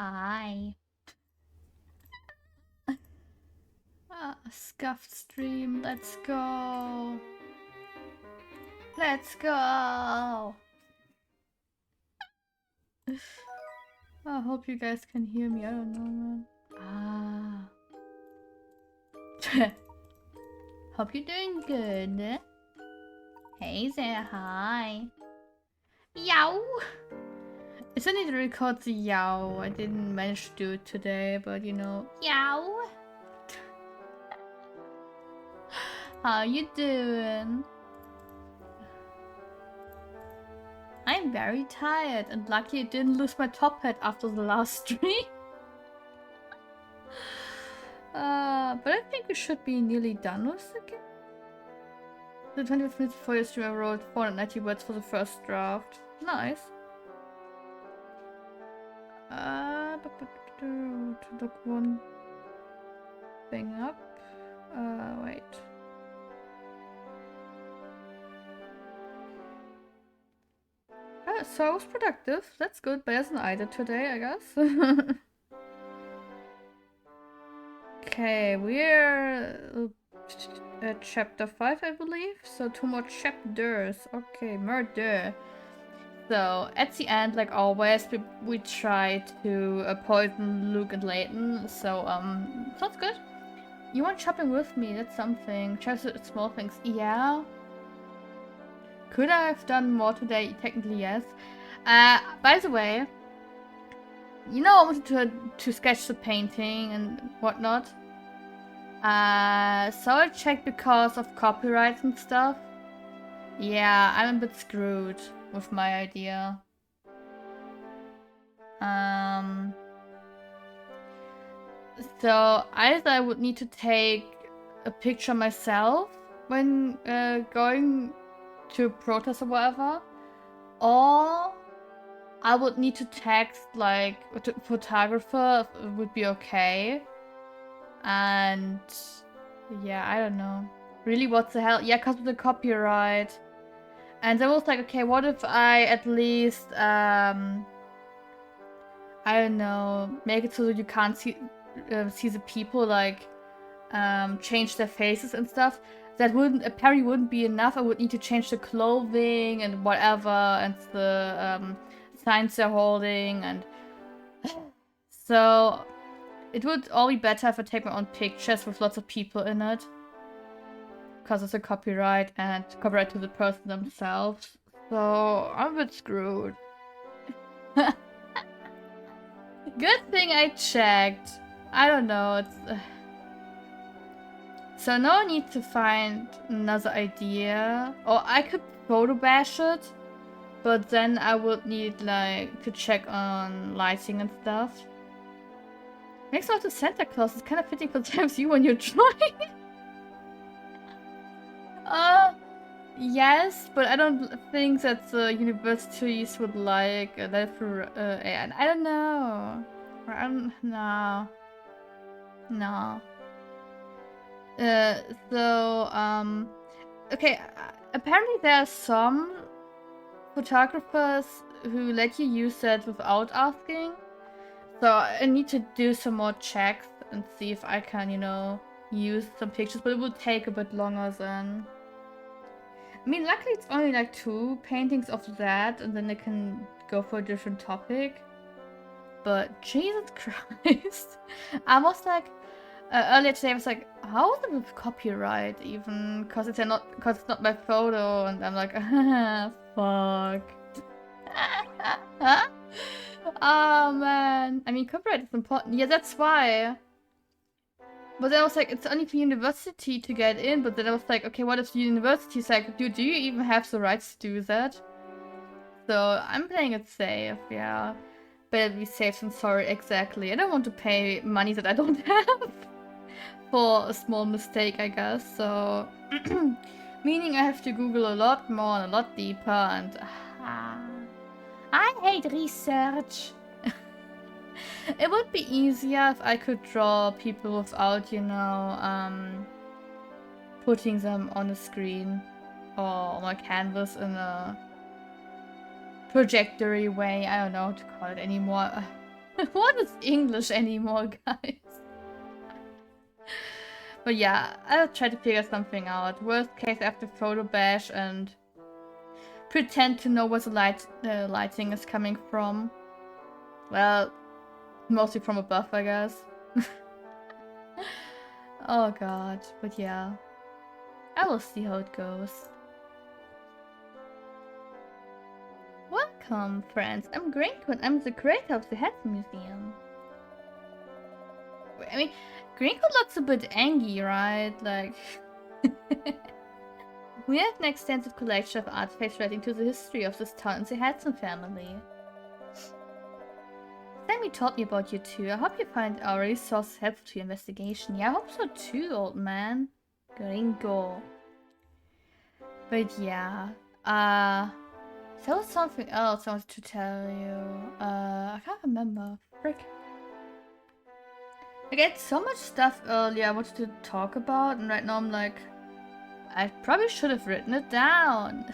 Hi. Scuffed stream, let's go. Let's go. I hope you guys can hear me. I don't know, man. Hope you're doing good. Hey there, hi. Yow! I still need to record the yow. I didn't manage to do it today, but you know, yow! How you doing? I'm very tired and lucky I didn't lose my top hat after the last stream. But I think we should be nearly done with the game. The 25 minutes before your stream I wrote 490 words for the first draft. Nice. To look one thing up. Wait. So I was productive. That's good. Better than I did today, I guess. Okay, we're at chapter 5, I believe. So 2 more chapters. Okay, murder. So at the end, like always, we try to poison Luke and Layton. So sounds good. You want shopping with me? That's something. Just small things. Yeah. Could I have done more today? Technically, yes. By the way, you know I wanted to sketch the painting and whatnot. So I checked because of copyrights and stuff. Yeah, I'm a bit screwed with my idea. So either I would need to take a picture myself when going to a protest or whatever, or I would need to text like a photographer would be okay. And yeah, I don't know. Really, what the hell? Yeah, because of the copyright. And I was like, okay, what if I at least I don't know, make it so that you can't see the people, like change their faces and stuff. That apparently wouldn't be enough. I would need to change the clothing and whatever, and the signs they're holding, and so it would all be better if I take my own pictures with lots of people in it, because it's a copyright and copyright to the person themselves. So I'm a bit screwed. Good thing I checked. I don't know. It's so now I need to find another idea. Or I could photo bash it, but then I would need like to check on lighting and stuff. Next one to Santa Claus is kind of fitting for times you when you're drawing. Yes, but I don't think that the universities would like that for and I don't know. No. No. Okay, apparently there are some photographers who let you use that without asking. So I need to do some more checks and see if I can, you know, use some pictures, but it will take a bit longer then. I mean, luckily it's only like 2 paintings of that, and then I can go for a different topic. But Jesus Christ. I was like, earlier today I was like, how is it with copyright even? Because it's not my photo, and I'm like, fuck. Oh man. I mean, copyright is important. Yeah, that's why. But then I was like, it's only for university to get in. But then I was like, okay, what if the university's like, do you even have the rights to do that? So I'm playing it safe, yeah. Better be safe than sorry, exactly. I don't want to pay money that I don't have for a small mistake, I guess. So, meaning I have to Google a lot more and a lot deeper, and I hate research. It would be easier if I could draw people without, you know, putting them on a screen or on a canvas in a projectory way. I don't know how to call it anymore. What is English anymore, guys? But yeah, I'll try to figure something out. Worst case, I have to photo bash and pretend to know where the lighting is coming from. Well, mostly from above, I guess. Oh god, but yeah. I will see how it goes. Welcome, friends. I'm Grinko and I'm the creator of the Herzen Museum. I mean, Grinko looks a bit angry, right? Like... We have an extensive collection of artifacts relating to the history of this town and the Herzen family. Sammy told me about you too. I hope you find our resources helpful to your investigation. Yeah, I hope so too, old man. Gringo. But yeah, there was something else I wanted to tell you. I can't remember. Frick. I get so much stuff earlier I wanted to talk about, and right now I'm like, I probably should have written it down.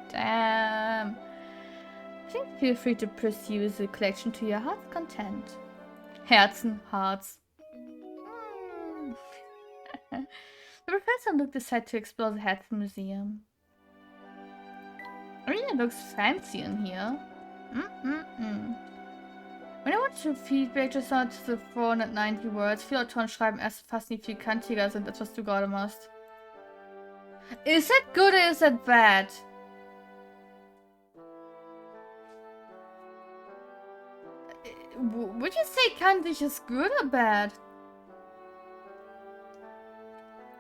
Damn. I think feel free to pursue the collection to your heart's content. Herzen, hearts. The professor looked aside to explore the Herzen Museum. I mean, it looks fancy in here. Wenn ihr zu Feedback just not the 490 words, viele Autoren schreiben erst fast nicht viel kantiger sind, als was du gerade machst. Is that good or is that bad? Would you say kantig is good or bad?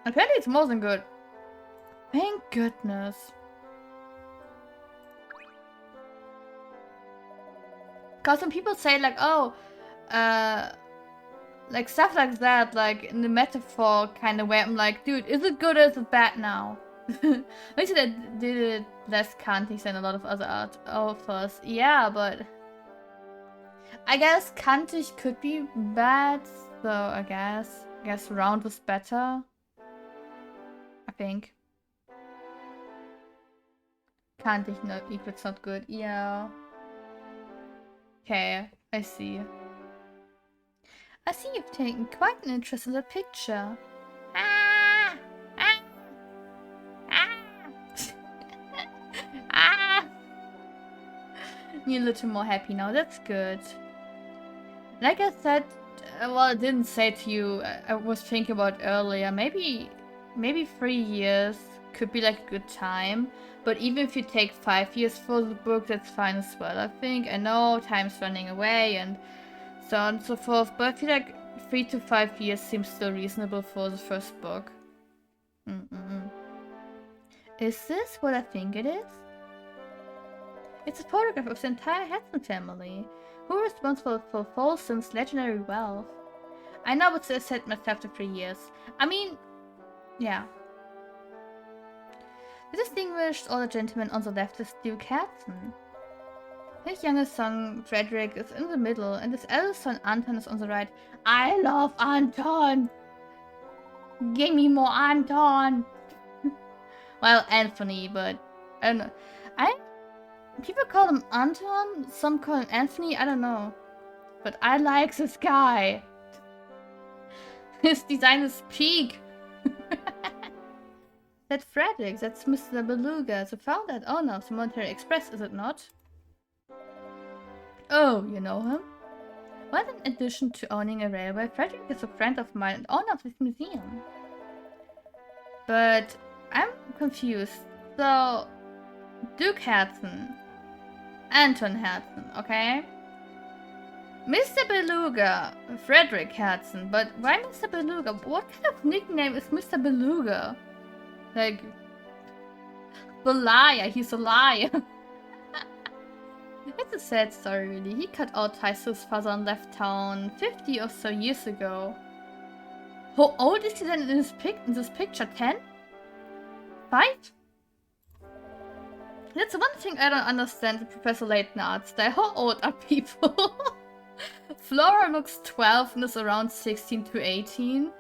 Apparently it's more than good. Thank goodness. Because when people say like, oh, like stuff like that, like in the metaphor kind of way, I'm like, dude, is it good or is it bad now? At least they did it less kantig than a lot of other art authors. Yeah, but I guess kantig could be bad, so I guess round was better. I think. Kantig no equals not good. Yeah. Okay, I see. I see you've taken quite an interest in the picture. Ah! Ah! Ah! Ah! You're a little more happy now, that's good. Like I said, well, I didn't say to you, I was thinking about earlier, maybe 3 years could be like a good time. But even if you take 5 years for the book, that's fine as well, I think. I know time's running away and so on and so forth, but I feel like 3 to 5 years seems still reasonable for the first book. Is this what I think it is? It's a photograph of the entire Herzen family, who are responsible for Folsom's legendary wealth. I know what I said myself after 3 years. I mean, yeah. The distinguished older gentleman on the left is Duke Herzen. His youngest son, Frederick, is in the middle, and his eldest son, Anton, is on the right. I love Anton! Give me more Anton! Well, Anthony, but I don't know. People call him Anton, some call him Anthony, I don't know. But I like this guy. His design is peak. That's Frederick, that's Mr. Beluga, the founder and owner of the Monterey Express, is it not? Oh, you know him? Well, in addition to owning a railway, Frederick is a friend of mine and owner of this museum. But I'm confused. So, Duke Herzen, Anton Herzen, okay? Mr. Beluga, Frederick Herzen, but why Mr. Beluga? What kind of nickname is Mr. Beluga? Like, the liar, he's a liar. It's a sad story, really. He cut out ties to his father and left town 50 or so years ago. How old is he then in this picture? 10? 5? That's one thing I don't understand with Professor Layton art style. How old are people? Flora looks 12 and is around 16 to 18.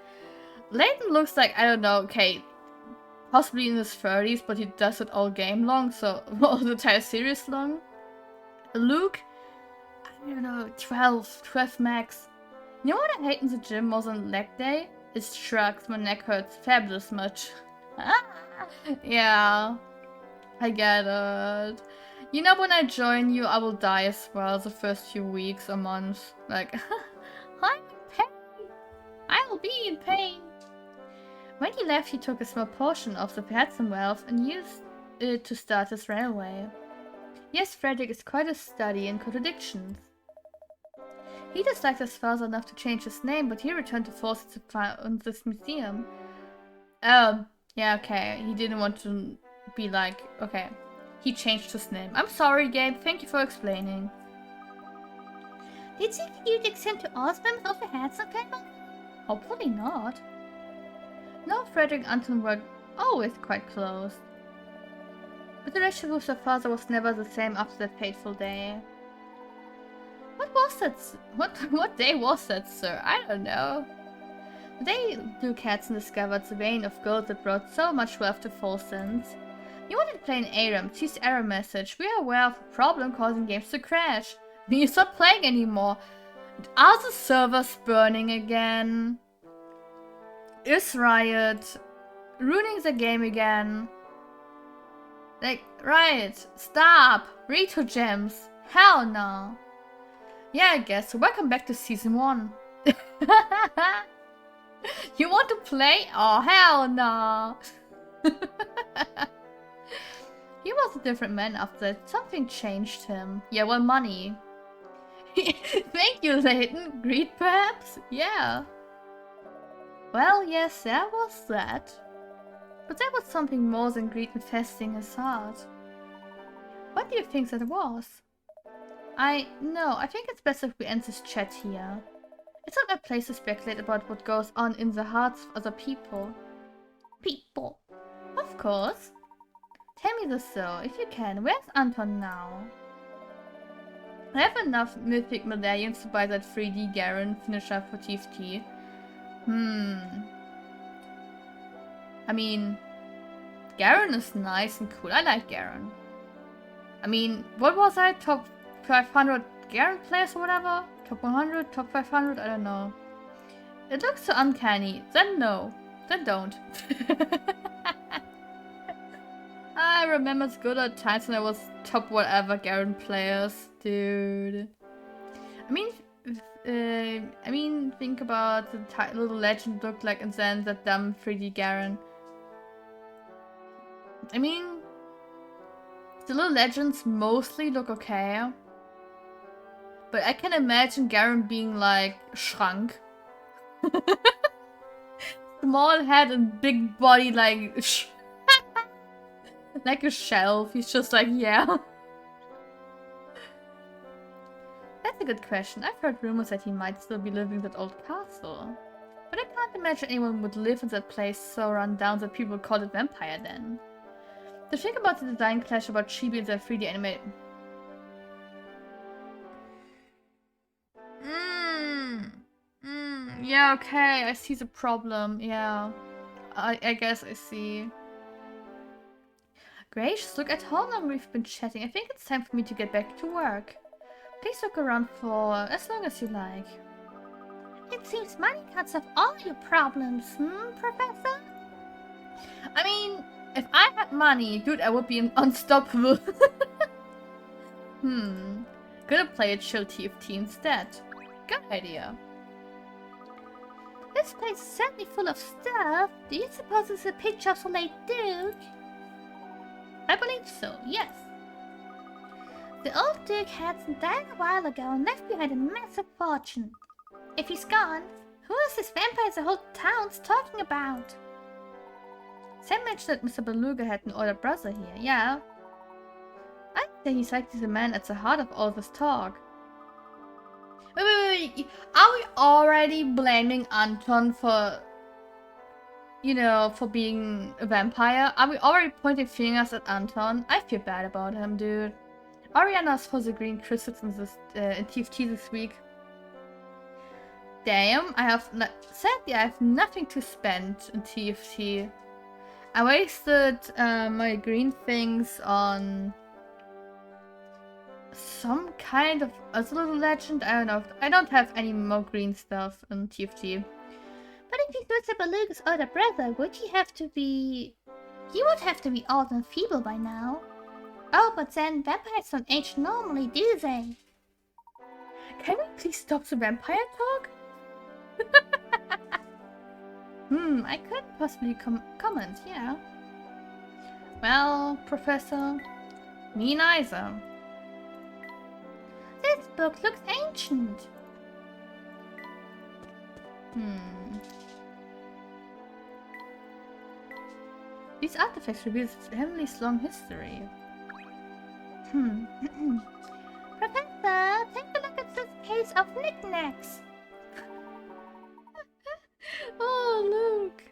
Layton looks like, I don't know, okay, possibly in his 30s, but he does it all game long, so all the entire series long. Luke, I don't know, 12 max. You know what I hate in the gym more than leg day? It's shrugs. My neck hurts fabulous much. Yeah, I get it. You know, when I join you, I will die as well the first few weeks or months. Like, I'm in pain. I will be in pain. When he left, he took a small portion of the Herzen wealth and used it to start his railway. Yes, Frederick is quite a study in contradictions. He disliked his father enough to change his name, but he returned to force to found this museum. Oh, yeah, okay. He didn't want to be like, okay. He changed his name. I'm sorry, Gabe. Thank you for explaining. Did you extend to all members of the Herzen family? Hopefully not. No, Frederick and Anton were always quite close. But the relationship with their father was never the same after that fateful day. What was that? What day was that, sir? I don't know. The day Duke Herzen discovered the vein of gold that brought so much wealth to Folsons. You wanted to play an ARAM. Sees error message. We are aware of a problem causing games to crash. We stop playing anymore. Are the servers burning again? Is Riot ruining the game again? Like, Riot, stop! Rito gems. Hell no. Yeah, I guess. So welcome back to Season 1. You want to play? Oh, hell no. He was a different man after that. Something changed him. Yeah, well, money. Thank you, Layton. Greed, perhaps? Yeah. Well, yes, there was that. But there was something more than greed infesting his heart. What do you think that was? I think it's best if we end this chat here. It's not my place to speculate about what goes on in the hearts of other people. People. Of course. Tell me this though, if you can. Where's Anton now? I have enough mythic medallions to buy that 3D Garen finisher for TFT. I mean, Garen is nice and cool. I like Garen. I mean, what was I? Top 500 Garen players or whatever? Top 100? Top 500? I don't know. It looks so uncanny. Then no. Then don't. I remember it's good old times when I was top whatever Garen players. Dude. I mean, think about the little legend looked like and then that dumb 3D Garen. I mean, the little legends mostly look okay. But I can imagine Garen being like shrunk. Small head and big body like like a shelf. He's just like, yeah. That's a good question. I've heard rumors that he might still be living in that old castle. But I can't imagine anyone would live in that place so run down that people would call it vampire then. To think about the design clash about Chibi and their 3D anime. Yeah, okay, I see the problem. Yeah. I guess I see. Gracious, look at how long we've been chatting. I think it's time for me to get back to work. Please look around for as long as you like. It seems money can't solve all your problems, Professor? I mean, if I had money, dude, I would be unstoppable. Gonna play a chill TFT instead. Good idea. This place is certainly full of stuff. Do you suppose it's a picture of the late Duke? I believe so, yes. The old Duke Herzen died a while ago and left behind a massive fortune. If he's gone, who is this vampire the whole town's talking about? Sam mentioned that Mr. Beluga had an older brother here, yeah. I'd say he's likely the man at the heart of all this talk. Wait. Are we already blaming Anton for, you know, for being a vampire? Are we already pointing fingers at Anton? I feel bad about him, dude. Ariana's for the green crystals in TFT this week. Damn, sadly I have nothing to spend in TFT. I wasted my green things on some kind of other little legend. I don't know. I don't have any more green stuff in TFT. But if he's Mr. Beluga's older brother, would he have to be... He would have to be old and feeble by now. Oh, but then vampires don't age normally, do they? Can we please stop the vampire talk? I could possibly comment, yeah. Well, Professor, me neither. This book looks ancient. These artifacts reveal its family's long history. Professor, take a look at this case of knickknacks. Oh, look!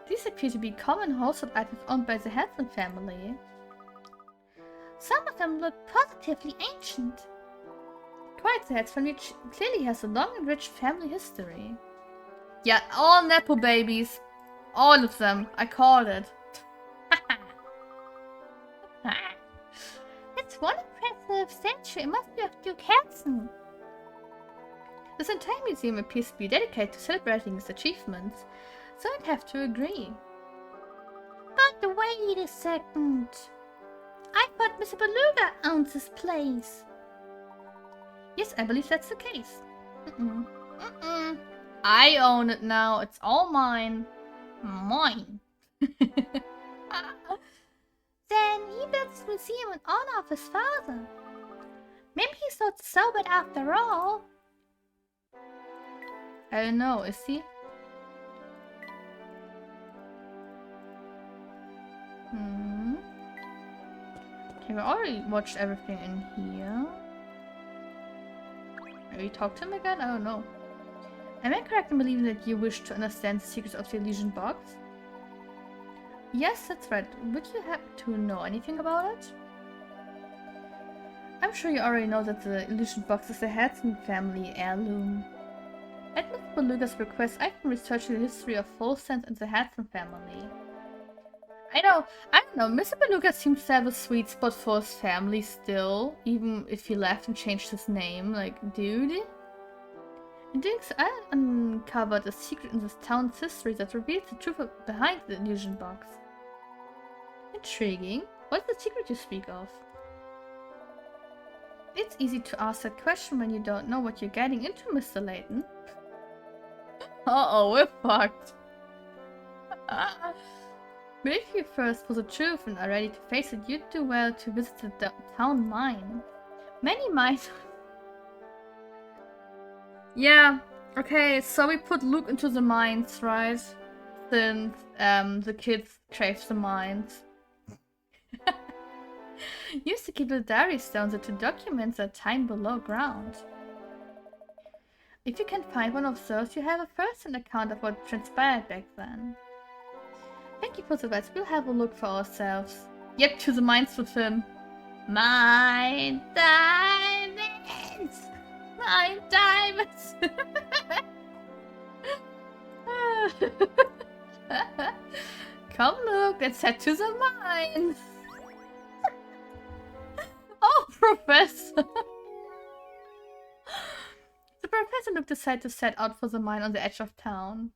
These appear to be common household items owned by the Herzen family. Some of them look positively ancient. Quite the Herzen family clearly has a long and rich family history. Yeah, all Nepo babies. All of them. I called it. That's one impressive statue. It must be of Duke Herzen. This entire museum appears to be dedicated to celebrating his achievements, so I'd have to agree. But wait a second. I thought Mr. Beluga owns this place. Yes, I believe that's the case. I own it now. It's all mine. Mine. Then he built this museum in honor of his father. Maybe he's not so bad after all. I don't know, is he? Okay, we already watched everything in here. Maybe talk to him again? I don't know. Am I correct in believing that you wish to understand the secrets of the illusion box? Yes, that's right. Would you happen to know anything about it? I'm sure you already know that the illusion box is the Herzen family heirloom. At Mr. Beluga's request, I can research the history of Volsense and the Herzen family. I don't know, Mr. Beluga seems to have a sweet spot for his family still, even if he left and changed his name. Like, dude. In doing so, I uncovered a secret in this town's history that reveals the truth behind the illusion box. Intriguing. What's the secret you speak of? It's easy to ask that question when you don't know what you're getting into, Mr. Layton. Uh-oh, we're fucked. But if you thirst for the truth and are ready to face it, you'd do well to visit the town mine. Many mines... Yeah, okay, so we put Luke into the mines, right? Since the kids crave the mines. Used to keep the diary stones to document their time below ground. If you can find one of those, you have a first-hand account of what transpired back then. Thank you for the advice. We'll have a look for ourselves. Yep, to the mines with him. My diamonds! My diamonds! Come look, let's head to the mines! Oh, Professor! The Professor looked aside to set out for the mine on the edge of town.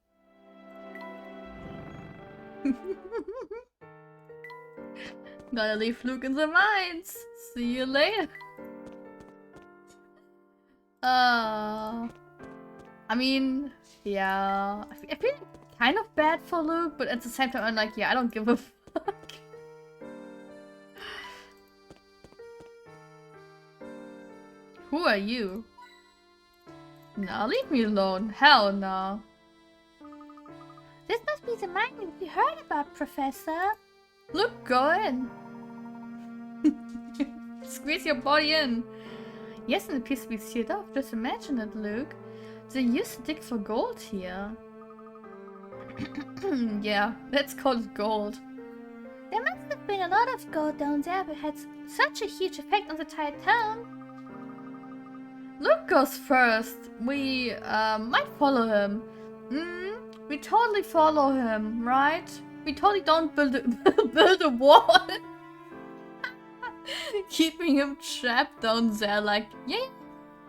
Gotta leave Luke in the mines. See you later. I mean, yeah. I feel kind of bad for Luke, but at the same time I'm like, yeah, I don't give a fuck. Who are you? No, leave me alone. Hell no. This must be the mine we heard about, Professor. Look, go in. Squeeze your body in. Yes, and it appears to be sealed off. Just imagine it, Luke. They used to dig for gold here. Yeah, let's call it gold. There must have been a lot of gold down there, but had such a huge effect on the entire town. Luke goes first. We might follow him. We totally follow him, right? We totally don't build a, build a wall. Keeping him trapped down there, like, yeah,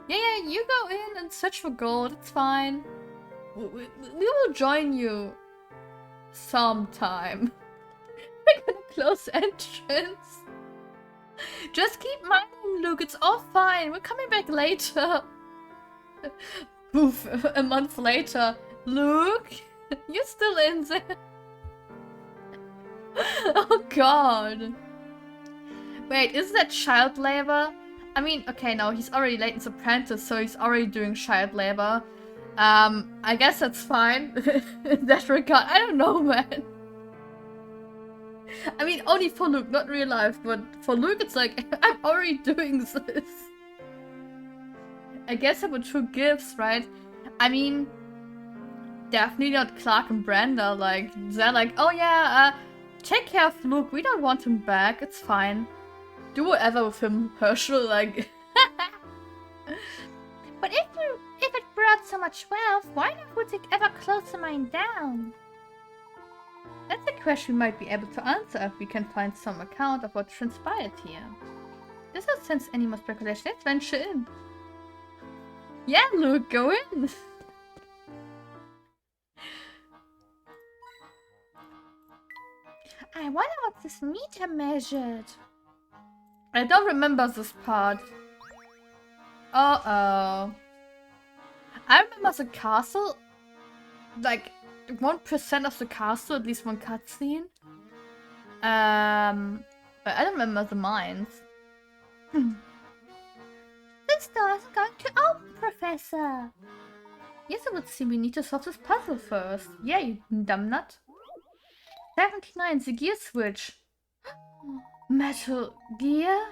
you go in and search for gold, it's fine. We will join you sometime. We're gonna close entrance. Just keep mining, Luke, it's all fine. We're coming back later. Poof, a month later. Luke, you're still in there. Oh god. Wait, is that child labor? I mean, okay, no, he's already Layton's apprentice, so he's already doing child labor. I guess that's fine in that regard. I don't know, man. I mean, only for Luke, not real life, but for Luke it's like, I'm already doing this. I guess there were two gifts, right? I mean, definitely not Clark and Brenda, like, they're like, oh yeah, take care of Luke, we don't want him back, it's fine. Do whatever with him, Herschel, like... But if it brought so much wealth, why not would it ever close the mine down? That's a question we might be able to answer if we can find some account of what transpired here. This doesn't sense any more speculation, let's venture in. Yeah, Luke, go in! I wonder what this meter measured. I don't remember this part. Uh-oh. I remember the castle, like 1% of the castle, at least one cutscene. But I don't remember the mines. This door isn't going to open, Professor. Yes, it would seem we need to solve this puzzle first. Yeah, you dumb nut. 79, the gear switch. Metal gear?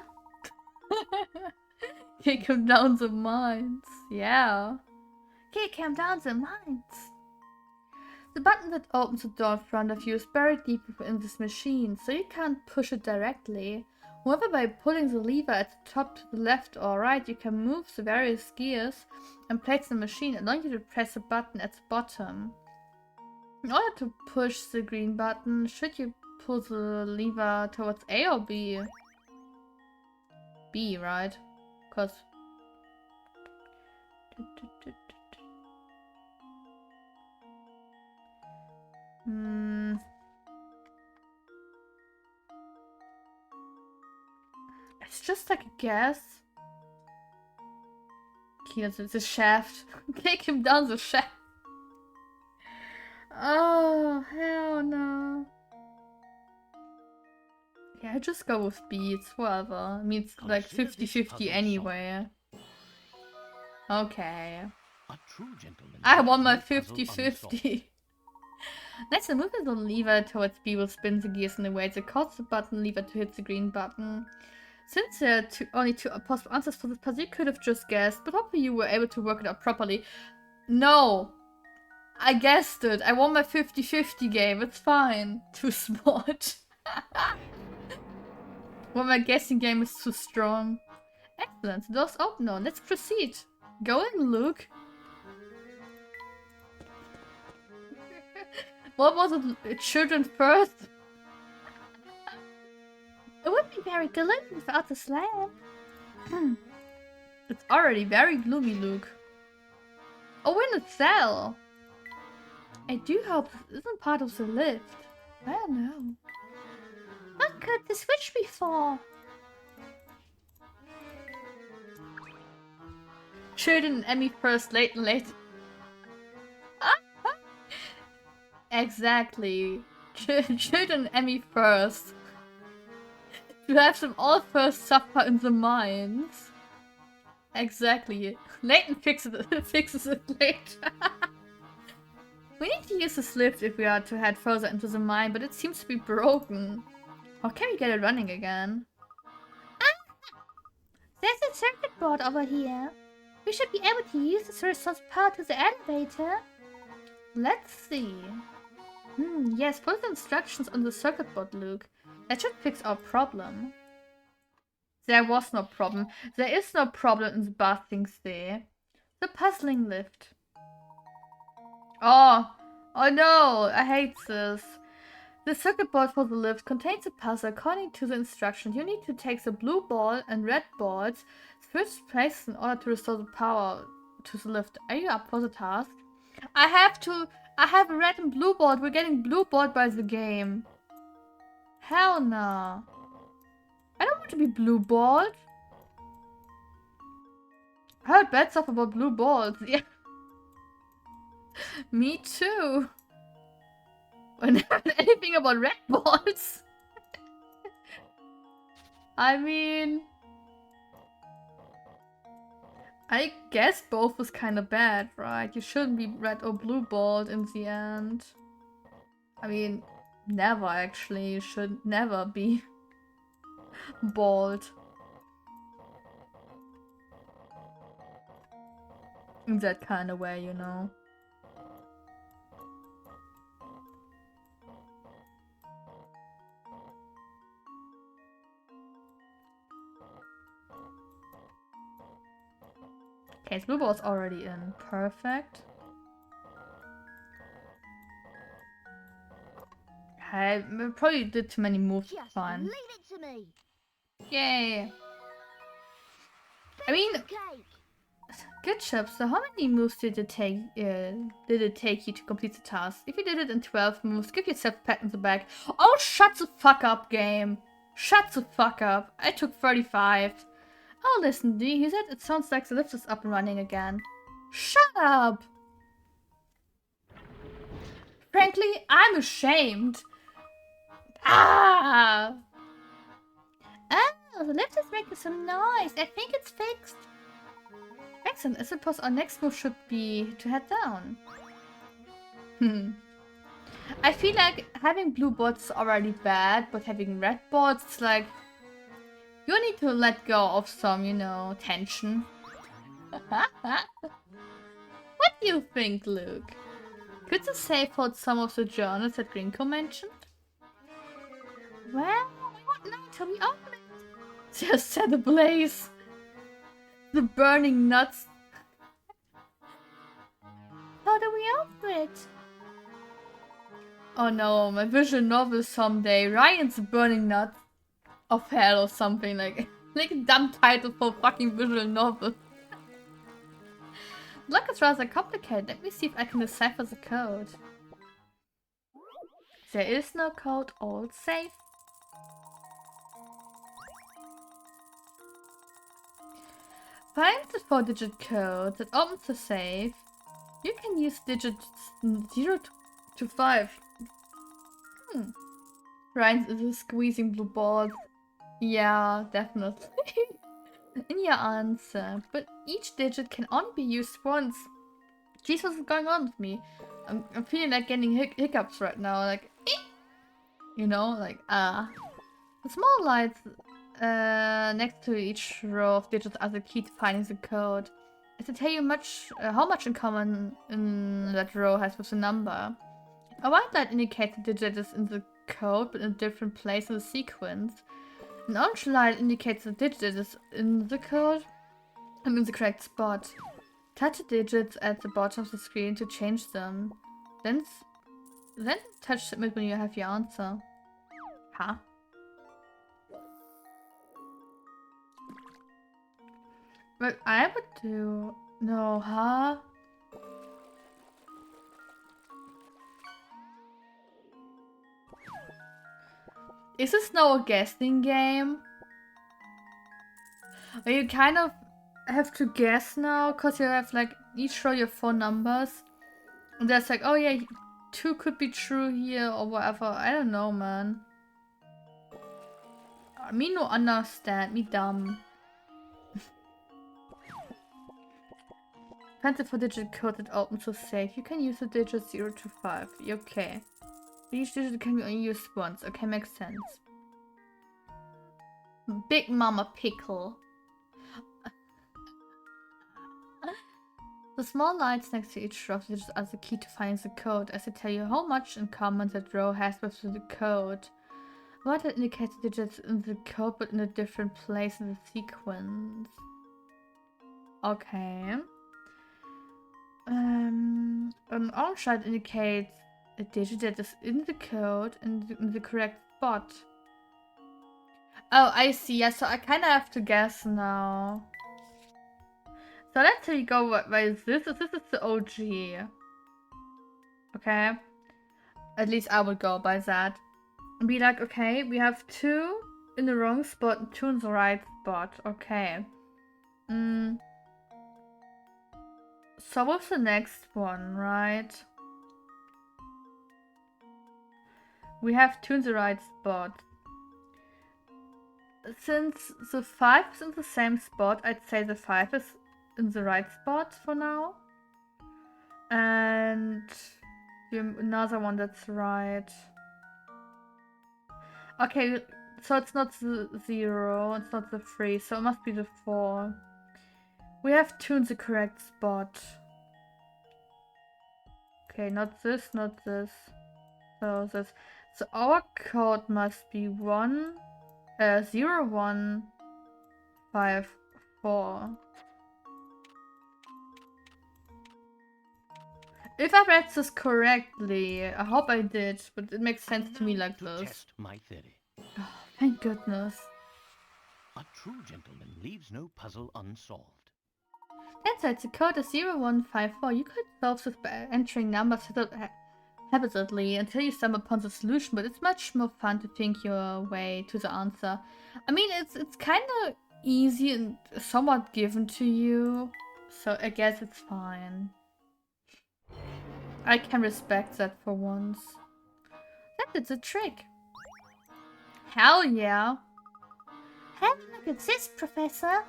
Kick him down the mines. Yeah. Kick him down the mines. The button that opens the door in front of you is buried deep within this machine, so you can't push it directly. However, by pulling the lever at the top to the left or right, you can move the various gears and plates in the machine, allowing you to press a button at the bottom. In order to push the green button, should you pull the lever towards A or B? B, right? Because... It's just like a guess. It's a shaft. Kick him down the shaft. Oh, hell no. Yeah, just go with B, it's whatever. I mean, it's like 50-50 anyway. Okay. I want my 50-50. Next, move the lever towards B will spin the gears in a way that causes the button lever to hit the green button. Since there are only two possible answers for this puzzle, you could have just guessed, but hopefully you were able to work it out properly. No! I guessed it. I won my 50-50 game. It's fine. Too smart. Well, my guessing game is too strong. Excellent. The door's open now. Let's proceed. Go in, Luke. What was it? Children first? It would be very gloomy without this lamp. It's already very gloomy, Luke. Oh, in a cell. I do hope this isn't part of the lift. I don't know. What could the switch be for? Children and me first, late and late. Exactly. Children and me first. To have them all first suffer in the mines. Exactly. Layton fixes it later. We need to use this lift if we are to head further into the mine, but it seems to be broken. How can we get it running again? There's a circuit board over here. We should be able to use this to restore power to the elevator. Let's see. Yes, follow the instructions on the circuit board, Luke. That should fix our problem. There was no problem. There is no problem in the bathings there. The puzzling lift. Oh no, I hate this. The circuit board for the lift contains a puzzle. According to the instructions, you need to take the blue ball and red balls, switch places in order to restore the power to the lift. Are you up for the task? I have a red and blue ball. We're getting blue balled by the game. Hell no. I don't want to be blue balled. I heard bad stuff about blue balls. Yeah. Me too. I never heard anything about red balls. I mean, I guess both was kind of bad, right? You shouldn't be red or blue balled in the end. I mean, never actually. You should never be bald. In that kind of way, you know. Okay, blue ball's already in. Perfect. I probably did too many moves. Just Fine. leave it to me. Yay. I mean, Cake. good job. So how many moves did it take you to complete the task? If you did it in 12 moves, give yourself a pat on the back. Oh, shut the fuck up, game. Shut the fuck up. I took 35. Oh, listen, D, he said it sounds like the lift is up and running again. Shut up! Frankly, I'm ashamed. Ah! Oh, the lift is making some noise. I think it's fixed. Excellent. I suppose our next move should be to head down. I feel like having blue boards is already bad, but having red boards, it's like... You need to let go of some, you know, tension. What do you think, Luke? Could the save hold some of the journals that Grinko mentioned? Well, we won't know until we open it. Just set ablaze. The burning nuts. How do we open it? Oh no, my visual novel someday. Ryan's Burning Nuts of Hell or something like a dumb title for a fucking visual novel. Look, it's rather complicated. Let me see if I can decipher the code. There is no code, all safe. Find the 4-digit code that opens the safe. You can use digits 0 to 5. Ryan is squeezing blue balls. Yeah, definitely. In your answer. But each digit can only be used once. Jeez, what's going on with me? I'm feeling like getting hiccups right now. Like, you know, like, The small lights next to each row of digits are the key to finding the code. As to tell you how much in common in that row has with the number. A white light indicates the digit is in the code, but in a different place in the sequence. An orange light indicates the digit is in the code and in the correct spot. Touch the digits at the bottom of the screen to change them. Then touch submit when you have your answer. Huh? But I would do... No, huh? Is this now a guessing game? Where you kind of have to guess now? Because you have like, each row you have 4 numbers. And there's like, oh yeah, 2 could be true here or whatever. I don't know, man. Me no understand. Me dumb. Find the 4-digit code that opens the safe. You can use the digits 0 to 5. Okay. Each digit can be only used once. Okay, makes sense. Big Mama Pickle. The small lights next to each row of digits are the key to finding the code, as they tell you how much in common that row has with the code. What that indicates the digits in the code but in a different place in the sequence. Okay. An orange light indicates a digit that is in the code and in the correct spot. Oh, I see. Yeah, so I kind of have to guess now. So let's say you go by this. This is the OG. Okay. At least I would go by that. And be like, okay, we have 2 in the wrong spot and 2 in the right spot. Okay. So what's the next one, right? We have 2 in the right spot. Since the 5 is in the same spot, I'd say the 5 is in the right spot for now. And another one that's right. Okay, so it's not the 0, it's not the 3, so it must be the 4. We have 2 in the correct spot. Okay, not this, not this. So this. So our code must be 0154. If I read this correctly, I hope I did, but it makes sense to me like this. Test my theory. Oh, thank goodness. A true gentleman leaves no puzzle unsolved. That's right, the code is 0154. You could solve this by entering numbers haphazardly until you stumble upon the solution, but it's much more fun to think your way to the answer. I mean, it's kind of easy and somewhat given to you, so I guess it's fine. I can respect that for once. That is a trick. Hell yeah. Have a look at this, Professor.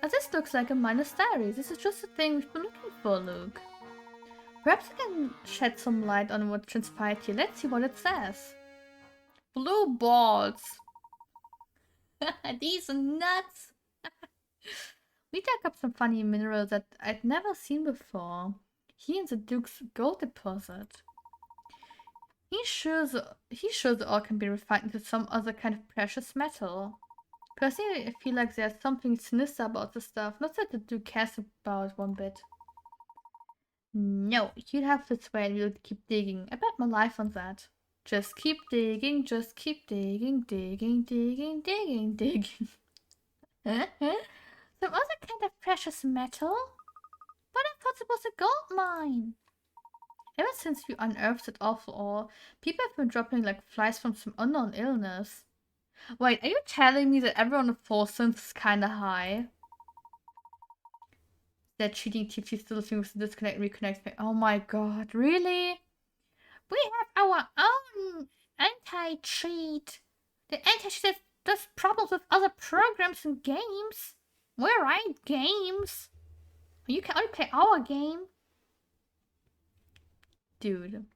Now this looks like a miner's diary. This is just the thing we've been looking for, Luke. Perhaps I can shed some light on what transpired here. Let's see what it says. Blue balls. These are nuts. We dug up some funny minerals that I'd never seen before. Here in the Duke's gold deposit. He sure the ore can be refined into some other kind of precious metal. Personally, I feel like there's something sinister about the stuff. Not that the Duke cares about it one bit. No, you'd have to swear and we'll keep digging. I bet my life on that. Just keep digging, just keep digging, digging, digging, digging, digging. Some other kind of precious metal? But I thought it was a gold mine. Ever since we unearthed that awful ore, people have been dropping like flies from some unknown illness. Wait, are you telling me that everyone in Folsom is kinda high? That cheating TP still seems to disconnect and reconnect me. Oh my god, really? We have our own anti-cheat. The anti-cheat does problems with other programs and games. We're right games. You can only play our game. Dude.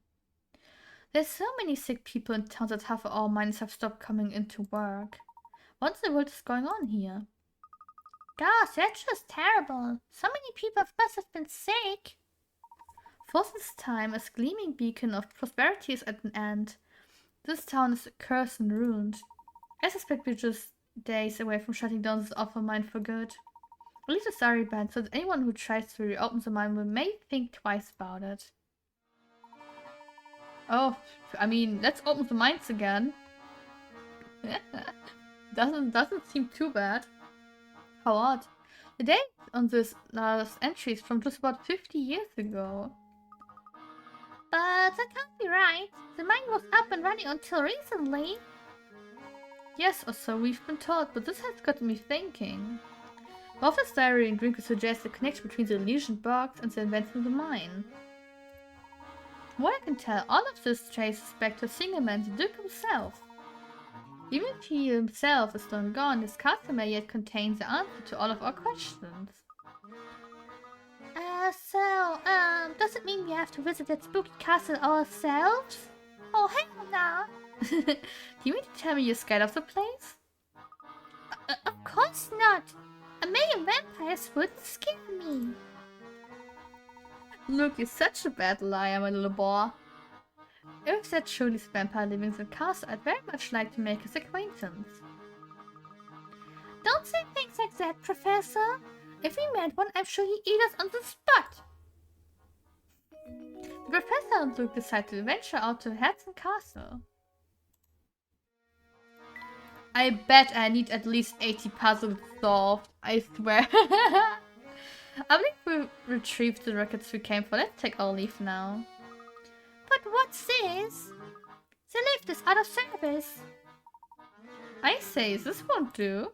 There's so many sick people in town that half of our minds have stopped coming into work. What in the world is going on here? Gosh, that's just terrible. So many people must have been sick. Folsom's time as gleaming beacon of prosperity is at an end. This town is cursed and ruined. I suspect we're just days away from shutting down this awful mine for good. I'll leave the diary banned so that anyone who tries to reopen the mine will may think twice about it. Oh, I mean, let's open the mines again. doesn't seem too bad. How odd. The date on this last entry is from just about 50 years ago. But that can't be right. The mine was up and running until recently. Yes, or so we've been taught, but this has got me thinking. Both the diary and Green could suggest a connection between the Elysian box and the invention of the mine. What I can tell, all of this traces back to a single man, the Duke himself. Even if he himself is long gone, his castle may yet contain the answer to all of our questions. Does it mean we have to visit that spooky castle ourselves? Oh, hell no! Do you mean to tell me you're scared of the place? Of course not! A million vampires wouldn't scare me. Look, you're such a bad liar, my little boy. If that truly is vampire living in the castle, I'd very much like to make his acquaintance. Don't say things like that, Professor. If we met one, I'm sure he'd eat us on the spot. Professor and Luke decide to venture out to Herzen Castle. I bet I need at least 80 puzzles solved, I swear. I think we retrieved the records we came for. Let's take our leave now. But what's this? The lift is out of service. I say, this won't do.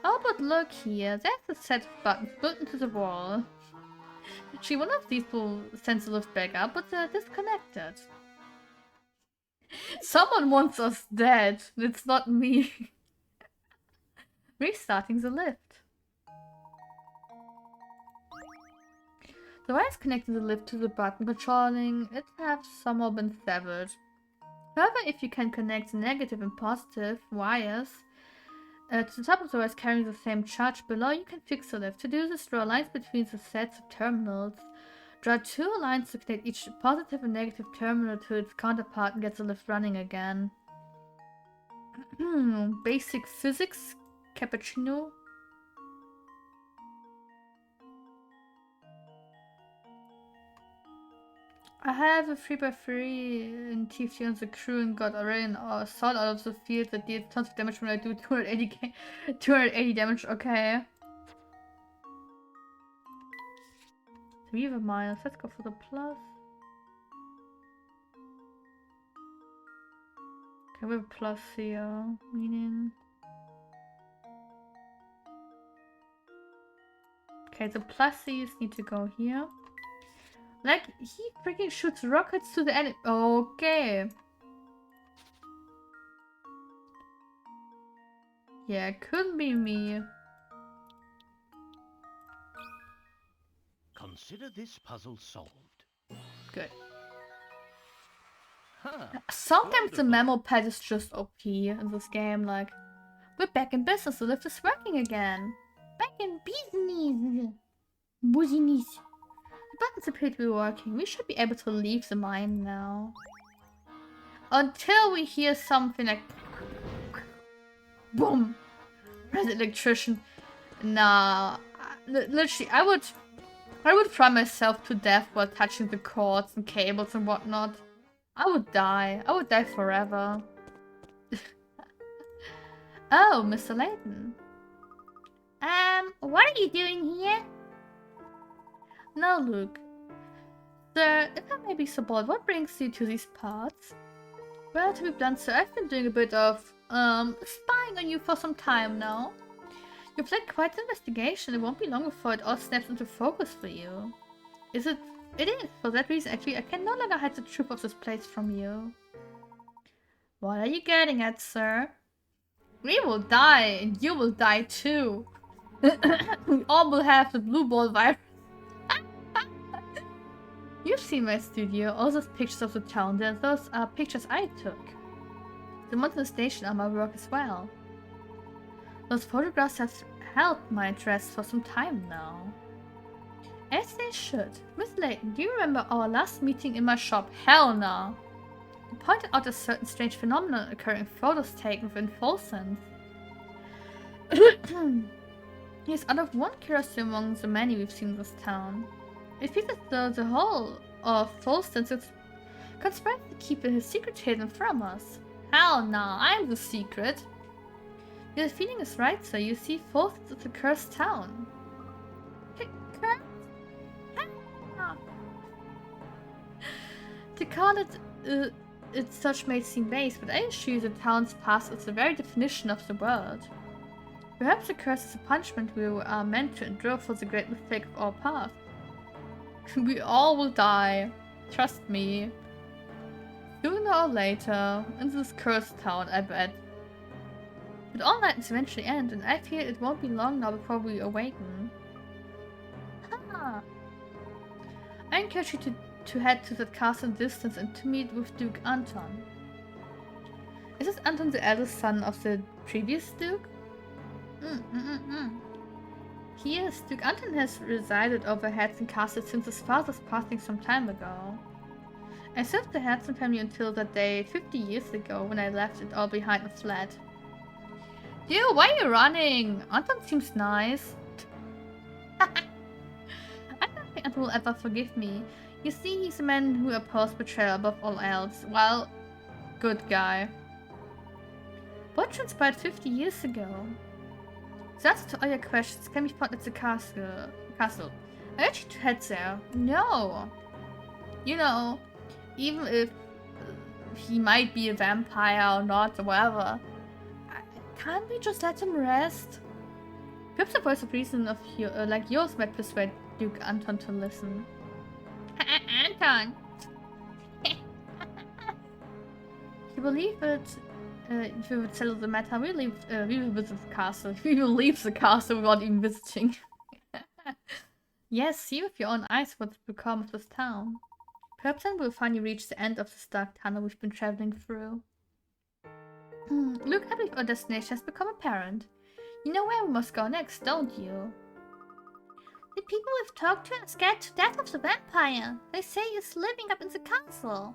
Oh, but look here. There's a set of buttons built into the wall. Actually, one of these will send the lift back up, but they're disconnected. Someone wants us dead. It's not me. Restarting the lift. The wires connecting the lift to the button controlling it have somehow been severed. However, if you can connect the negative and positive wires to the top of the wires carrying the same charge below, you can fix the lift. To do this, draw lines between the sets of terminals. Draw 2 lines to connect each positive and negative terminal to its counterpart and get the lift running again. Basic physics, cappuccino. I have a 3x3 in TFT on the crew and got already an assault out of the field that did tons of damage when I do 280 damage, okay. 3 of minus, let's go for the plus. Okay, we have a plus here, meaning... Okay, the plusies need to go here. Like, he freaking shoots rockets to the enemy. Okay. Yeah, it could be me. Consider this puzzle solved. Good. Huh. Sometimes the Wonderful. memo pad is just OP in this game. Like, we're back in business. The lift is working again. Back in business. Business. The buttons appear to be working. We should be able to leave the mine now. Until we hear something like... Boom! Where's the electrician? Nah. Literally, I would fry myself to death while touching the cords and cables and whatnot. I would die. I would die forever. Oh, Mr. Layton. What are you doing here? Now, Luke. Sir, if I may be so bold, what brings you to these parts? Well, to be blunt, sir, I've been doing a bit of, spying on you for some time now. You've led quite the investigation. It won't be long before it all snaps into focus for you. Is it? It is. For that reason, actually, I can no longer hide the truth of this place from you. What are you getting at, sir? We will die, and you will die too. We all will have the blue ball virus. You've seen my studio, all those pictures of the town. Those are pictures I took. The ones in the station are my work as well. Those photographs have held my address for some time now. As they should. Miss Layton, do you remember our last meeting in my shop? Hell no! You pointed out a certain strange phenomenon occurring in photos taken within Folsons. He is out of one curiosity among the many we've seen in this town. It feels as though the whole of Folsons is conspiring to keep his secret hidden from us. Hell no, I'm the secret. Your feeling is right, sir. You see, Folsons is a cursed town. Cursed? To call it it's such may seem base, but I assure you the town's past is the very definition of the world. Perhaps the curse is a punishment we are meant to endure for the great mistake of our past. We all will die. Trust me. Sooner or later, in this cursed town, I bet. But all nights eventually end, and I fear it won't be long now before we awaken. I encourage you to head to that castle in distance and to meet with Duke Anton. Is this Anton the eldest son of the previous Duke? He is. Duke Anton has resided over Herzen Castle since his father's passing some time ago. I served the Herzen family until that day 50 years ago when I left it all behind and fled. Dude, why are you running? Anton seems nice. I don't think Anton will ever forgive me. You see, he's a man who opposed betrayal above all else. Well, good guy. What transpired 50 years ago? So that's to all your questions can be found at the castle. I urge you to head there. No! You know, even if he might be a vampire or not or whatever, can't we just let him rest? Perhaps the voice of reason of like yours might persuade Duke Anton to listen. Anton! You believe it? If we would settle the matter, we will visit the castle. We will leave the castle without even visiting. Yes, see with your own eyes what's become of this town. Perhaps then we'll finally reach the end of this dark tunnel we've been traveling through. Look, I believe our destination has become apparent. You know where we must go next, don't you? The people we've talked to are scared to death of the vampire. They say he's living up in the castle.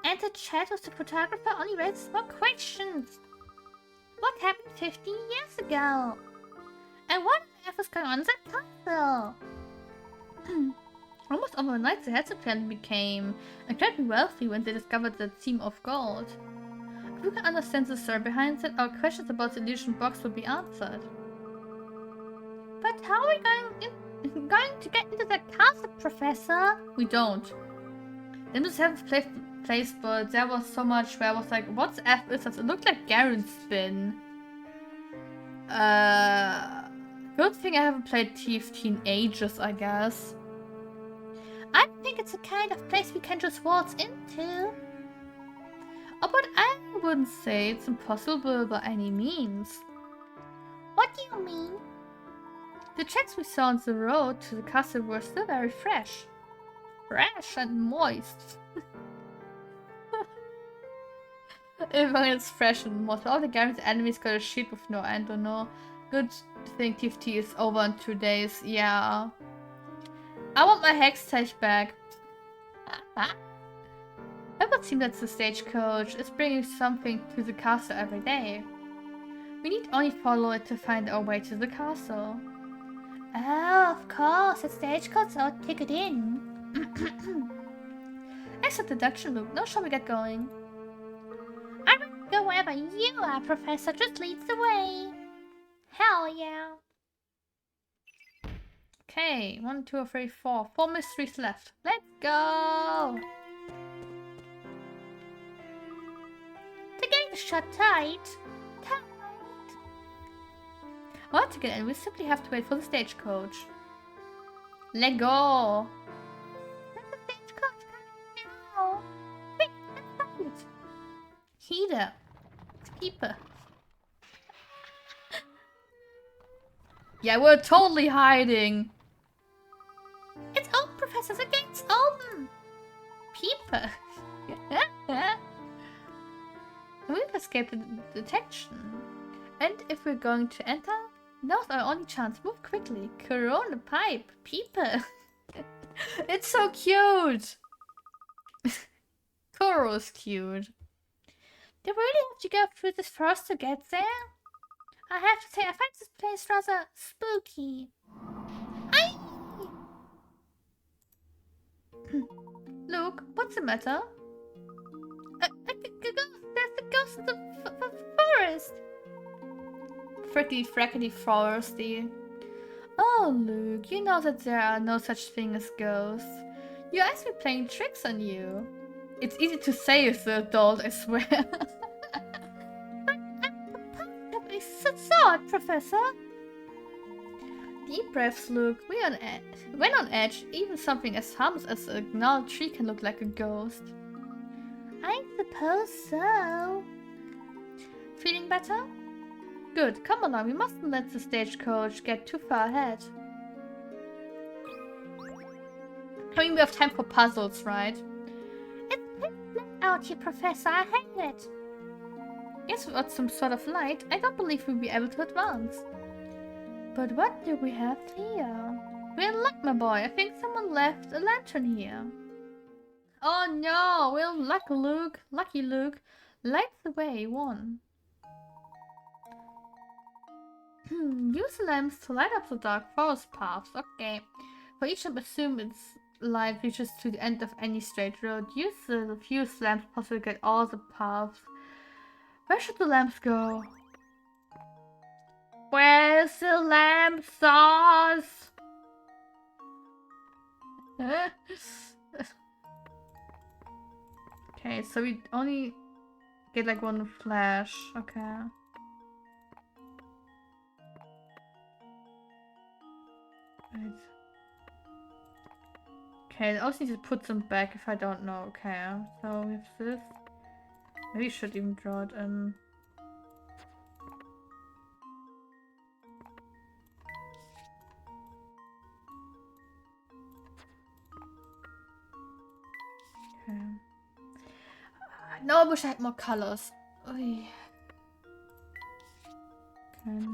And the chat with the photographer only raises more questions. What happened 15 years ago? And what on earth is going on in that castle? Almost overnight, the Herzen family became incredibly wealthy when they discovered the seam of gold. If we can understand the story behind it, our questions about the illusion box will be answered. But how are we going to get into the castle, Professor? We don't. They must have place, but there was so much where I was like, what the F is that? It looked like Garen's spin. Good thing I haven't played TFT in ages, I guess. I think it's the kind of place we can just waltz into. Oh, but I wouldn't say it's impossible by any means. What do you mean? The tracks we saw on the road to the castle were still very fresh. Fresh and moist. Even it's fresh and moist. All the Garen's enemies got a sheet with no end or no. Good thing TFT is over in 2 days. Yeah. I want my Hextech back. It would seem that the stagecoach is bringing something to the castle every day. We need only follow it to find our way to the castle. Oh, of course, the stagecoach will take it in. Excellent deduction, Luke. Now shall we get going? I will go wherever you are, Professor. Just leads the way. Hell yeah. Okay, 1, 2, 3, 4. 4 mysteries left. Let's go! The gate is shut tight. Well, to get in, we simply have to wait for the stagecoach. Let go! There's a stagecoach coming now. Quick, let's find it. Heater. Keeper. Yeah, we're totally hiding. It's open, Professor. The gate's open. Peeper. We've escaped detection. And if we're going to enter, now's our only chance. Move quickly. Corona pipe. Peeper. It's so cute. Koro's cute. Do we really have to go through this first to get there? I have to say, I find this place rather spooky. Aye! Luke, what's the matter? There's the ghost of the forest. Frickly frackety foresty. Oh, Luke, you know that there are no such thing as ghosts. Your eyes be playing tricks on you. It's easy to say as an adult, I swear. Sword, Professor. Deep breaths, Luke. When on edge, even something as harmless as a gnarled tree can look like a ghost. I suppose so. Feeling better? Good, come along. We mustn't let the stagecoach get too far ahead. I mean, we have time for puzzles, right? It's pitch black out here, Professor. I hate it. Yes, without some sort of light, I don't believe we'll be able to advance. But what do we have here? We're in luck, my boy. I think someone left a lantern here. Oh no, we're in luck, Luke. Lucky Luke. Light the way, one. Use the lamps to light up the dark forest paths. Okay. For each lamp, assume its light reaches to the end of any straight road. Use the fewest lamps possible to get all the paths. Where should the lamps go? Where's the lamp source? Okay, so we only get like one flash. Okay. Right. Okay, I also need to put them back if I don't know. Okay, so we have this. Maybe I should even draw it in. Okay. No, I wish I had more colors. Oy. Okay,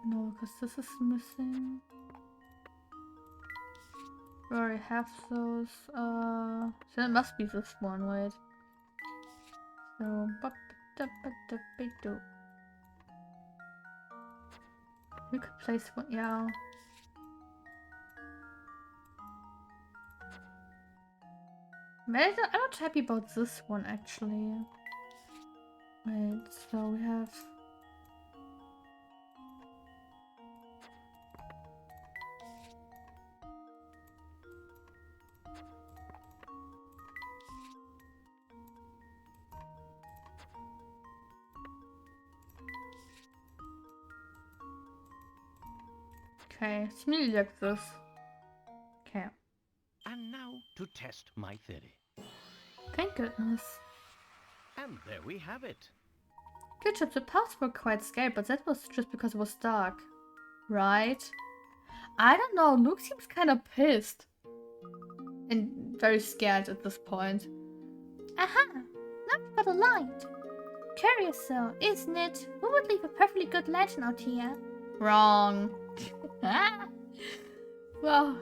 no, because this is missing. We already have those. So it must be this one, wait. So, we could place one, yeah. I'm not happy about this one actually. Wait, so we have. Okay, it's really like this. Okay. And now to test my theory. Thank goodness. And there we have it. Good job, the paths were quite scary, but that was just because it was dark. Right? I don't know, Luke seems kind of pissed. And very scared at this point. Aha! Now we've got a light. Curious though, isn't it? Who would leave a perfectly good lantern out here? Wrong. Well,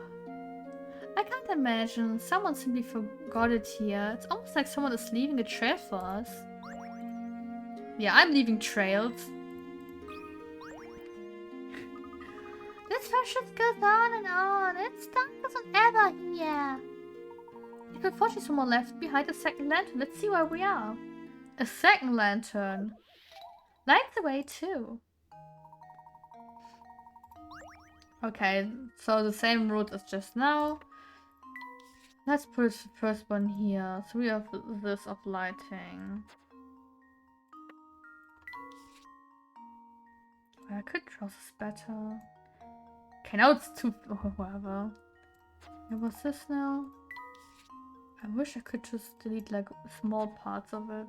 I can't imagine. Someone simply forgot it here. It's almost like someone is leaving a trail for us. Yeah, I'm leaving trails. This fashion goes on and on. It's dark as ever here. You could fortunately someone left behind a second lantern. Let's see where we are. A second lantern. Light the way too. Okay, so the same route as just now. Let's put the first one here. So we have this of lighting. I could draw this better. Okay, now it's too... Oh, whatever. What's this now? I wish I could just delete like small parts of it.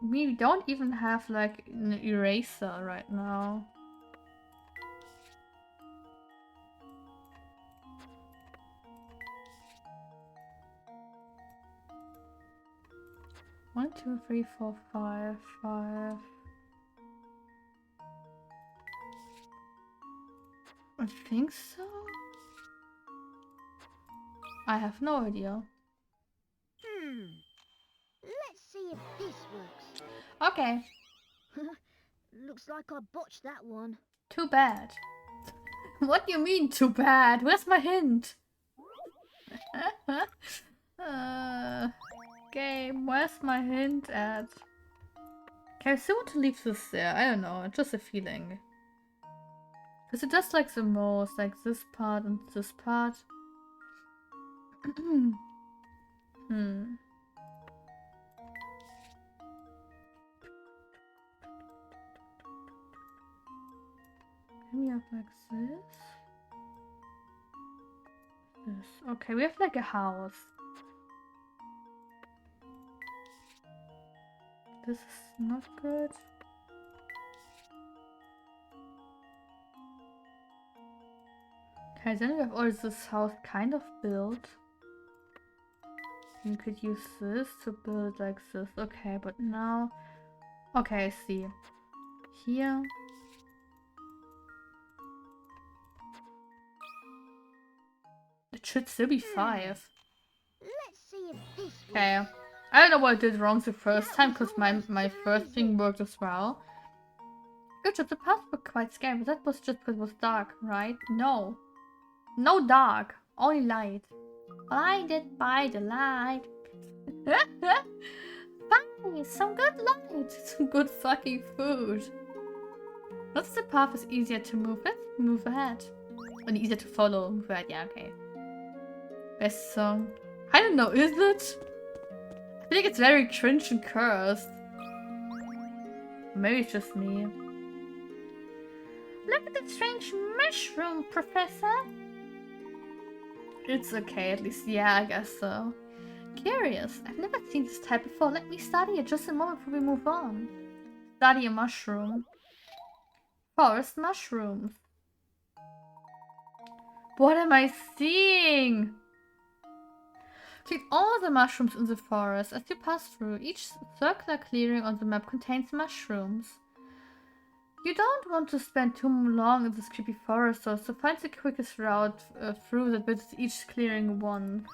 We don't even have like an eraser right now. One, two, three, four, five. I think so. I have no idea. Let's see if this works. Okay, Looks like I botched that one. too bad. What do you mean too bad? Where's my hint? Game, where's my hint at? Okay, I still want to leave this there. I don't know, just a feeling. Because it does like the most, like this part and this part. We have like this. This. Okay, we have like a house. This is not good. Okay, then we have all this house kind of built. You could use this to build like this. Okay, but now... Okay, I see. Here. It should still be 5. Let's see if this Okay. I don't know what I did wrong the first time, because my first thing worked as well. Good job, the path was quite scary, but that was just because it was dark, right? No. No dark, only light. Blinded by the light. Finally, some good light. Some good fucking food. Once the path is easier to move, let's move ahead. And easier to follow, move ahead, yeah, okay. Best song. I don't know, is it? I think it's very cringe and cursed. Maybe it's just me. Look at the strange mushroom, Professor. It's okay, at least, yeah, I guess so. Curious, I've never seen this type before. Let me study it just a moment before we move on. Study a mushroom. Forest mushrooms. What am I seeing? Click all the mushrooms in the forest as you pass through. Each circular clearing on the map contains mushrooms. You don't want to spend too long in this creepy forest, so find the quickest route through that visits each clearing once.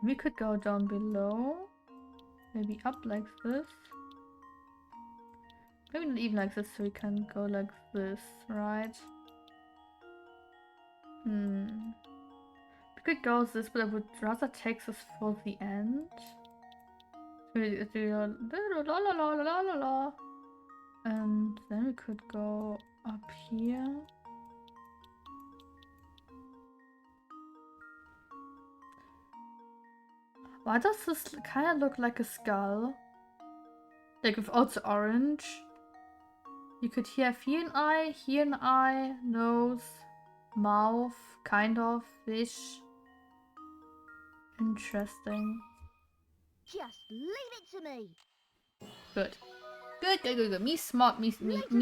We could go down below. Maybe up like this. Maybe not even like this, so we can go like this, right? We could go this, but I would rather take this for the end. And then we could go up here. Why does this kind of look like a skull? Like without the orange? You could have here an eye, nose, mouth, kind of, fish. Interesting. Just leave it to me. Good. Good. Me smart, me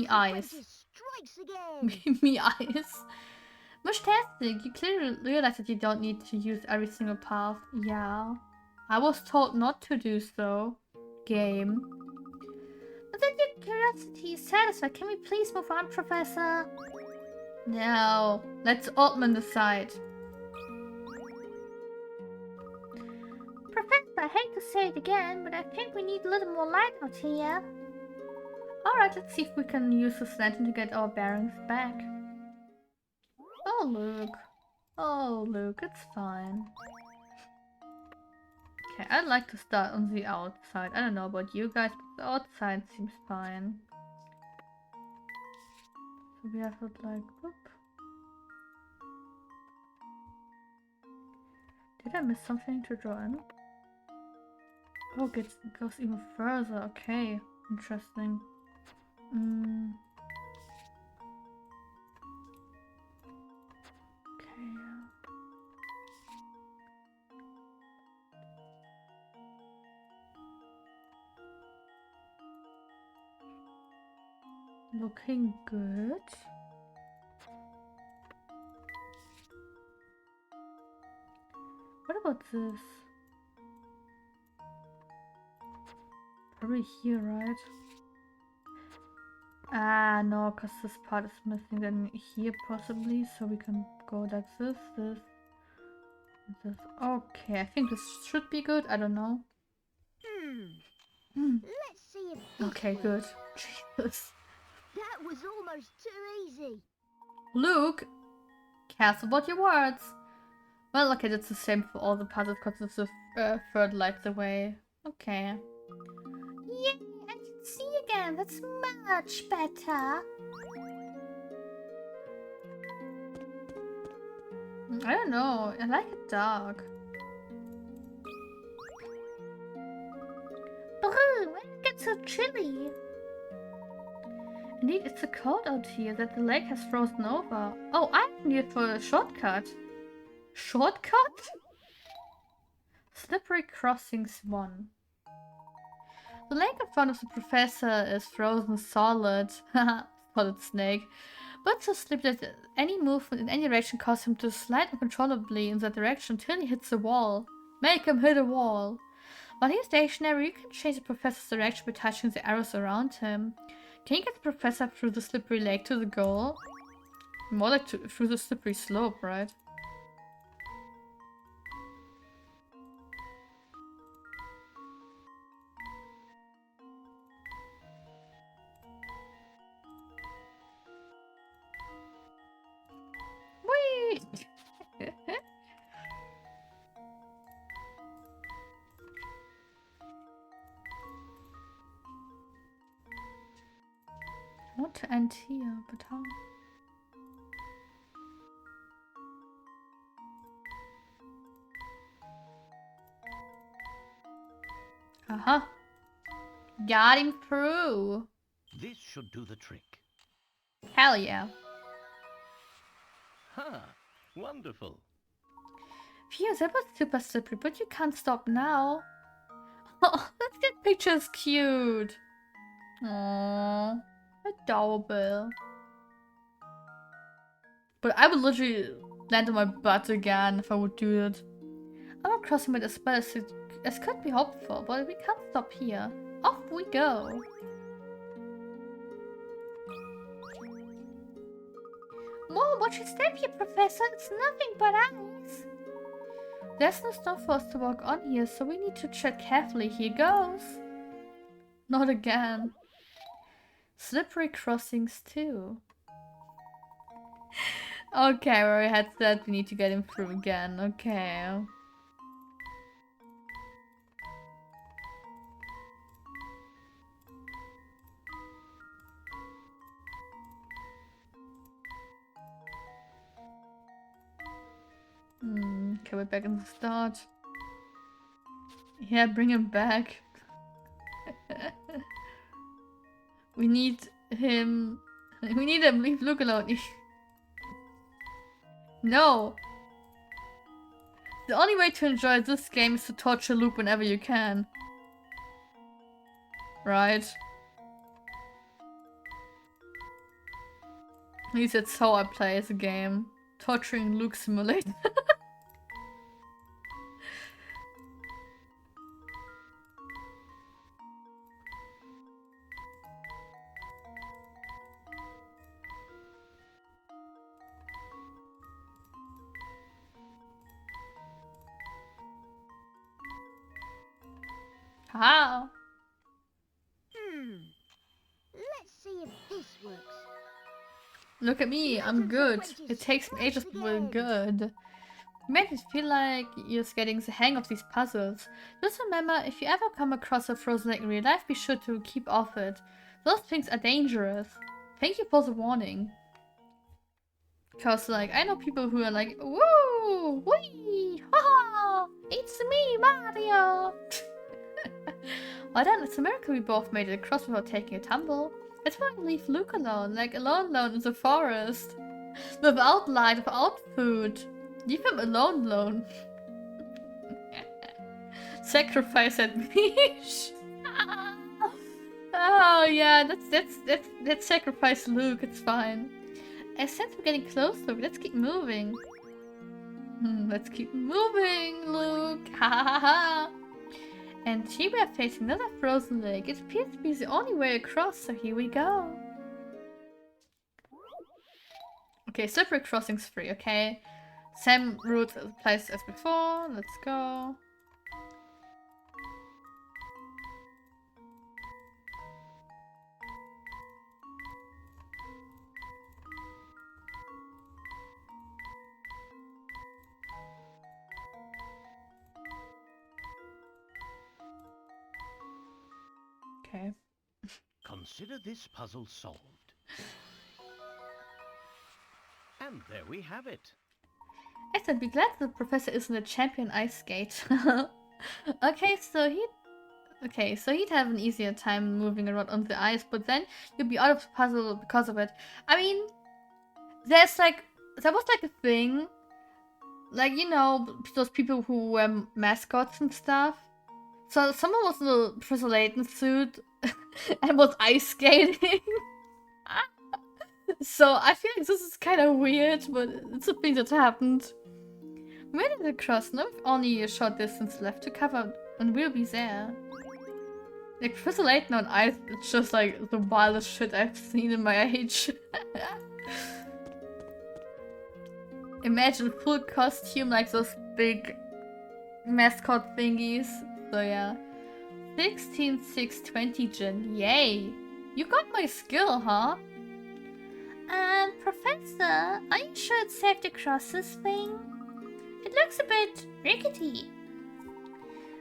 eyes. Strikes again. me eyes. Fantastic. You clearly realize that you don't need to use every single path. Yeah. I was told not to do so. Game. But then your curiosity is satisfied. Can we please move on, Professor? No. Let's Altman decide. Professor, I hate to say it again, but I think we need a little more light out here. Alright, let's see if we can use this lantern to get our bearings back. Oh, look, it's fine. Okay, I'd like to start on the outside. I don't know about you guys, but the outside seems fine. So we have it like, whoop. Did I miss something to draw in? Oh, it goes even further. Okay, interesting. Okay. Looking good. What about this? Probably here, right? Ah, no, because this part is missing. Then here possibly, so we can go like this. Okay, I think this should be good. I don't know. Let's see if this Okay, good. Jesus. That was almost too easy. Luke, careful about your words. Well, okay, that's the same for all the puzzles because it's the third light away. Okay. Yay, I can see again. That's much better. I don't know. I like it dark. Brr, when it gets so chilly. Indeed, it's so cold out here that the lake has frozen over. Oh, I need for a shortcut. Shortcut? Slippery Crossings 1. The lake in front of the professor is frozen solid. Solid snake. But so slippery that any movement in any direction causes him to slide uncontrollably in that direction until he hits the wall. Make him hit a wall. While he's stationary, you can change the professor's direction by touching the arrows around him. Can you get the professor through the slippery lake to the goal? More like through the slippery slope, right? to end here, but how? Uh-huh. Got him through. This should do the trick. Hell yeah. Ha! Wonderful. Phew, that was super slippery, but you can't stop now. Oh, that picture's cute. Aww. Adorable. But I would literally land on my butt again if I would do it. I'm not crossing it as well as could be hopeful, but we can't stop here. Off we go. Whoa, watch your step here, Professor. It's nothing but ice. There's no snow for us to walk on here, so we need to tread carefully. Here goes. Not again. Slippery crossings too. Okay, where we had that, we need to get him through again. Okay. Okay, we're back in the start. Yeah, bring him back. We need him. We need him. Leave Luke alone. No. The only way to enjoy this game is to torture Luke whenever you can. Right? At least that's how I play the game. Torturing Luke Simulator. How? Let's see if this works. Look at me, I'm good. It takes me ages, but we're good. You make me feel like you're getting the hang of these puzzles. Just remember, if you ever come across a frozen lake in real life, be sure to keep off it. Those things are dangerous. Thank you for the warning. Cause like, I know people who are like, woo, wee, haha, it's me, Mario. Well done, it's a miracle we both made it across without taking a tumble. That's why I leave Luke alone, like alone in the forest. Without light, without food. Leave him alone. Sacrifice at beach. Oh yeah, that's sacrifice Luke, it's fine. I sense we're getting close, Luke. Let's keep moving. Let's keep moving, Luke. Ha ha ha. And here we are facing another frozen lake. It appears to be the only way across, so here we go. Okay, slippery crossings free, okay? Same route applies as before. Let's go. Okay. Consider this puzzle solved. And there we have it. Excellent, be glad the professor isn't a champion ice skate. Okay, so he'd have an easier time moving around on the ice, but then you'll be out of the puzzle because of it. I mean, there was like a thing, like, you know, those people who wear mascots and stuff. So someone was in the Professor Layton suit and was ice skating. So I feel like this is kind of weird, but it's a thing that happened. We made it across. Now we've only a short distance left to cover, and we'll be there. Like Professor Layton on ice, it's just like the wildest shit I've seen in my age. Imagine full costume like those big mascot thingies. So yeah. 16,620 Jin. Yay! You got my skill, huh? Professor, are you sure it's safe to cross this thing? It looks a bit rickety.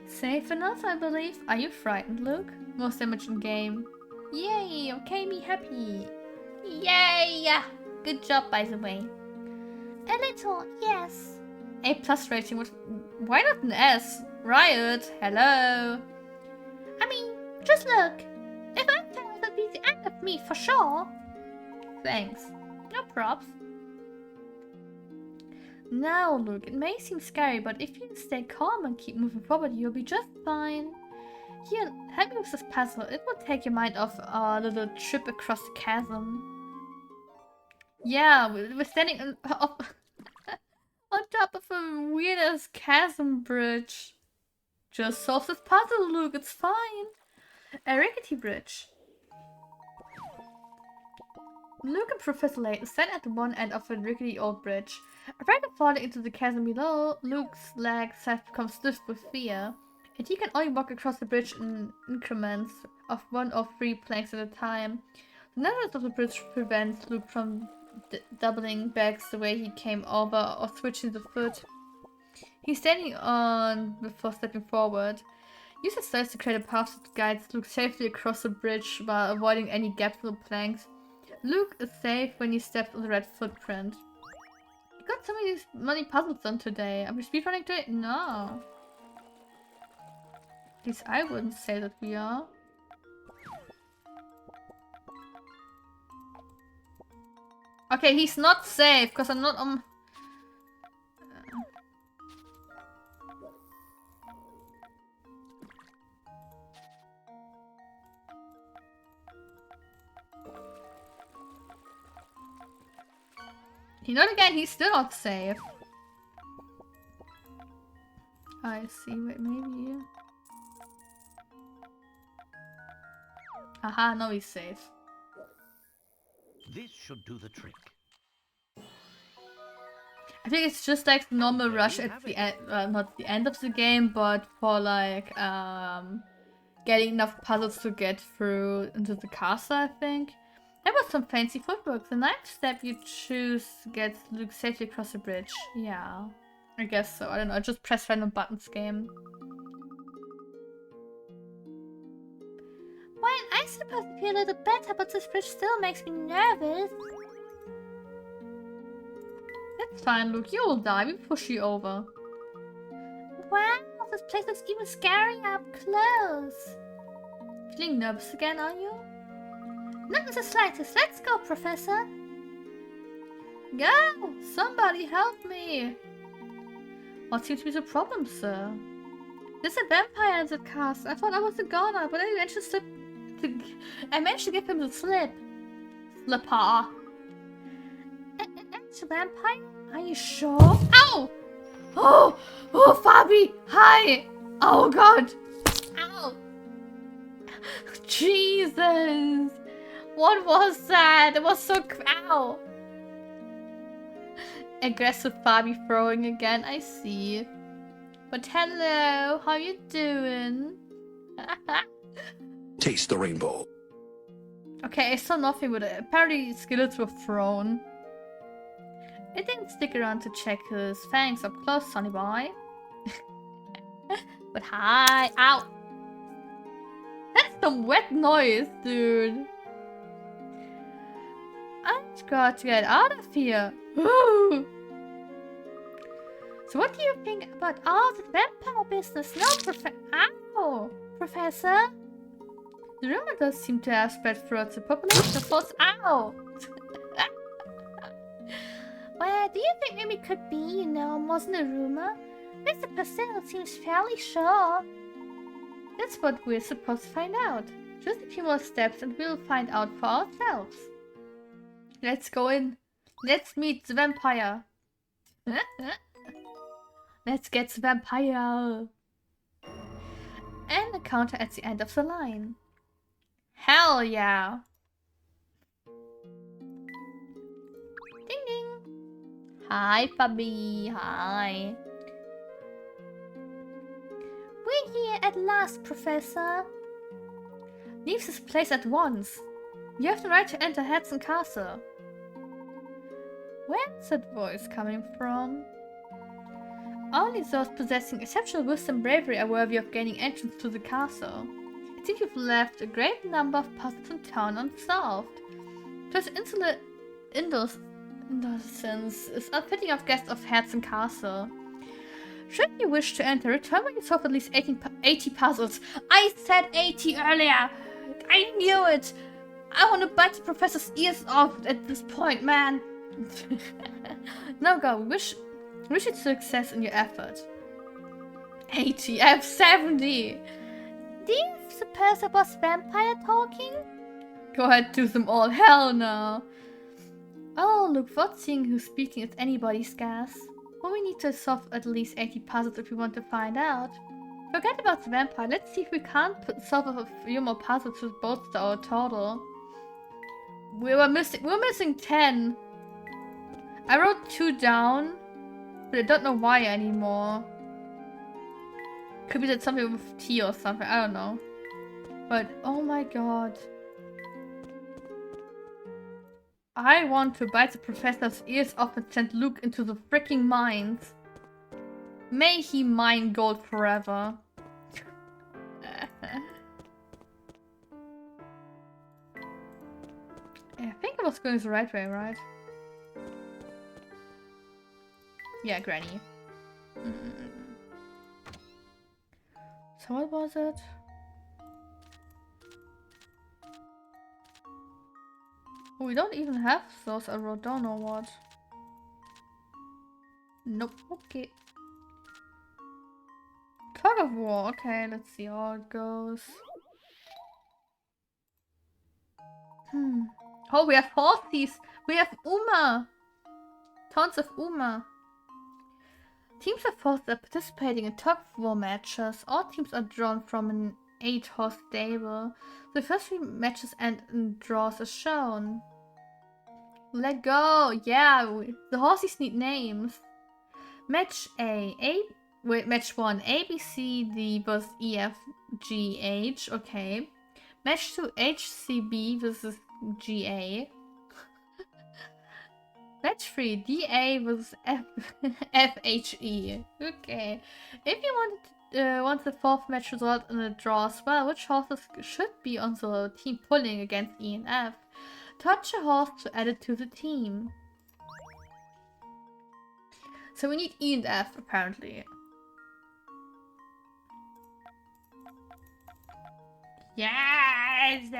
Safe enough, I believe. Are you frightened, Luke? Most damage in game. Yay! Okay, me happy. Yay! Good job, by the way. A little, yes. A plus rating. Why not an S? Riot, hello. I mean, just look. If I fail, that'd be the end of me for sure. Thanks. No props. Now, Luke, it may seem scary, but if you stay calm and keep moving forward, you'll be just fine. Here, help me with this puzzle. It will take your mind off our little trip across the chasm. Yeah, we're standing on top of a weird-ass chasm bridge. Just solve this puzzle, Luke. It's fine. A rickety bridge. Luke and Professor Layton stand at one end of a rickety old bridge. Afraid of falling into the chasm below, Luke's legs have become stiff with fear, and he can only walk across the bridge in increments of 1 or 3 planks at a time. The narrowness of the bridge prevents Luke from doubling back the way he came over or switching the foot. He's standing on before stepping forward. Use the slides to create a path that guides Luke safely across the bridge while avoiding any gaps in the planks. Luke is safe when he steps on the red footprint. You got so many puzzles done today. Are we speedrunning today? No. At least I wouldn't say that we are. Okay, he's not safe because I'm not on... You know, again, he's still not safe. I see, wait, maybe... Aha, now he's safe. This should do the trick. I think it's just like the normal rush at the end, not the end of the game, but for like, getting enough puzzles to get through into the castle, I think. There was some fancy footwork. The ninth step you choose gets Luke safely across the bridge. Yeah, I guess so. I don't know. I just press random buttons game. Well, I'm supposed to feel a little better, but this bridge still makes me nervous. It's fine, Luke. You will die. We push you over. Wow, this place looks even scarier up close. Feeling nervous again, are you? Not in the slightest. Let's go, Professor. Go! Somebody help me! What seems to be the problem, sir? There's a vampire in the castle. I thought I was a goner, but I managed to give him the slip. Slipper. It's a vampire? Are you sure? Ow! Oh, Fabi! Hi! Oh, God! Ow! Jesus! What was that? It was so... Ow! Aggressive Fabi throwing again, I see. But hello, how you doing? Taste the rainbow. Okay, I saw nothing with it. Apparently skillets were thrown. I didn't stick around to check his fangs up close, sonny boy. But hi! Ow! That's some wet noise, dude. I've got to get out of here. Ooh. So what do you think about all the vampire business? No, Ow! Professor? The rumor does seem to have spread throughout the population of force. Ow! Well, do you think maybe it could be, wasn't a rumor? Mr. Purcell seems fairly sure. That's what we're supposed to find out. Just a few more steps and we'll find out for ourselves. Let's go in. Let's meet the vampire. Let's get the vampire. And a counter at the end of the line. Hell yeah. Ding ding. Hi, Fabi. Hi. We're here at last, Professor. Leave this place at once. You have the right to enter Herzen Castle. Where's that voice coming from? Only those possessing exceptional wisdom and bravery are worthy of gaining entrance to the castle. It seems you've left a great number of puzzles in town unsolved. Such insolent innocence is unfitting of guests of Herzen Castle. Should you wish to enter, return when you solve at least 80 puzzles. I said 80 earlier! I knew it! I want to bite the professor's ears off at this point, man! Now go, wish you success in your effort. 80, I have 70! Do you suppose it was vampire talking? Go ahead, do them all, hell no! Oh, look, what seeing who's speaking is anybody's guess. Well, we need to solve at least 80 puzzles if we want to find out. Forget about the vampire, let's see if we can't solve a few more puzzles to bolster our total. We're missing 10. I wrote 2 down, but I don't know why anymore. Could be that something with T or something, I don't know. But, oh my god. I want to bite the professor's ears off and send Luke into the freaking mines. May he mine gold forever. I think I was going the right way, right? Yeah, Granny. So what was it? We don't even have those I wrote down or what? Nope, okay. Tug of war, okay, let's see how it goes. Oh, we have horses! We have Uma! Tons of Uma. Teams of horses are participating in tug of war matches. All teams are drawn from an 8-horse stable. The first 3 matches end in draws as shown. Let go! Yeah, the horses need names. Match match 1, A, B, C, D versus E, F, G, H, okay. Match 2, H, C, B versus G, A. Match 3, D, A versus F, F, H, E. Okay. If you want the 4th match result in a draw as well, which horses should be on the team pulling against E and F? Touch a horse to add it to the team. So we need E and F, apparently. Yes!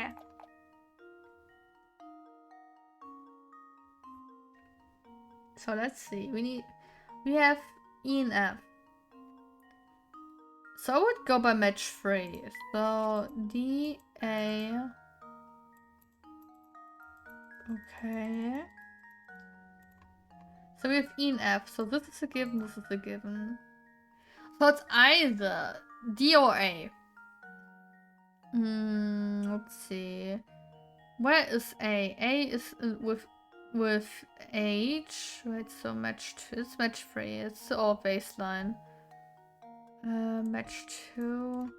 So let's see. We have E and F. So I would go by match 3. So D, A. Okay. So we have E and F. So this is a given, this is a given. So it's either D or A. Let's see. Where is A? A is with H. Right, so it's match 3. It's all baseline. Match 2.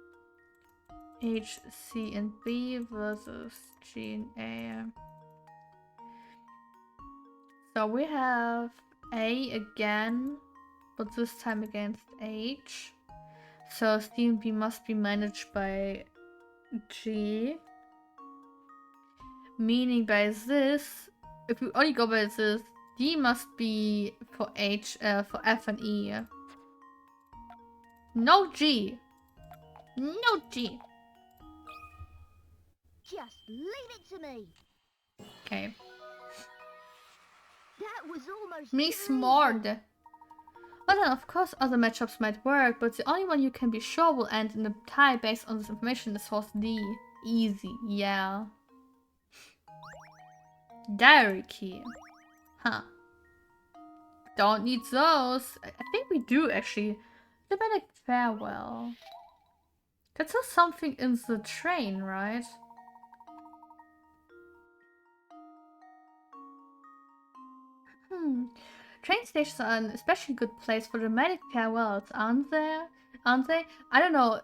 H, C, and B versus G and A. So we have A again, but this time against H. So C and B must be managed by G. Meaning by this, if we only go by this, D must be for H, for F and E. No G. No G. Just leave it to me. Okay. That was almost Me too smart. easy. Well then, of course, other matchups might work, but the only one you can be sure will end in a tie based on this information is horse D. Easy, yeah. Diary key. Huh. Don't need those. I think we do actually. Dramatic farewell. That's just something in the train, right? Train stations are an especially good place for dramatic farewells, aren't they? I don't know,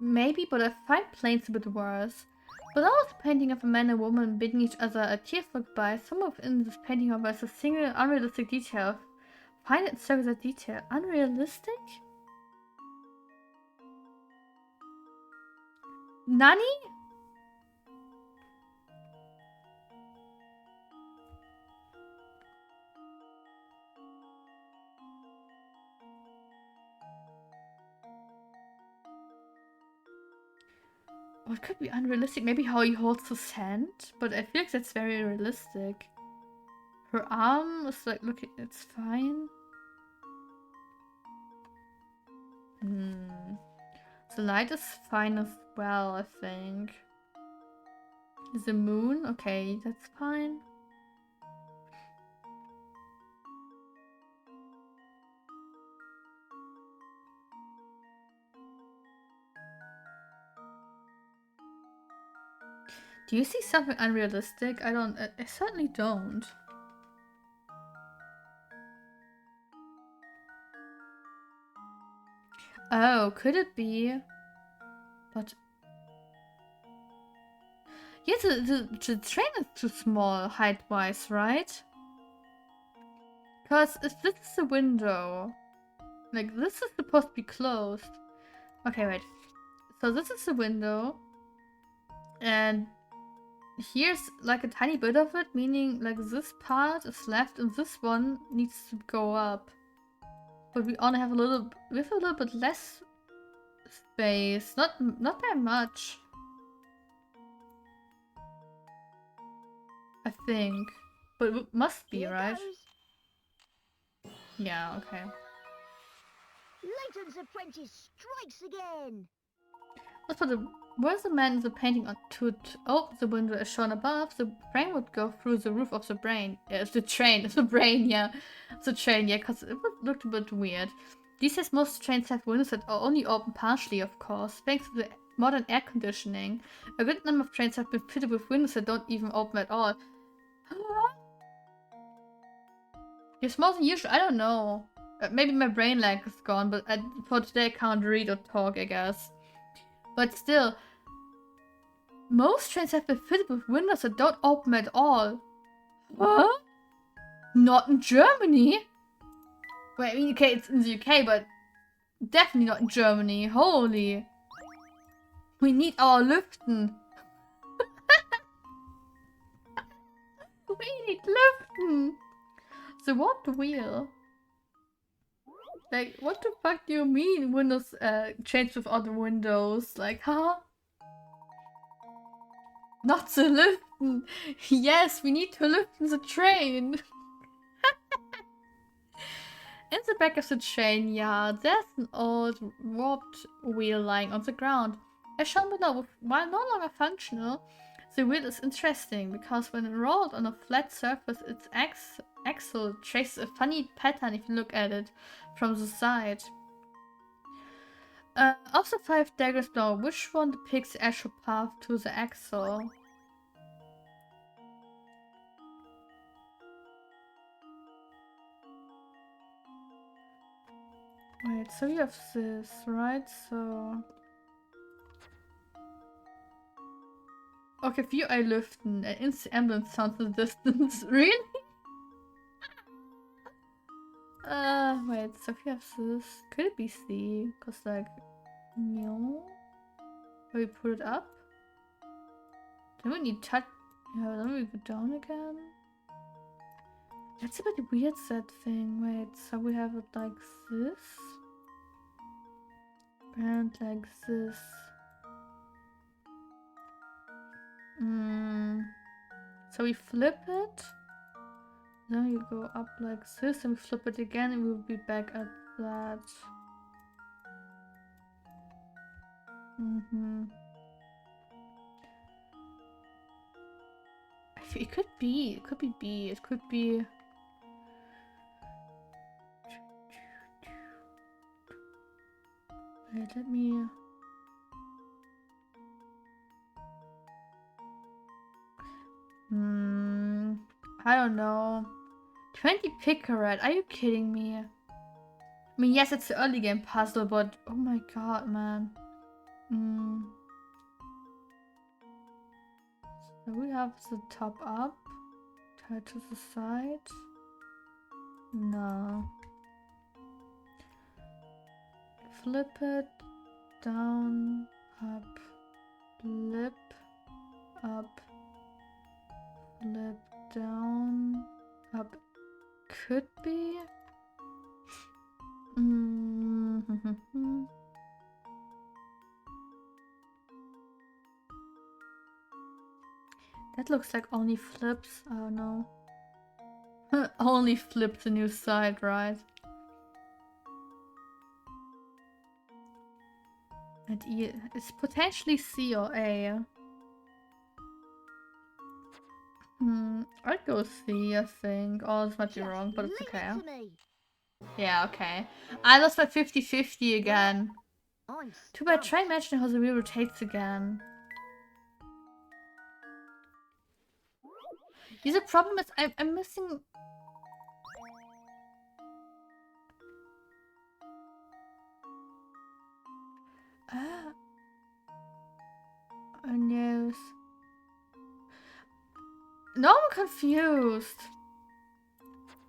maybe, but I find planes a bit worse. But I was a painting of a man and woman bidding each other a tearful goodbye. Somewhere within this painting, however, is a single unrealistic detail. Find it and circle that detail. Unrealistic? Nani? What could be unrealistic? Maybe how he holds his hand, but I feel like that's very realistic. Her arm is like, look, it's fine. The light is fine as well, I think. The moon? Okay, that's fine. Do you see something unrealistic? I certainly don't. Oh, could it be? But... yes, the train is too small height-wise, right? Because if this is a window, like this is supposed to be closed. Okay, wait. So this is the window. And here's like a tiny bit of it, meaning like this part is left and this one needs to go up. But we only have a little bit less space. Not that much. I think. But it must be, Here right? goes. Yeah, okay. Layton's apprentice strikes again. Let's put where's the man in the painting on to oh, the window is shown above. The brain would go through the roof of the brain. Yeah, it's the train. It's the brain, yeah. It's the train, yeah, because it looked a bit weird. These days, most trains have windows that are only open partially, of course, thanks to the modern air conditioning. A good number of trains have been fitted with windows that don't even open at all. You're smaller than usual? I don't know. Maybe my brain lag is gone, but for today I can't read or talk, I guess. But still, most trains have been fitted with windows that don't open at all. Huh? Not in Germany? Wait, I mean, okay, it's in the UK, but definitely not in Germany. Holy. We need our Lüften. We need Lüften. So what wheel? Like, what the fuck do you mean windows change without the windows? Like, huh? Not the Lüften. Yes, we need to Lüften the train. In the back of the train, yeah, there's an old warped wheel lying on the ground. As shown below, while no longer functional, the wheel is interesting because when rolled on a flat surface, its axle traces a funny pattern if you look at it from the side. Of the 5 diagrams below, which one depicts the actual path to the axle? Wait, so we have this, right? So... okay, view I Lüften. An instant ambulance sounds in the distance. Really? Wait, so we have this. Could it be C? Cause like... no? Will we put it up? Then we need touch... yeah, then we go down again? That's a bit weird, that thing. Wait, so we have it like this? And like this. So we flip it. Then we go up like this and we flip it again and we'll be back at that. It could be B. It could be... wait, let me... I don't know. 20 Picarat, are you kidding me? I mean, yes, it's the early game puzzle, but oh my god, man. So we have the top up, tied to the side. No. Flip it, down, up, flip, up, flip, down, up. Could be. That looks like only flips. Oh no. Only flip the new side, right? And E, it's potentially C or A. I'd go C, I think. Oh, this might be Just wrong, but it's leave okay. it to me. Yeah, okay. I lost by 50-50 again. I'm Too bad, stumped. try imagining how the wheel rotates again. Yeah, the problem is I'm missing... Oh, news. No, I'm confused.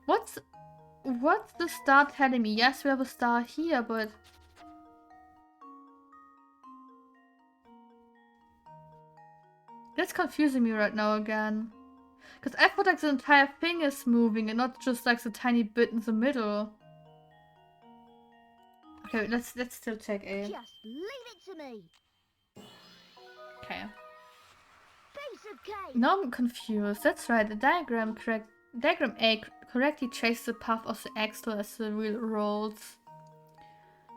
What's the star telling me? Yes, we have a star here, but... That's confusing me right now again. Because I thought like the entire thing is moving and not just like the tiny bit in the middle. Okay, let's still check A. Just leave it to me. Okay. Piece of cake. Now I'm confused. That's right. The diagram A correctly traces the path of the axle as the wheel rolls.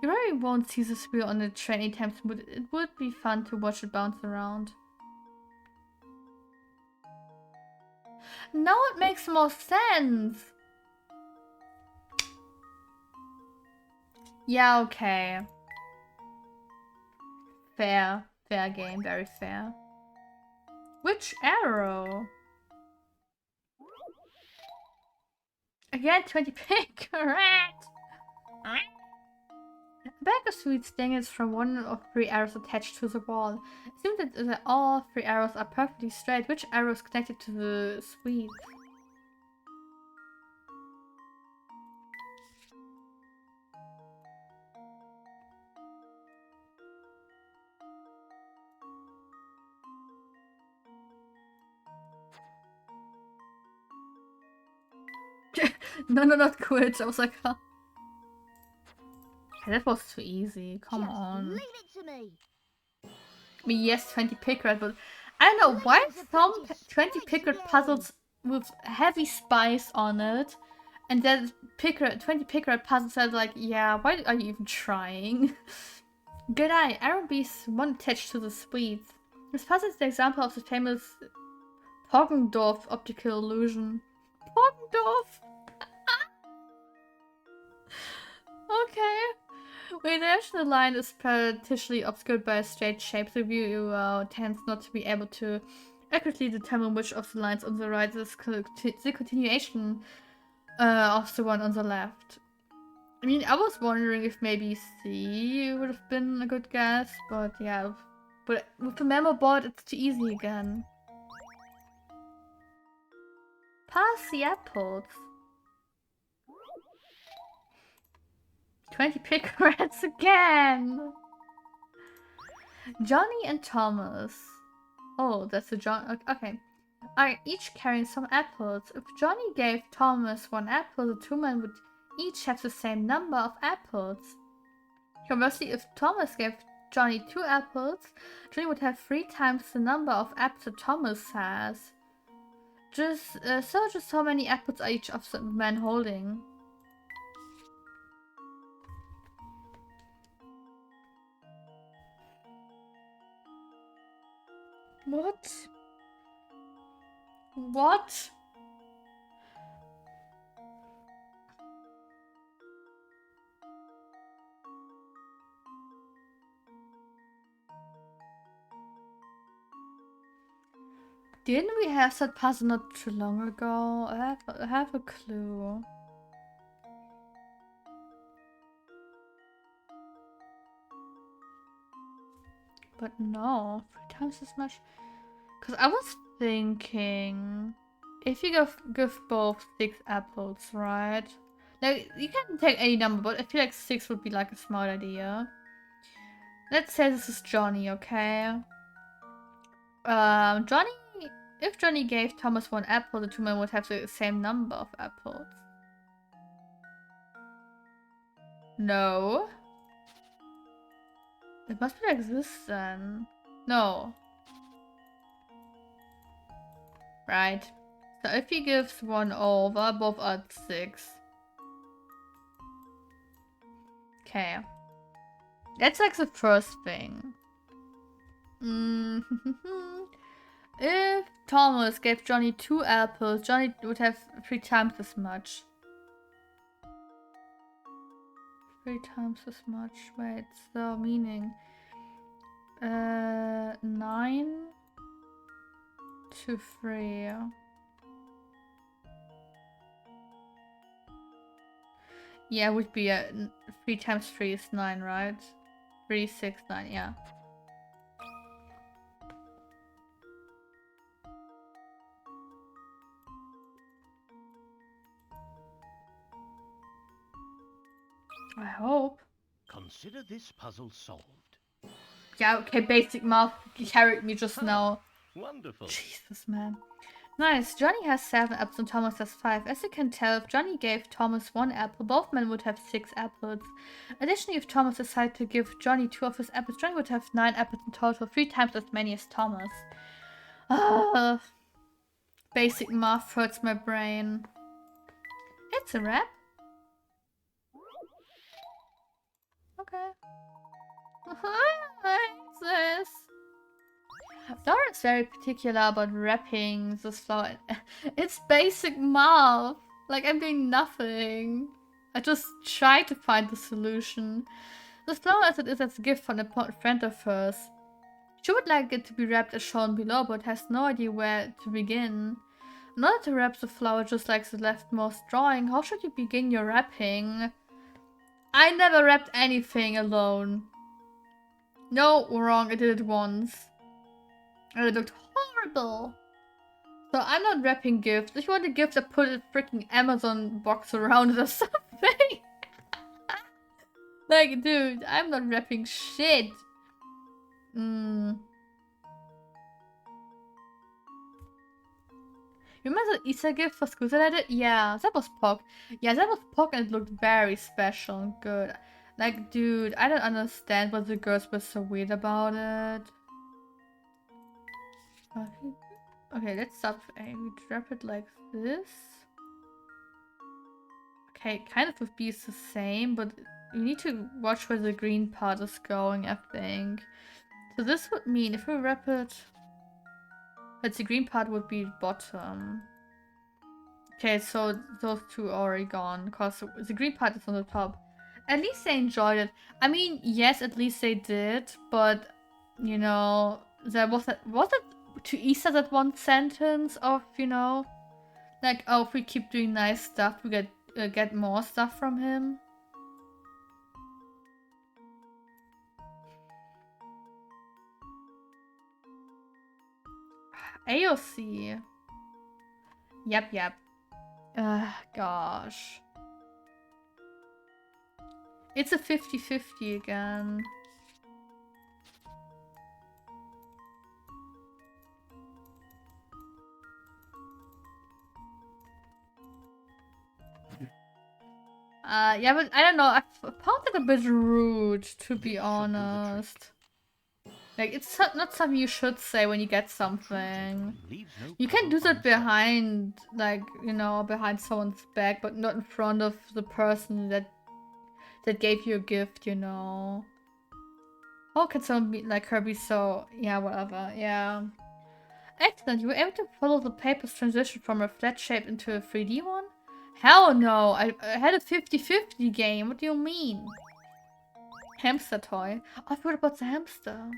You probably won't see this wheel on the train anytime soon, but it would be fun to watch it bounce around. Now it makes more sense. Yeah, okay. Fair. Fair game. Very fair. Which arrow? Again, 20 pick. Correct. A bag of sweet stingers from one of 3 arrows attached to the wall. It seems that all 3 arrows are perfectly straight. Which arrow is connected to the sweets? No, not quit. I was like, huh. Okay, that was too easy. Come Just on. leave it to me. I mean, yes, 20 pick red, but I don't know why Lasers are some pretty 20 spicy pick red game. puzzles with heavy spice on it, and then 20 pick red puzzles are like, yeah, why are you even trying? Good eye, Iron Beast one attached to the sweets. This puzzle is the example of the famous Poggendorf optical illusion. Poggendorf! Okay. When the original line is partially obscured by a straight shape, the viewer tends not to be able to accurately determine which of the lines on the right is the continuation of the one on the left. I mean, I was wondering if maybe C would have been a good guess, but yeah. But with the memo board, it's too easy again. Pass the apples. 20 pick rats again! Johnny and Thomas. Oh, that's a John. Okay. Are each carrying some apples. If Johnny gave Thomas 1 apple, the 2 men would each have the same number of apples. Conversely, if Thomas gave Johnny 2 apples, Johnny would have 3 times the number of apples that Thomas has. Just how many apples are each of the men holding? What? What? Didn't we have that puzzle not too long ago? I have a clue. But no, 3 times as much. Because I was thinking, if you give both 6 apples, right? Like, you can take any number, but I feel like 6 would be like a smart idea. Let's say this is Johnny, okay? Johnny, if Johnny gave Thomas 1 apple, the 2 men would have the same number of apples. No. It must be like this then. No. Right. So if he gives 1 over, both are at 6. Okay. That's like the first thing. If Thomas gave Johnny 2 apples, Johnny would have 3 times as much. 3 times as much. Wait, so meaning 9 to 3. Yeah, it would be 3 times 3 is 9, right? 3, 6, 9, yeah. I hope. Consider this puzzle solved. Yeah, okay, basic math carried me just now. Wonderful. Jesus, man. Nice. Johnny has 7 apples and Thomas has 5. As you can tell, if Johnny gave Thomas 1 apple, both men would have 6 apples. Additionally, if Thomas decided to give Johnny 2 of his apples, Johnny would have 9 apples in total, 3 times as many as Thomas. Basic math hurts my brain. It's a wrap. Okay. What's this? Laura's very particular about wrapping this flower. It's basic math. Like, I'm doing nothing. I just try to find the solution. The flower as it is as a gift from an important friend of hers. She would like it to be wrapped as shown below, but has no idea where to begin. In order to wrap the flower just like the leftmost drawing, how should you begin your wrapping? I never wrapped anything alone. No, wrong, I did it once. And it looked horrible. So I'm not wrapping gifts. If you want a gift, I put a freaking Amazon box around it or something. Like, dude, I'm not wrapping shit. You remember the Easter gift for school that I did? Yeah, that was Pog. Yeah, that was Pog and it looked very special and good. Like, dude, I don't understand why the girls were so weird about it. Okay, let's stop. We wrap it like this. Okay, kind of with B is the same, but we need to watch where the green part is going, I think. So this would mean if we wrap it... But the green part would be bottom. Okay, so those two are already gone, because the green part is on the top. At least they enjoyed it. I mean, yes, at least they did, but, you know, there was that... Was it to Easter that one sentence of, you know, like, oh, if we keep doing nice stuff, we get more stuff from him? AOC. Yep. Gosh. It's a 50-50 again. Yeah, but I don't know. I found it a bit rude, to be honest. Like, it's not something you should say when you get something. You can do that behind, like, you know, behind someone's back, but not in front of the person that gave you a gift, you know. How can someone be like her be so... Yeah, whatever. Yeah. Excellent. You were able to follow the paper's transition from a flat shape into a 3D one? Hell no. I had a 50-50 game. What do you mean? Hamster toy. Oh, I forgot about the hamster.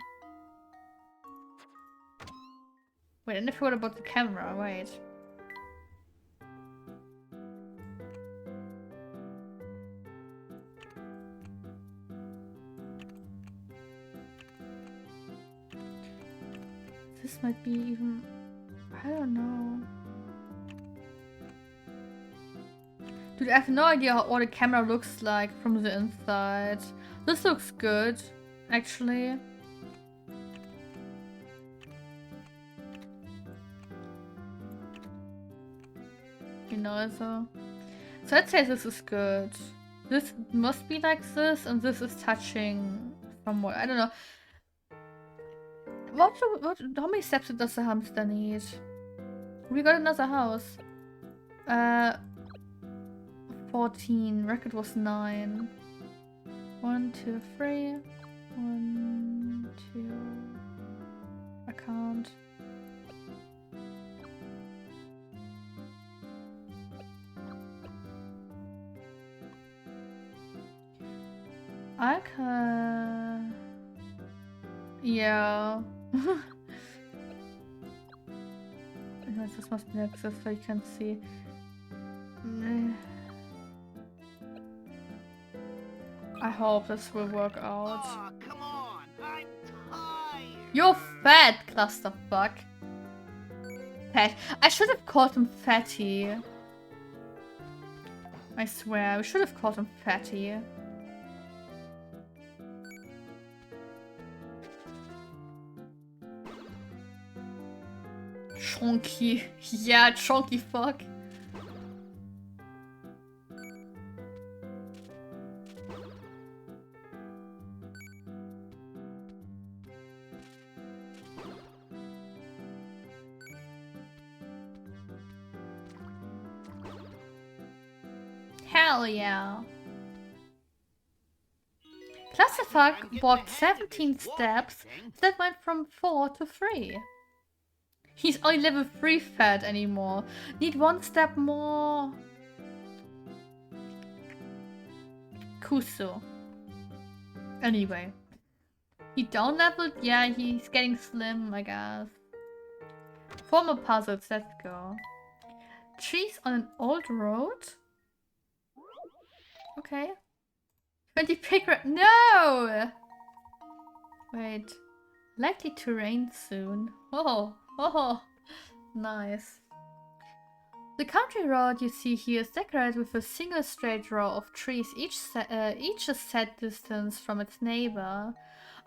Wait, and I forgot about the camera. Wait. This might be even... I don't know. Dude, I have no idea what the camera looks like from the inside. This looks good, actually. You know, so I'd say this is good. This must be like this, and this is touching somewhat. I don't know. How many steps does the hamster need? We got another house. 14. Record was 9. 1, 2, 3. 1, 2. I can't. I can. Yeah. This must be access so you can see. I hope this will work out. Oh, come on! I'm tired! You're fat, clusterfuck. Fat. I should have called him Fatty. I swear, we should have called him Fatty. Chunky. Yeah, chunky fuck. Hell yeah. Clusterfuck walked 17 steps that went from 4 to 3. He's only level 3 fat anymore. Need 1 step more. Kuso. Anyway. He down leveled? Yeah, he's getting slim, I guess. 4 more puzzles, let's go. Trees on an old road? Okay. 20 pick no! Wait. Likely to rain soon. Oh, nice. The country road you see here is decorated with a single straight row of trees, each a set distance from its neighbor.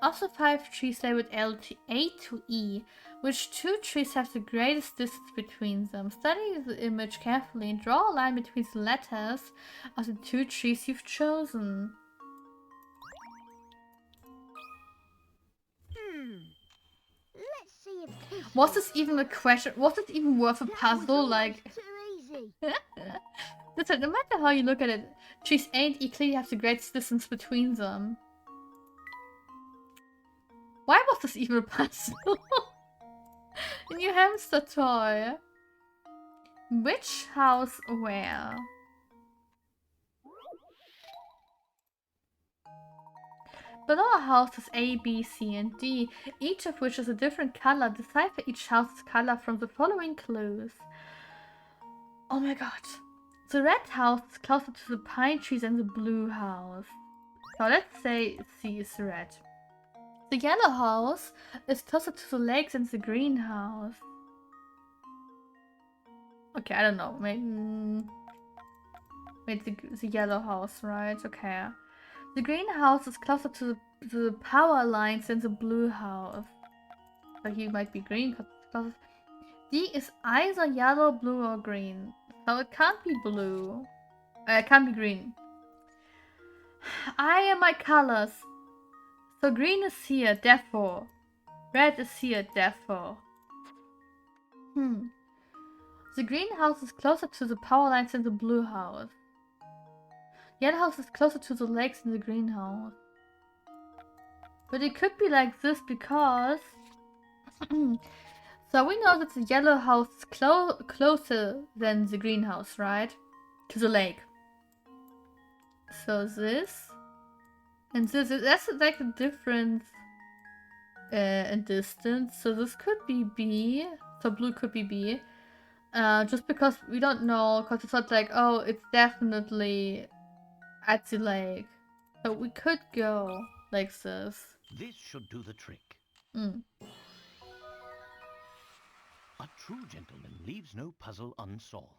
Of the 5 trees labeled A to E, which 2 trees have the greatest distance between them. Study the image carefully and draw a line between the letters of the 2 trees you've chosen. Let's see if this Was this even a question? Was it even worth a That was puzzle? almost Like, too easy. listen, no matter how you look at it, trees A and E clearly have the greatest distance between them. Why was this even a puzzle? A new hamster toy. Which house where? Below are houses A, B, C, and D, each of which is a different color. Decipher each house's color from the following clues. Oh my god. The red house is closer to the pine trees than the blue house. So let's say C is red. The yellow house is closer to the lakes than the green house. Okay, I don't know. Maybe the yellow house, right? Okay. The green house is closer to the power lines than the blue house. So he might be green because it's closer. D is either yellow, blue, or green. So it can't be blue. It can't be green. I am my colors. So green is here, therefore. Red is here, therefore. The green house is closer to the power lines than the blue house. The yellow house is closer to the lakes than the green house. But it could be like this because... So we know that the yellow house is closer than the green house, right? To the lake. So this... And this, that's like a difference in distance. So this could be B. So blue could be B. Just because we don't know, because it's not like, oh, it's definitely at the lake. So we could go like this. This should do the trick. Mm. A true gentleman leaves no puzzle unsolved.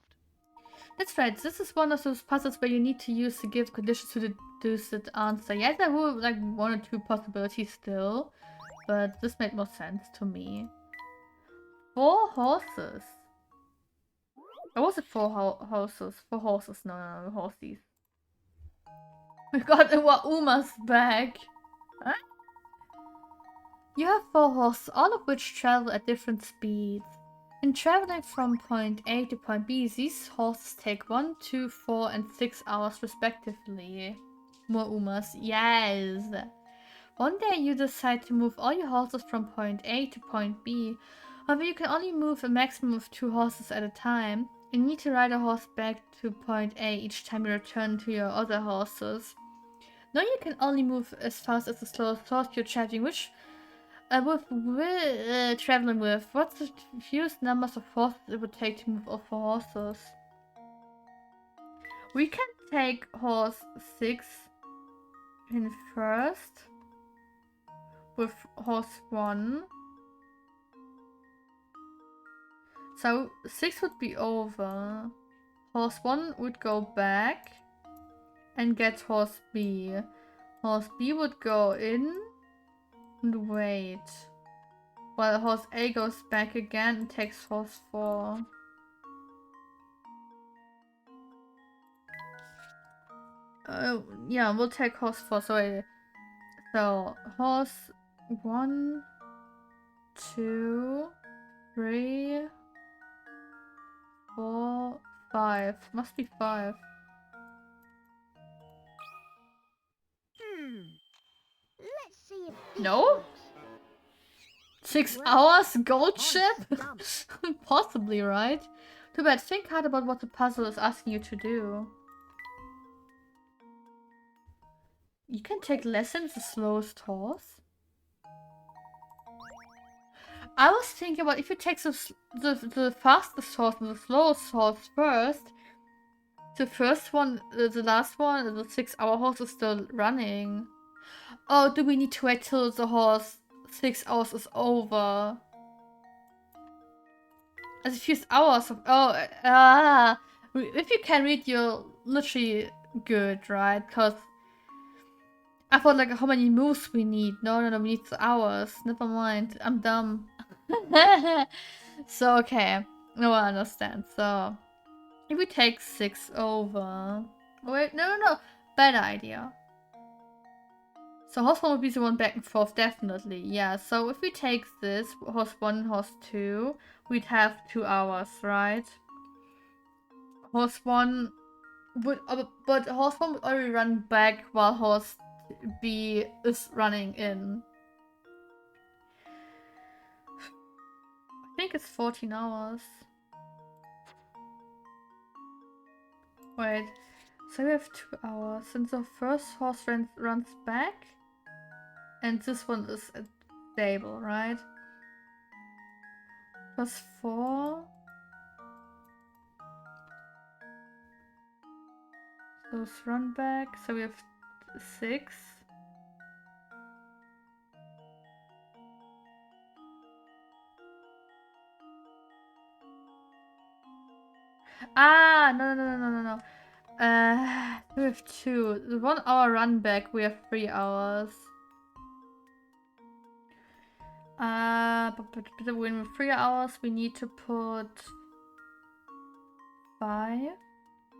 That's right, this is one of those puzzles where you need to use the given conditions to deduce the answer. Yes, there were like 1 or 2 possibilities still, but this made more sense to me. 4 horses. Or was it 4 horses? 4 horses, no, horses. We got Uma's back. Huh? You have 4 horses, all of which travel at different speeds. In traveling from point A to point B, these horses take 1, 2, 4, and 6 hours respectively. More Umas, yes! One day you decide to move all your horses from point A to point B. However, you can only move a maximum of 2 horses at a time. You need to ride a horse back to point A each time you return to your other horses. Now you can only move as fast as the slowest horse you're traveling traveling with. What's the fewest numbers of horses it would take to move all 4 horses? We can take horse 6 in first with horse 1. So 6 would be over. Horse 1 would go back and get horse B. Horse B would go in and wait. While horse A goes back again and takes horse 4. Yeah, we'll take horse 4. So horse 1, 2, 3, 4, 5. Must be 5. Let's see if this No? works. 6 Well, hours? Gold I'm ship? stumped. Possibly, right? Too bad. Think hard about what the puzzle is asking you to do. You can take lessons the slowest horse. I was thinking about if you take the fastest horse and the slowest horse first. The first one, the last one, the 6-hour horse is still running. Oh, do we need to wait till the horse 6 hours is over? As a few hours of if you can read, you're literally good, right? Because I thought like how many moves we need. No, we need hours. Never mind. I'm dumb. So okay, no, I understand. So if we take 6 over, wait, no, better idea. So horse 1 would be the one back and forth, definitely. Yeah, so if we take this, horse 1 and horse 2, we'd have 2 hours, right? Horse 1 would, but horse 1 would already run back while horse B is running in. I think it's 14 hours. Wait, so we have 2 hours. Since the first horse runs back, and this one is stable, right? Plus 4. Those run back, so we have 6. Ah, no. We have 2. The 1 hour run back, we have 3 hours. But when 3 hours, we need to put 5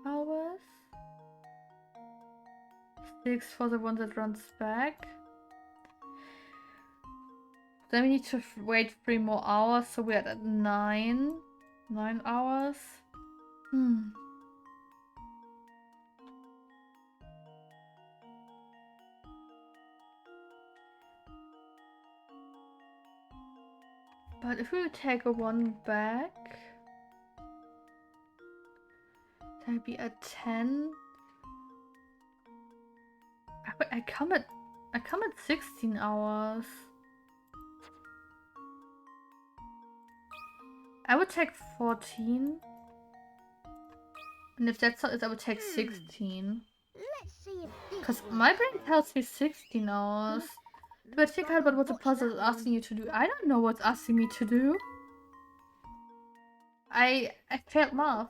hours. 6 for the one that runs back. Then we need to wait 3 more hours, so we're at 9. 9 hours. But if we take a 1 back, that'd be at 10. I come at 16 hours. I would take 14. And if that's not it, I would take 16. Let's see if this Because works. my brain tells me 16 hours. But think hard about what the puzzle is asking you to do. I don't know what's asking me to do. I failed math.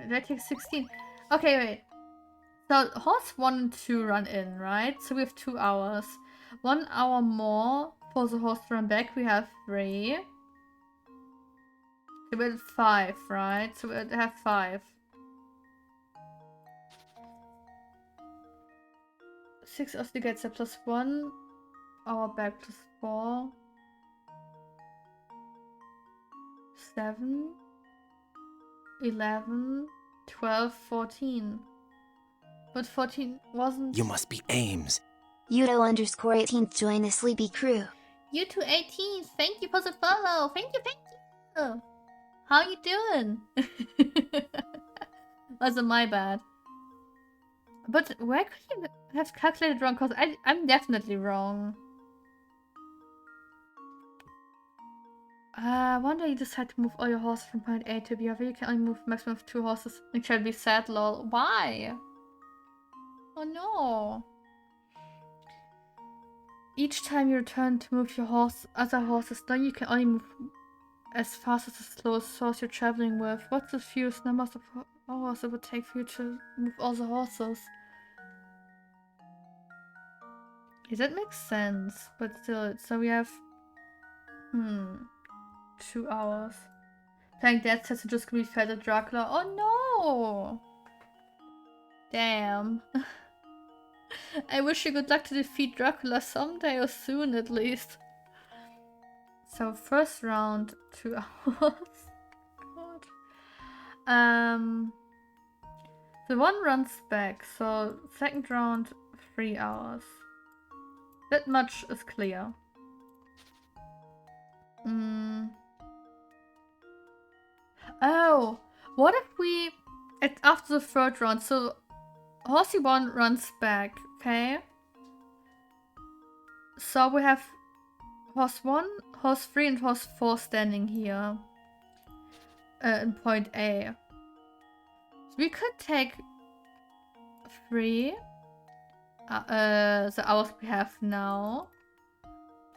That takes 16. Okay, wait. So horse 1 and 2 run in, right? So we have 2 hours. 1 hour more for the horse to run back. We have 3. So we have 5, right? So we have 5. 6 hours to get plus 1 hour back plus 4. 7, 11, 12, 14. But 14 wasn't... You must be Ames. Yuto_18th join the sleepy crew. U218, thank you for the follow. Thank you. How you doing? Wasn't my bad. But where could you have calculated wrong? Because I'm definitely wrong. One day you decide to move all your horses from point A to B. However, you can only move a maximum of 2 horses. It can be sad, lol. Why? Oh no. Each time you return to move your other horses, then you can only move as fast as the slowest horse you're traveling with. What's the fewest numbers of hours it would take for you to move all the horses? Yeah, that makes sense, but still, so we have 2 hours. Playing Dead Sets and just gonna be fed at Dracula. Oh no! Damn. I wish you good luck to defeat Dracula someday or soon at least. So first round, 2 hours. God. The one runs back, so second round, 3 hours. That much is clear. Oh, what if we, after the third round, so Horsey 1 runs back, okay? So we have Horse 1, Horse 3 and Horse 4 standing here. In point A. So we could take 3. The hours we have now.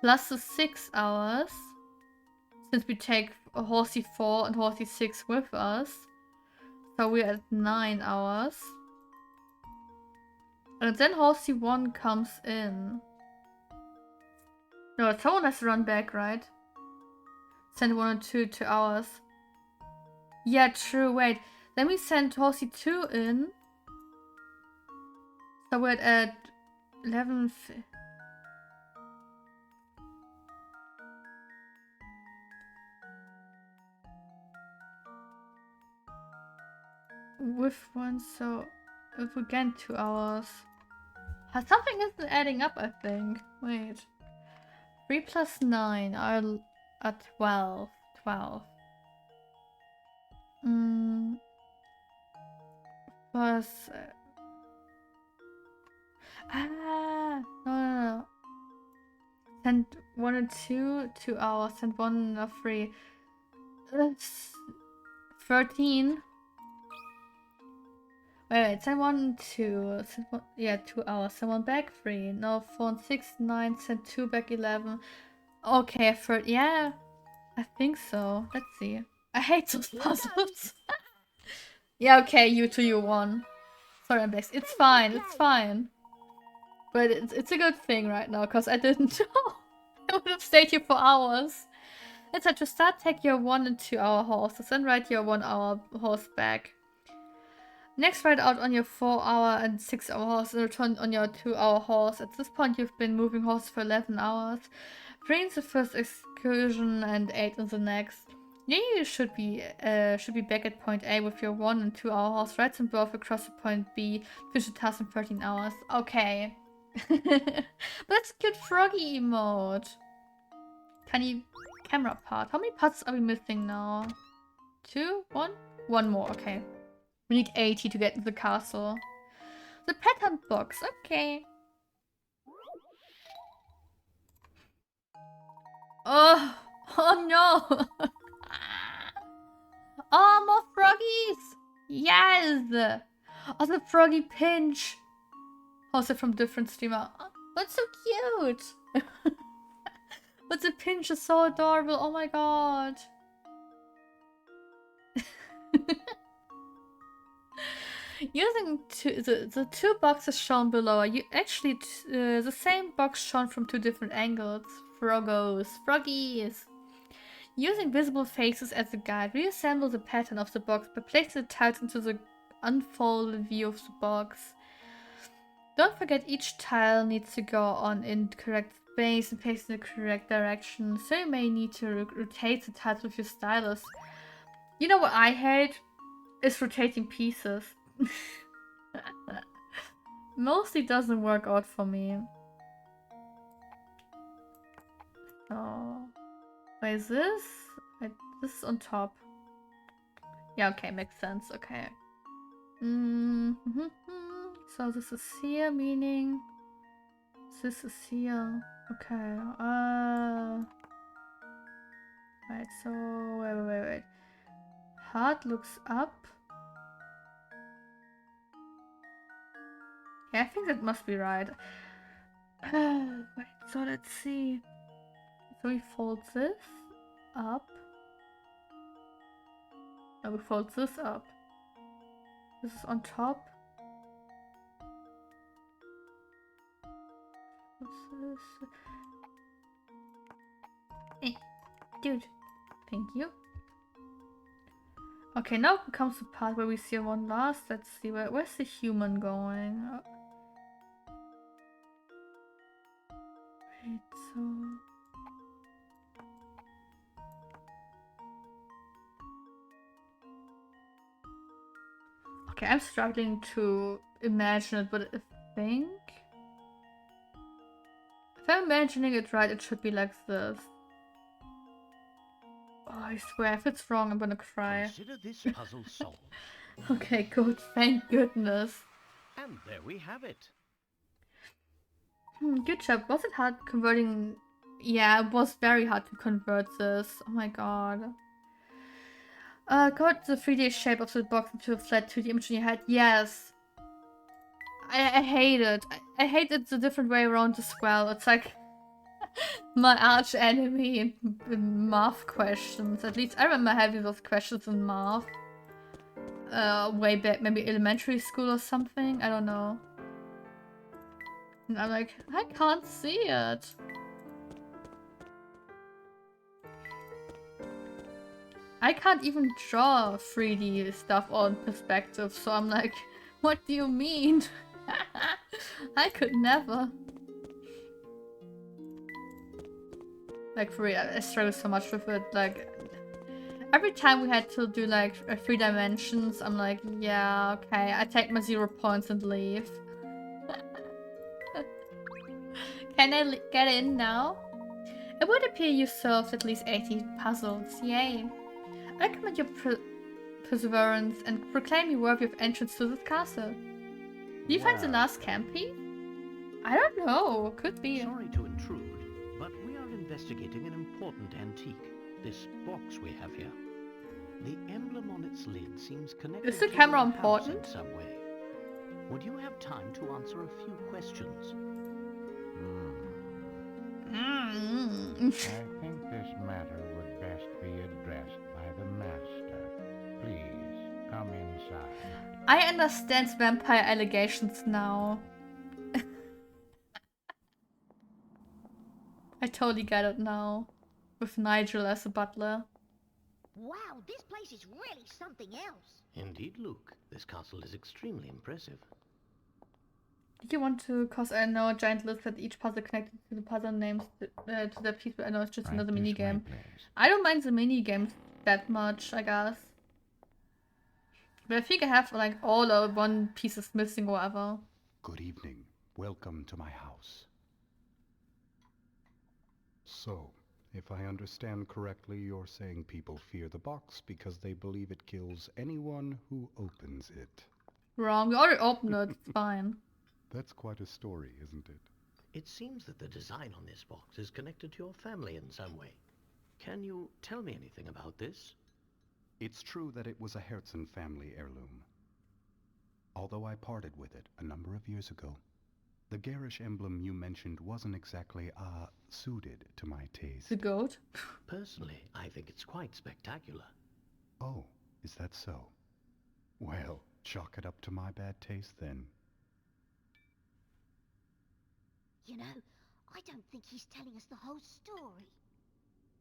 Plus the 6 hours. Since we take a Horsey 4 and Horsey 6 with us. So we're at 9 hours. And then Horsey 1 comes in. No, someone has to run back, right? Send 1 and 2 hours. Yeah, true, wait. Then we send Horsey 2 in. So we're at 11... With 1, so... If we get 2 hours... Something isn't adding up, I think. Wait. 3 plus 9 are at 12. 12. Plus... no. Send 1 and 2, 2 hours. Send 1 and 3. That's 13. Wait, send 1 and 2. Send 1, yeah, 2 hours. Send 1 back, 3. No, 4 and 6, 9. Send 2 back, 11. Okay, yeah, I think so. Let's see. I hate those puzzles. Yeah, okay, U2, you won. Sorry, I'm back. It's fine, it's fine. But it's a good thing right now, because I didn't know. I would have stayed here for hours. Let's have to start, take your 1 and 2 hour horses and ride your 1 hour horse back. Next, ride out on your 4 hour and 6 hour horse and return on your 2 hour horse. At this point, you've been moving horses for 11 hours. 3 in the first excursion and 8 in the next. Yeah, you should be back at point A with your 1 and 2 hour horse. Ride them both across to point B. Finish the task in 13 hours. Okay. But that's a cute froggy emote. Tiny camera part. How many parts are we missing now? 2? 1? 1 more, okay. We need 80 to get to the castle. The pattern box, okay. Oh no! Oh, more froggies! Yes! Oh, the froggy pinch! Also from different streamer. Oh, that's so cute! But the pinch is so adorable, oh my god! Using the 2 boxes shown below are actually the same box shown from 2 different angles. Froggies! Using visible faces as a guide, reassemble the pattern of the box by placing the tiles into the unfolded view of the box. Don't forget each tile needs to go on in correct space and placed in the correct direction, so you may need to rotate the tiles with your stylus. You know what I hate? Is rotating pieces. Mostly doesn't work out for me. Oh. Wait, is this? This is on top. Yeah, okay, makes sense. Okay. So this is here, meaning this is here. Okay. Right. So wait. Heart looks up. Yeah, I think that must be right. Wait. So let's see. So we fold this up. And we fold this up. This is on top. What's this? Hey, dude. Thank you. Okay, now comes the part where we see one last. Let's see, where's the human going? Wait, so... Okay, I'm struggling to imagine it, but I think... If I'm imagining it right, it should be like this. Oh, I swear, if it's wrong, I'm gonna cry. Consider this puzzle solved. Okay, good. Thank goodness. And there we have it. Good job. Was it hard converting? Yeah, it was very hard to convert this. Oh my god. Convert the 3D shape of the box into a flat 2D image in your head. Yes. I hate it. I hate it the different way around as well. It's like my arch enemy in math questions. At least I remember having those questions in math. Way back, maybe elementary school or something. I don't know. And I'm like, I can't see it. I can't even draw 3D stuff on perspective, so I'm like, what do you mean? I could never. Like, for real, I struggle so much with it. Like, every time we had to do like 3 dimensions, I'm like, yeah, okay, I take my 0 points and leave. Can I get in now? It would appear you solved at least 80 puzzles. Yay. I commend your perseverance and proclaim you worthy of entrance to this castle. Did you find the last campy? I don't know. Could be. Sorry to intrude, but we are investigating an important antique. This box we have here. The emblem on its lid seems connected Is the to camera your house important? in some way. Would you have time to answer a few questions? I think this matter would best be addressed by the master. Please, come inside. I understand vampire allegations now. I totally get it now. With Nigel as a butler. Wow, this place is really something else. Indeed, Luke. This castle is extremely impressive. Did you want to, cause I know a giant list that each puzzle connected to the puzzle names to the people. I know it's just another Practice my minigame. place. I don't mind the minigames that much, I guess. But I think I have like all or one piece is missing or whatever. Good evening. Welcome to my house. So, if I understand correctly, you're saying people fear the box because they believe it kills anyone who opens it. Wrong. We already opened it. It's fine. That's quite a story, isn't it? It seems that the design on this box is connected to your family in some way. Can you tell me anything about this? It's true that it was a Herzen family heirloom. Although I parted with it a number of years ago, the garish emblem you mentioned wasn't exactly, suited to my taste. The goat. Personally, I think it's quite spectacular. Oh, is that so? Well, chalk it up to my bad taste then. You know, I don't think he's telling us the whole story.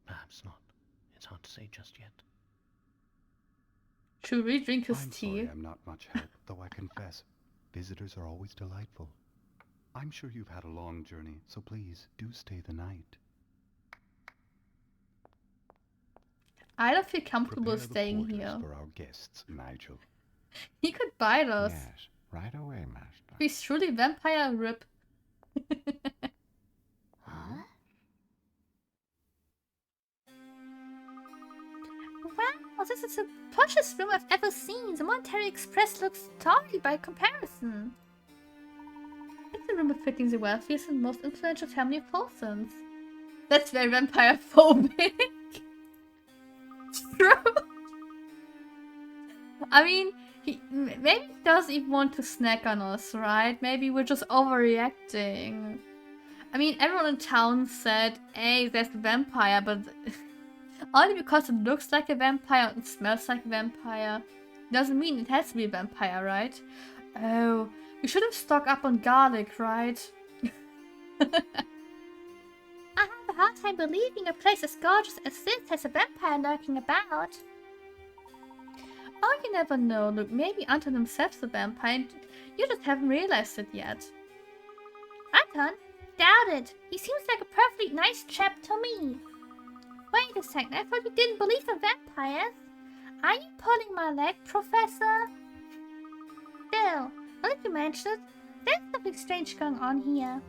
Perhaps not. It's hard to say just yet. Should we drink his I'm tea? sorry I'm not much help, though I confess, visitors are always delightful. I'm sure you've had a long journey, so please do stay the night. I don't feel comfortable Prepare the staying quarters here. for our guests, Nigel. He could bite us. Yes, right away, Master. He's truly vampire rip. Huh? Wow, this is the poshest room I've ever seen. The Monetary Express looks tawdry by comparison. It's a room befitting the wealthiest and most influential family of Fultons. That's very vampire phobic. True. I mean, maybe he doesn't even want to snack on us, right? Maybe we're just overreacting. I mean, everyone in town said, hey, there's a vampire, but only because it looks like a vampire and smells like a vampire doesn't mean it has to be a vampire, right? Oh, we should have stocked up on garlic, right? I have a hard time believing a place as gorgeous as this has a vampire lurking about. Oh, you never know. Look, maybe Anton himself's a vampire and you just haven't realized it yet. Anton? Doubt it. He seems like a perfectly nice chap to me. Wait a second, I thought you didn't believe in vampires. Are you pulling my leg, Professor? Still, now that you mention it, there's something strange going on here.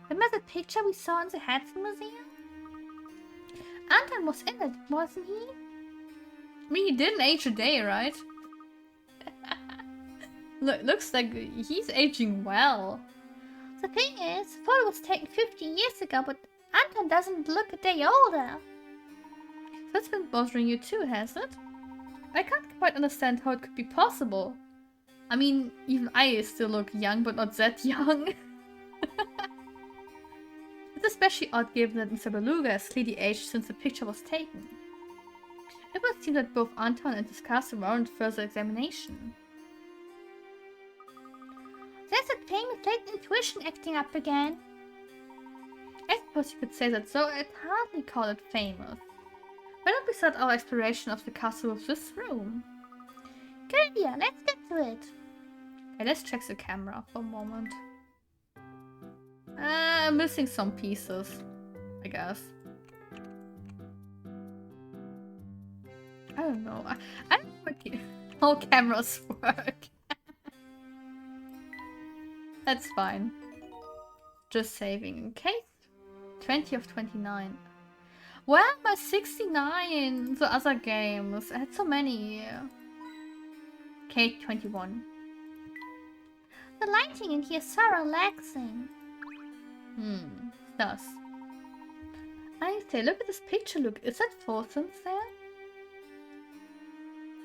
Remember the picture we saw in the Herzen Museum? Anton was in it, wasn't he? I mean, he didn't age a day, right? Looks like he's aging well. The thing is, the photo was taken 50 years ago, but Anton doesn't look a day older. That's been bothering you too, has it? I can't quite understand how it could be possible. I mean, even I still look young, but not that young. It's especially odd given that Mr. Beluga has clearly aged since the picture was taken. It would seem that both Anton and his castle warrant further examination. There's that famous late intuition acting up again. I suppose you could say that, so I'd hardly call it famous. Why don't we start our exploration of the castle with this room? Good idea, let's get to it. Okay, let's check the camera for a moment. I'm missing some pieces, I guess. I don't know. I don't know how cameras work. That's fine. Just saving in case. 20 of 29. Where are my 69? The other games. I had so many. Okay, 21. The lighting in here is so relaxing. Thus. I say, look at this picture. Look, is that Fulton's there?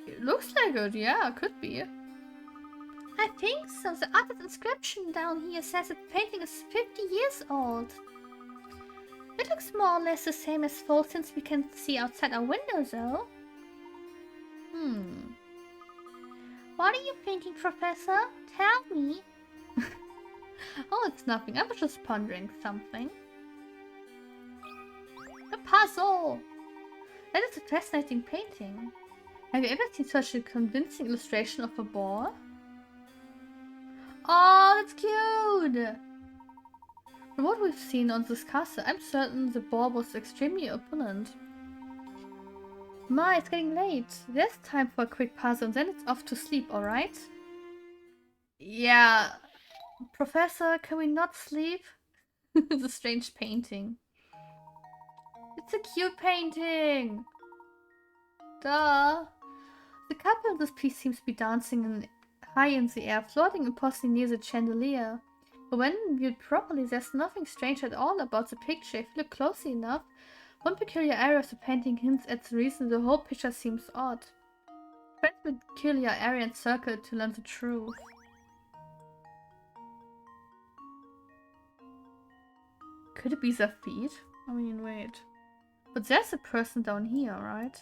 It looks like it, yeah, could be. I think so. The artist inscription down here says that the painting is 50 years old. It looks more or less the same as Fulton's we can see outside our window, though. What are you thinking, Professor? Tell me. Oh, it's nothing. I was just pondering something. A puzzle! That is a fascinating painting. Have you ever seen such a convincing illustration of a boar? Oh, that's cute! From what we've seen on this castle, I'm certain the boar was extremely opulent. Ma, it's getting late. There's time for a quick puzzle and then it's off to sleep, alright? Yeah. Professor, can we not sleep? It's a strange painting. It's a cute painting! Duh! The couple in this piece seems to be dancing high in the air, floating impossibly near the chandelier. But when viewed properly, there's nothing strange at all about the picture. If you look closely enough, one peculiar area of the painting hints at the reason the whole picture seems odd. Find the peculiar area and circle it to learn the truth. Could it be their feet? I mean, wait. But there's a person down here, right?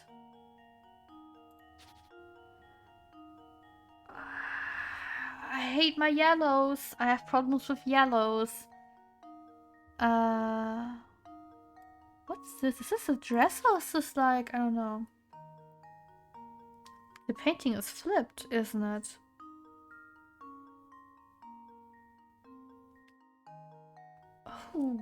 I hate my yellows. I have problems with yellows. What's this? Is this a dress or is this like, I don't know. The painting is flipped, isn't it? Oh.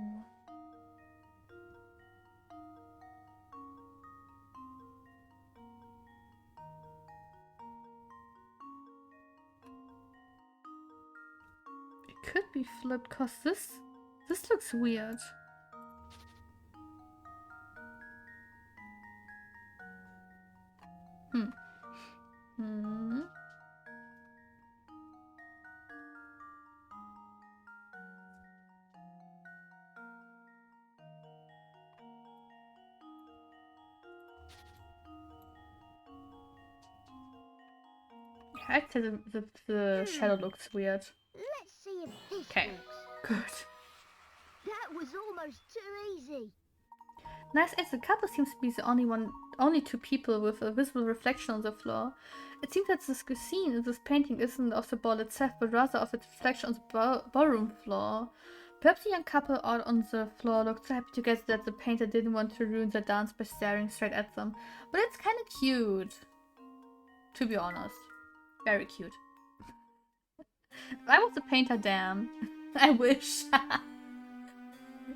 could be flipped, cause this looks weird. Actually, the shadow looks weird. Let's see if this Okay, works. good. That was almost too easy. Nice as the couple seems to be the only two people with a visible reflection on the floor. It seems that this scene in this painting isn't of the ball itself, but rather of its reflection on the ballroom floor. Perhaps the young couple out on the floor looked so happy together that the painter didn't want to ruin their dance by staring straight at them. But it's kind of cute, to be honest. Very cute. If I was a painter, damn. I wish.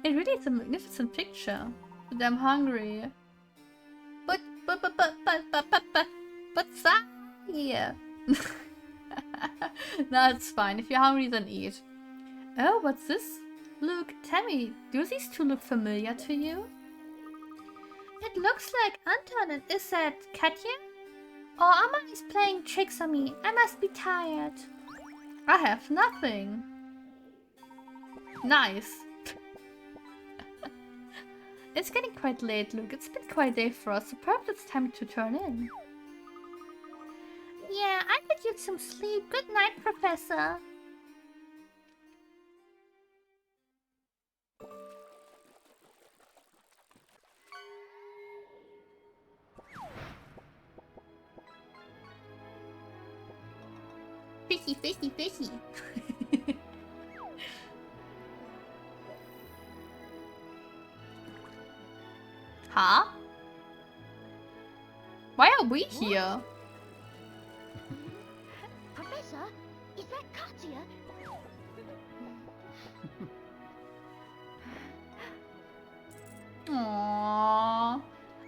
It really is a magnificent picture. But I'm hungry. But yeah. No, it's fine. If you're hungry, then eat. Oh, what's this? Luke, tell me, do these two look familiar to you? It looks like Anton, and is that Katya? Or Amalie's playing tricks on me. I must be tired. I have nothing. Nice. It's getting quite late, Luke. It's been quite a day for us, so perhaps it's time to turn in. Yeah, I could use some sleep. Good night, Professor. Fishy, fishy, fishy. Huh? Why are we here? Professor, is that Katya? Aww.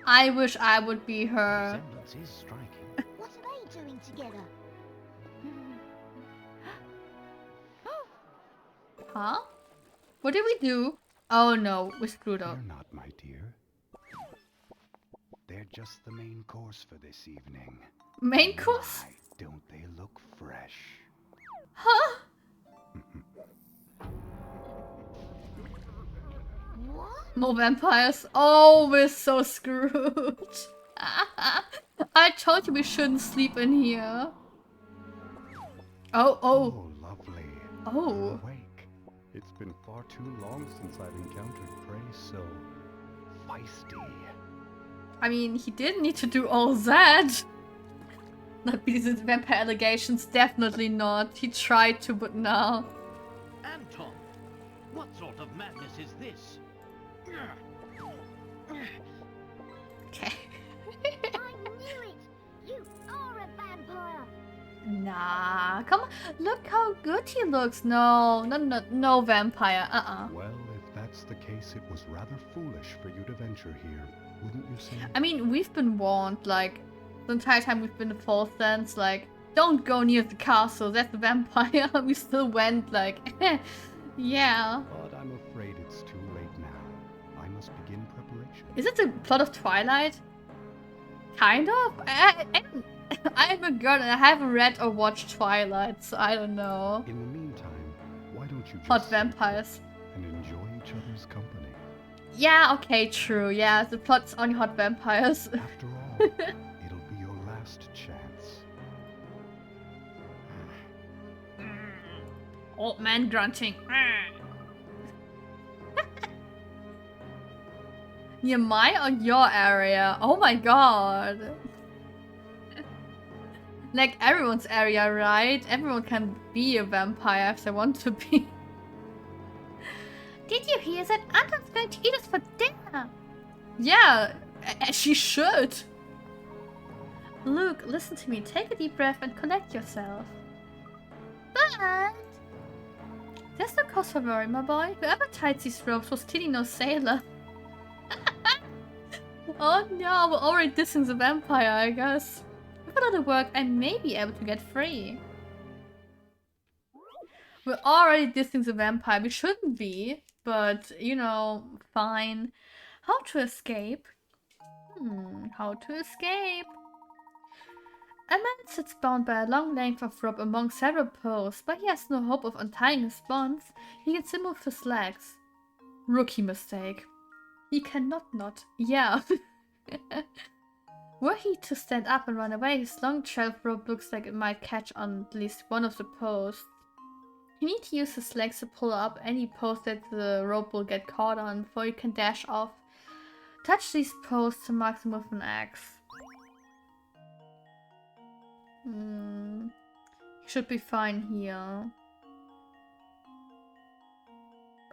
I wish I would be her. Resemblance is striking. What are they doing together? Huh? What did we do? Oh no, we screwed up. They're not, my dear. They're just the main course for this evening. Main course? My, don't they look fresh? Huh? What? More vampires. Oh, we're so screwed. I told you we shouldn't sleep in here. Oh. Oh, lovely. Oh. Awake. It's been far too long since I've encountered prey so feisty. I mean, he didn't need to do all that. Not because it's vampire allegations, definitely not. He tried to, but no. Anton, what sort of madness is this? Okay. I knew it! You are a vampire! Nah, come on. Look how good he looks. No vampire. Well, if that's the case, it was rather foolish for you to venture here, wouldn't you say? I mean, we've been warned, like, the entire time we've been to False Dance, like, don't go near the castle, that's a vampire. We still went, like, yeah. But I'm afraid it's too late now. I must begin preparation. Is it the plot of Twilight? Kind of? I'm a girl and I haven't read or watched Twilight, so I don't know. In the meantime, why don't you just Hot sit vampires. and enjoy each other's company? Yeah, okay, true. Yeah, the plot's on hot vampires. After all, it'll be your last chance. Old man grunting. Near my or your area? Oh my god. Like everyone's area, right? Everyone can be a vampire if they want to be. Did you hear that? Anton's going to eat us for dinner. Yeah, she should. Luke, listen to me. Take a deep breath and collect yourself. But There's no cause for worry, my boy. Whoever tied these ropes was clearly no sailor. Oh no, we're already dissing the vampire, I guess. With a lot of work, I may be able to get free. We're already dissing the vampire. We shouldn't be, but you know, fine. How to escape? How to escape? A man sits bound by a long length of rope among several posts, but he has no hope of untying his bonds. He can still move his legs. Rookie mistake. He cannot not. Yeah. Were he to stand up and run away, his long trail of rope looks like it might catch on at least one of the posts. You need to use his legs to pull up any post that the rope will get caught on before you can dash off. Touch these posts to mark them with an axe. He should be fine here.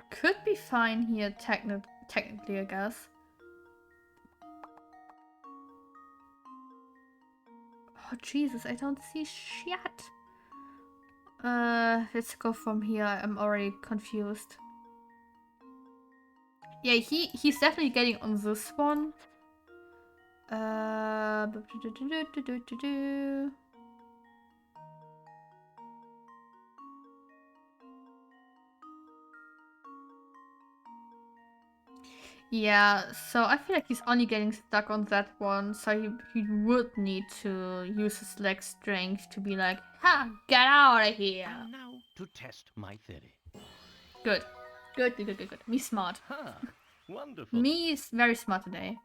Could be fine here, technically, I guess. Oh, Jesus, I don't see shit. Let's go from here. I'm already confused. Yeah, he's definitely getting on this one. Yeah, so I feel like he's only getting stuck on that one, so he would need to use his leg strength to be like, ha, get out of here. And now to test my theory. Good. Good. Me smart. Wonderful. Me is very smart today.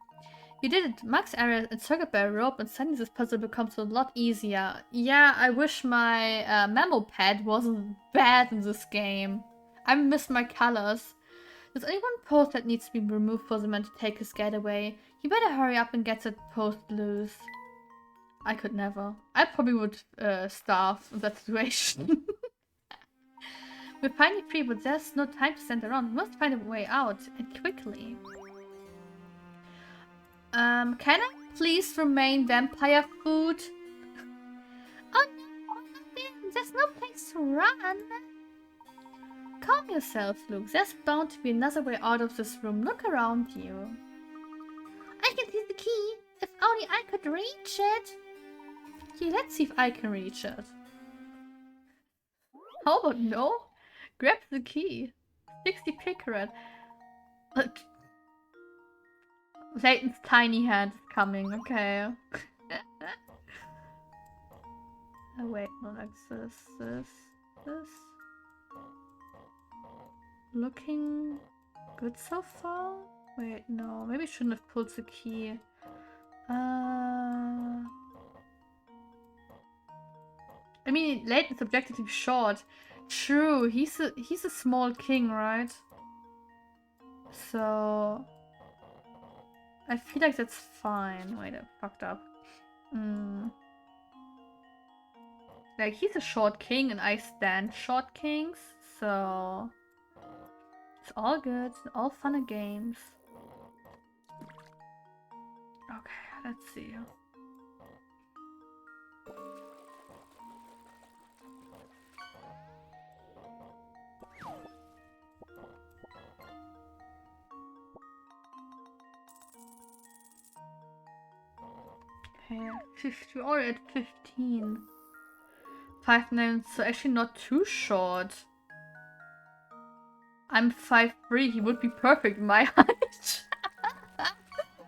You did it. Max area encircled by a rope, and suddenly this puzzle becomes a lot easier. Yeah, I wish my memo pad wasn't bad in this game. I miss my colors. There's only one post that needs to be removed for the man to take his getaway. You better hurry up and get that post loose. I could never. I probably would starve in that situation. We're finally free, but there's no time to stand around. We must find a way out, and quickly. Can I please remain vampire food? Oh no, there's no place to run. Calm yourself, Luke. There's bound to be another way out of this room. Look around you. I can see the key. If only I could reach it. Yeah, let's see if I can reach it. How about no? Grab the key. 60 picarat. Layton's tiny hand is coming, okay. Oh wait, no, like this. Looking good so far? Wait, no, maybe I shouldn't have pulled the key. I mean, Layton's objectively short. True, he's a small king, right? So I feel like that's fine. Wait, I fucked up. Like, he's a short king and I stand short kings, so it's all good. All fun and games. Okay, let's see. Okay, we're already at 15. 5'9", so actually not too short. I'm 5'3", he would be perfect my height.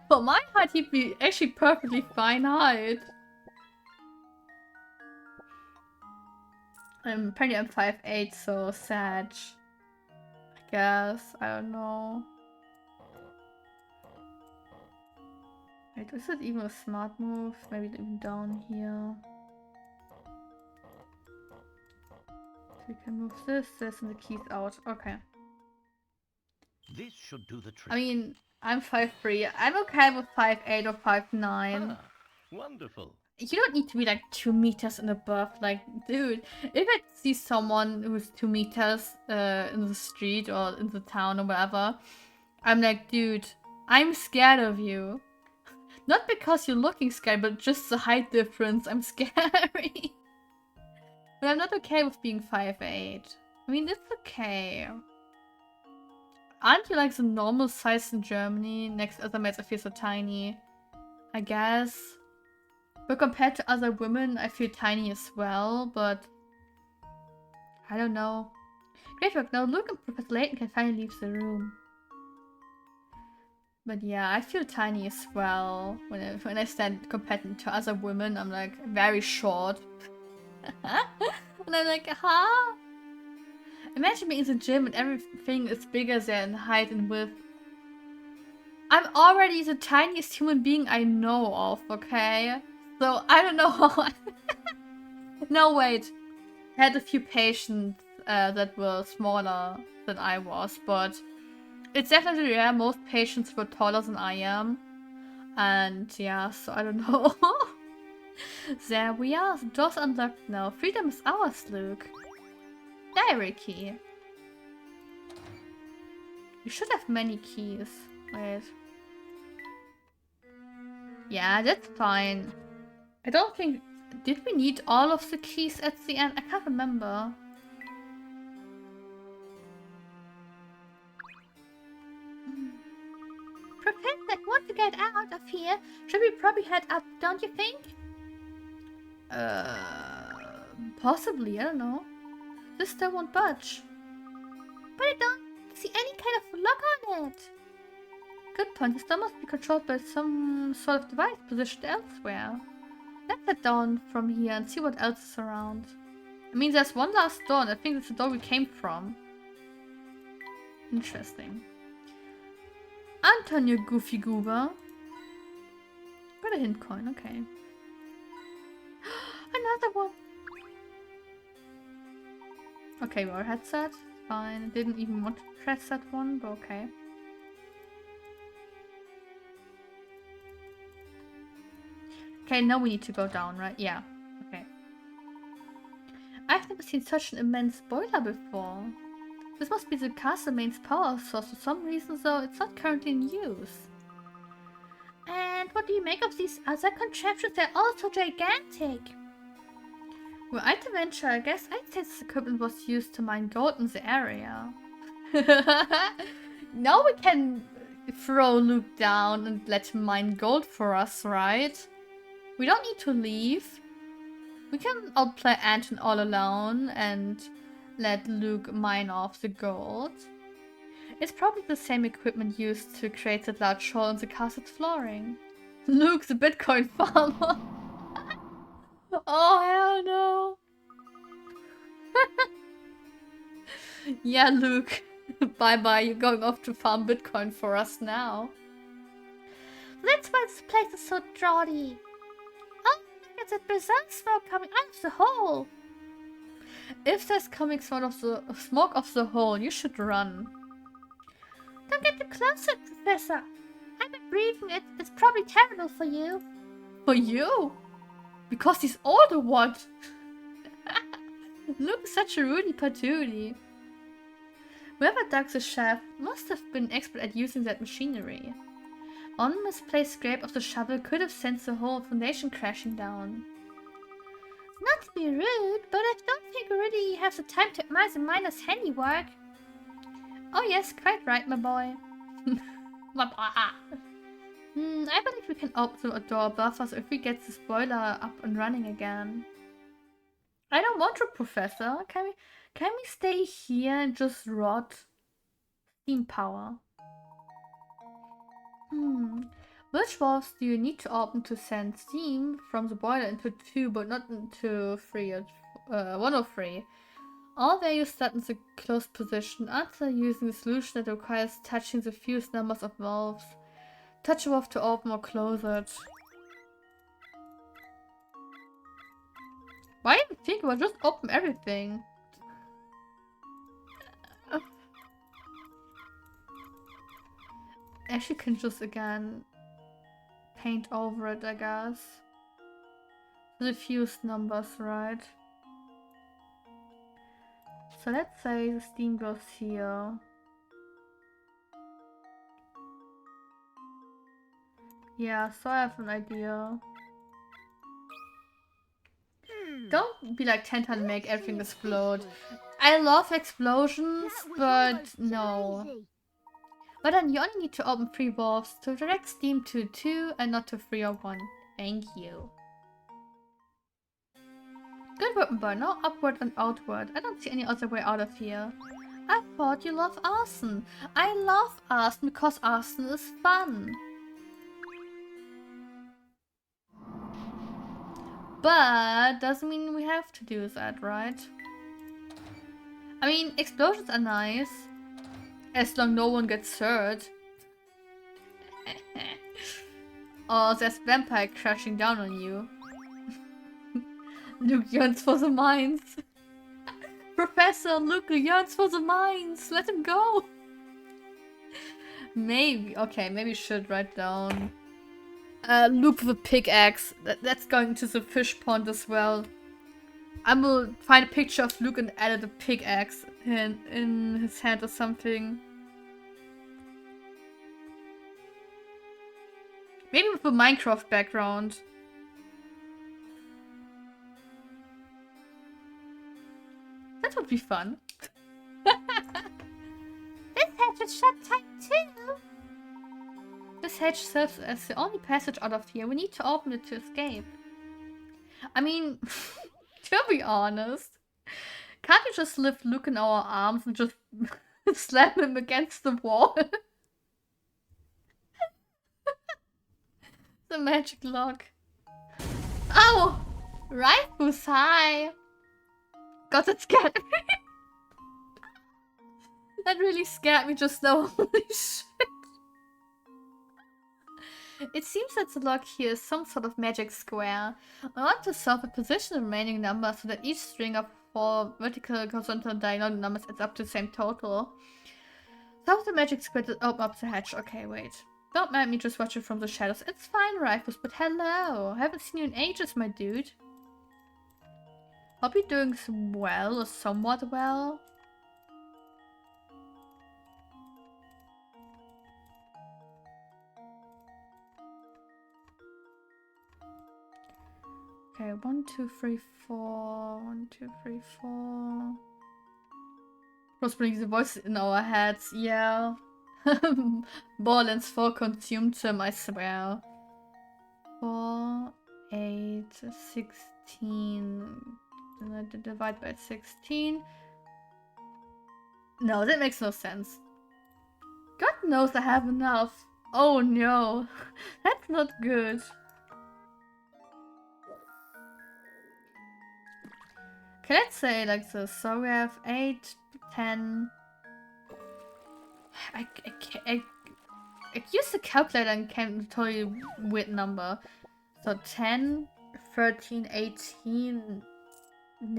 For my height, he'd be actually perfectly fine height. Apparently I'm 5'8", so Sag. I guess, I don't know. Wait, is it even a smart move? Maybe even down here. So we can move this, and the key's out. Okay. This should do the trick. I mean, I'm 5'3". I'm okay with 5'8" or 5'9". Wonderful. You don't need to be like 2 meters and above. Like, dude, if I see someone who's 2 meters in the street or in the town or whatever, I'm like, dude, I'm scared of you. Not because you're looking scary, but just the height difference. I'm scary. But I'm not okay with being 5'8". I mean, it's okay. Aren't you like the normal size in Germany? Next to other maids, I feel so tiny. I guess. But compared to other women, I feel tiny as well, but I don't know. Great work. Now Luke and Professor Layton can finally leave the room. But yeah, I feel tiny as well. When I stand compared to other women, I'm like very short. And I'm like, huh? Imagine being in the gym and everything is bigger than height and width. I'm already the tiniest human being I know of, okay? So I don't know how No, wait. I had a few patients that were smaller than I was, but it's definitely rare. Most patients were taller than I am. And yeah, so I don't know. There we are. The door's unlocked now. Freedom is ours, Luke. Diary key. You should have many keys. Wait. Yeah, that's fine. I don't think... Did we need all of the keys at the end? I can't remember. Professor, want to get out of here? Should we probably head up, don't you think? Possibly, I don't know. This still won't budge. But I don't see any kind of lock on it. Good point. This door must be controlled by some sort of device positioned elsewhere. Let's head down from here and see what else is around. I mean, there's one last door, and I think it's the door we came from. Interesting. Anton, you goofy goober. Got a hint coin, okay. Another one. Okay, well, headset. Fine. I didn't even want to press that one, but okay. Okay, now we need to go down, right? Yeah. Okay. I've never seen such an immense boiler before. This must be the castle main's power source for some reason, though it's not currently in use. And what do you make of these other contraptions? They're also gigantic. Were I to venture, I guess I'd say this equipment was used to mine gold in the area. Now we can throw Luke down and let him mine gold for us, right? We don't need to leave. We can outplay Anton all alone and let Luke mine off the gold. It's probably the same equipment used to create that large hole in the castle's flooring. Luke's a Bitcoin farmer. Oh, hell no. Yeah, Luke. Bye-bye, you're going off to farm Bitcoin for us now. That's why this place is so draughty. Oh, look at that bizarre smoke coming out of the hole. If there's coming smoke of the hole, you should run. Don't get too close to it, Professor. I've been breathing it. It's probably terrible for you. For you? Because he's old or what? Luke is such a Rudy Patootie. Whoever dug the shaft must have been an expert at using that machinery. One misplaced scrape of the shovel could have sent the whole foundation crashing down. Not to be rude, but I don't think we really have the time to admire the miner's handiwork. Oh yes, quite right, my boy. My boy. I believe we can open the door above us if we get the spoiler up and running again. I don't want to, Professor. Can we stay here and just rot? Steam power. Which valves do you need to open to send steam from the boiler into 2 but not into 3 or 1 or 3? All values start in the closed position after using a solution that requires touching the fused numbers of valves. Touch a valve to open or close it. Why even think about just open everything? Actually can just again paint over it, I guess. The fused numbers, right? So let's say the steam goes here. Yeah, so I have an idea. Don't be like Tenta and make everything explode. I love explosions, but no. But then you only need to open 3 valves to direct steam to 2 and not to 3 or 1. Thank you. Good work, Burn. Now upward and outward. I don't see any other way out of here. I thought you love arson. I love arson because arson is fun. But doesn't mean we have to do that, right? I mean, explosions are nice. As long no one gets hurt. Oh, there's vampire crashing down on you. Luke yearns for the mines. Professor, Luke yearns for the mines. Let him go. Maybe. Okay, maybe we should write down Luke with a pickaxe. That's going to the fish pond as well. I will find a picture of Luke and add a pickaxe in his hand or something. Maybe with a Minecraft background. That would be fun. This hatch is shut tight too. This hatch serves as the only passage out of here. We need to open it to escape. I mean, to be honest, can't we just lift Luke in our arms and just slam him against the wall? The magic lock. Oh! Rifus, hi! God, that scared me. That really scared me just now. Holy shit. It seems that the lock here is some sort of magic square. I want to solve a position the remaining number so that each string of 4 vertical, horizontal, diagonal numbers adds up to the same total. Solve the magic square to open up the hatch. Okay, wait. Don't mind me just watching from the shadows. It's fine, Rifus, but hello. I haven't seen you in ages, my dude. Hope you're doing well, or somewhat well. Okay, 1, 2, 3, 4. 1, 2, 3, 4. Crossbreaking the voices in our heads, yeah. Borderlands 4 consumed him, I swear. 4, 8, 16. And I divide by 16. No, that makes no sense. God knows I have enough. Oh no, that's not good. Okay, let's say like this. So we have 8, 10. I used the calculator and came to tell you a weird number. So 10, 13, 18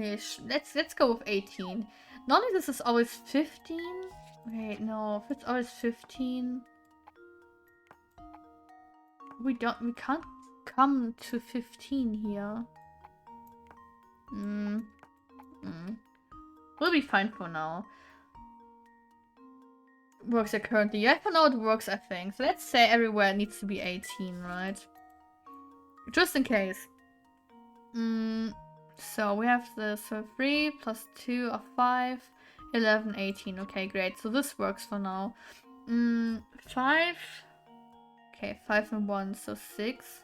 ish. Let's go with 18. Normally this is always 15. Wait, no, if it's always 15. We can't come to 15 here. We'll be fine for now. Works are currently. Yeah, for now it works, I think. So let's say everywhere it needs to be 18, right? Just in case. So we have the 3 plus 2 are 5, 11, 18. Okay, great. So this works for now. 5. Okay, 5 and 1, so 6.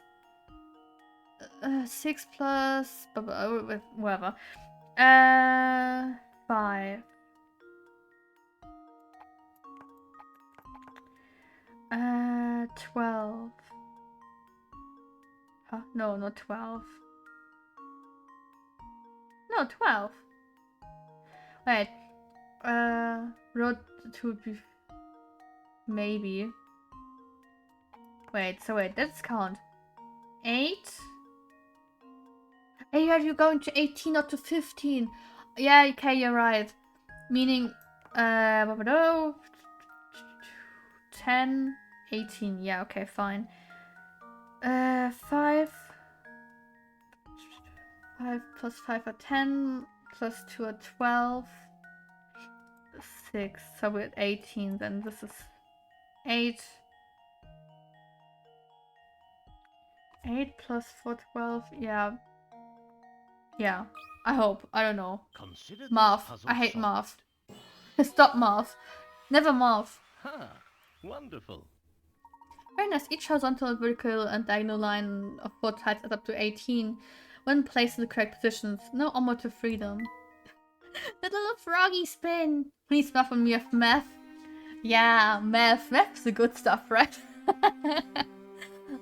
6 plus whatever. 5. 12. Huh? No, not 12. No, 12. Wait. Road to be maybe. Wait, let's count. 8. Hey, you're going to 18, not to 15. Yeah, okay, you're right. Meaning, 10, 18. Yeah, okay, fine. 5 plus 5 are 10, plus 2 are 12. 6, so we're at 18, then this is 8. 8 plus 4, 12, yeah. Yeah, I hope. I don't know. Consider Math. I hate math. Stop math. Never math. Ha! Wonderful. Very nice. Each horizontal, vertical, and diagonal line of 4 sides adds up to 18 when placed in the correct positions. No armor to freedom. The little froggy spin. Please muffle me of meth. Yeah, meth. Meth's the good stuff, right?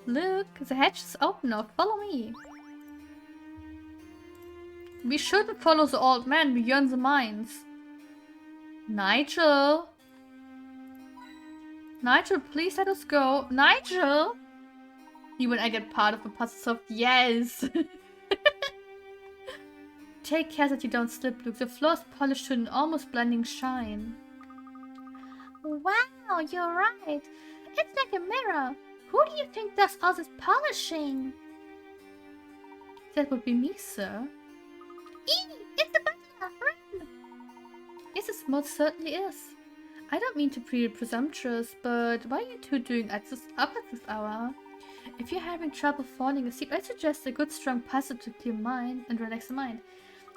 Look, the hatch is open now. Follow me. We shouldn't follow the old man beyond the mines. Nigel! Nigel, please let us go. Nigel! You and I get part of the puzzle of yes! Take care that you don't slip, Luke. The floor is polished to an almost blinding shine. Wow, you're right. It's like a mirror. Who do you think does all this polishing? That would be me, sir. It's the butler! Run! Yes, it most certainly is. I don't mean to be presumptuous, but why are you two doing up at this hour? If you're having trouble falling asleep, I suggest a good strong puzzle to clear mind and relax the mind.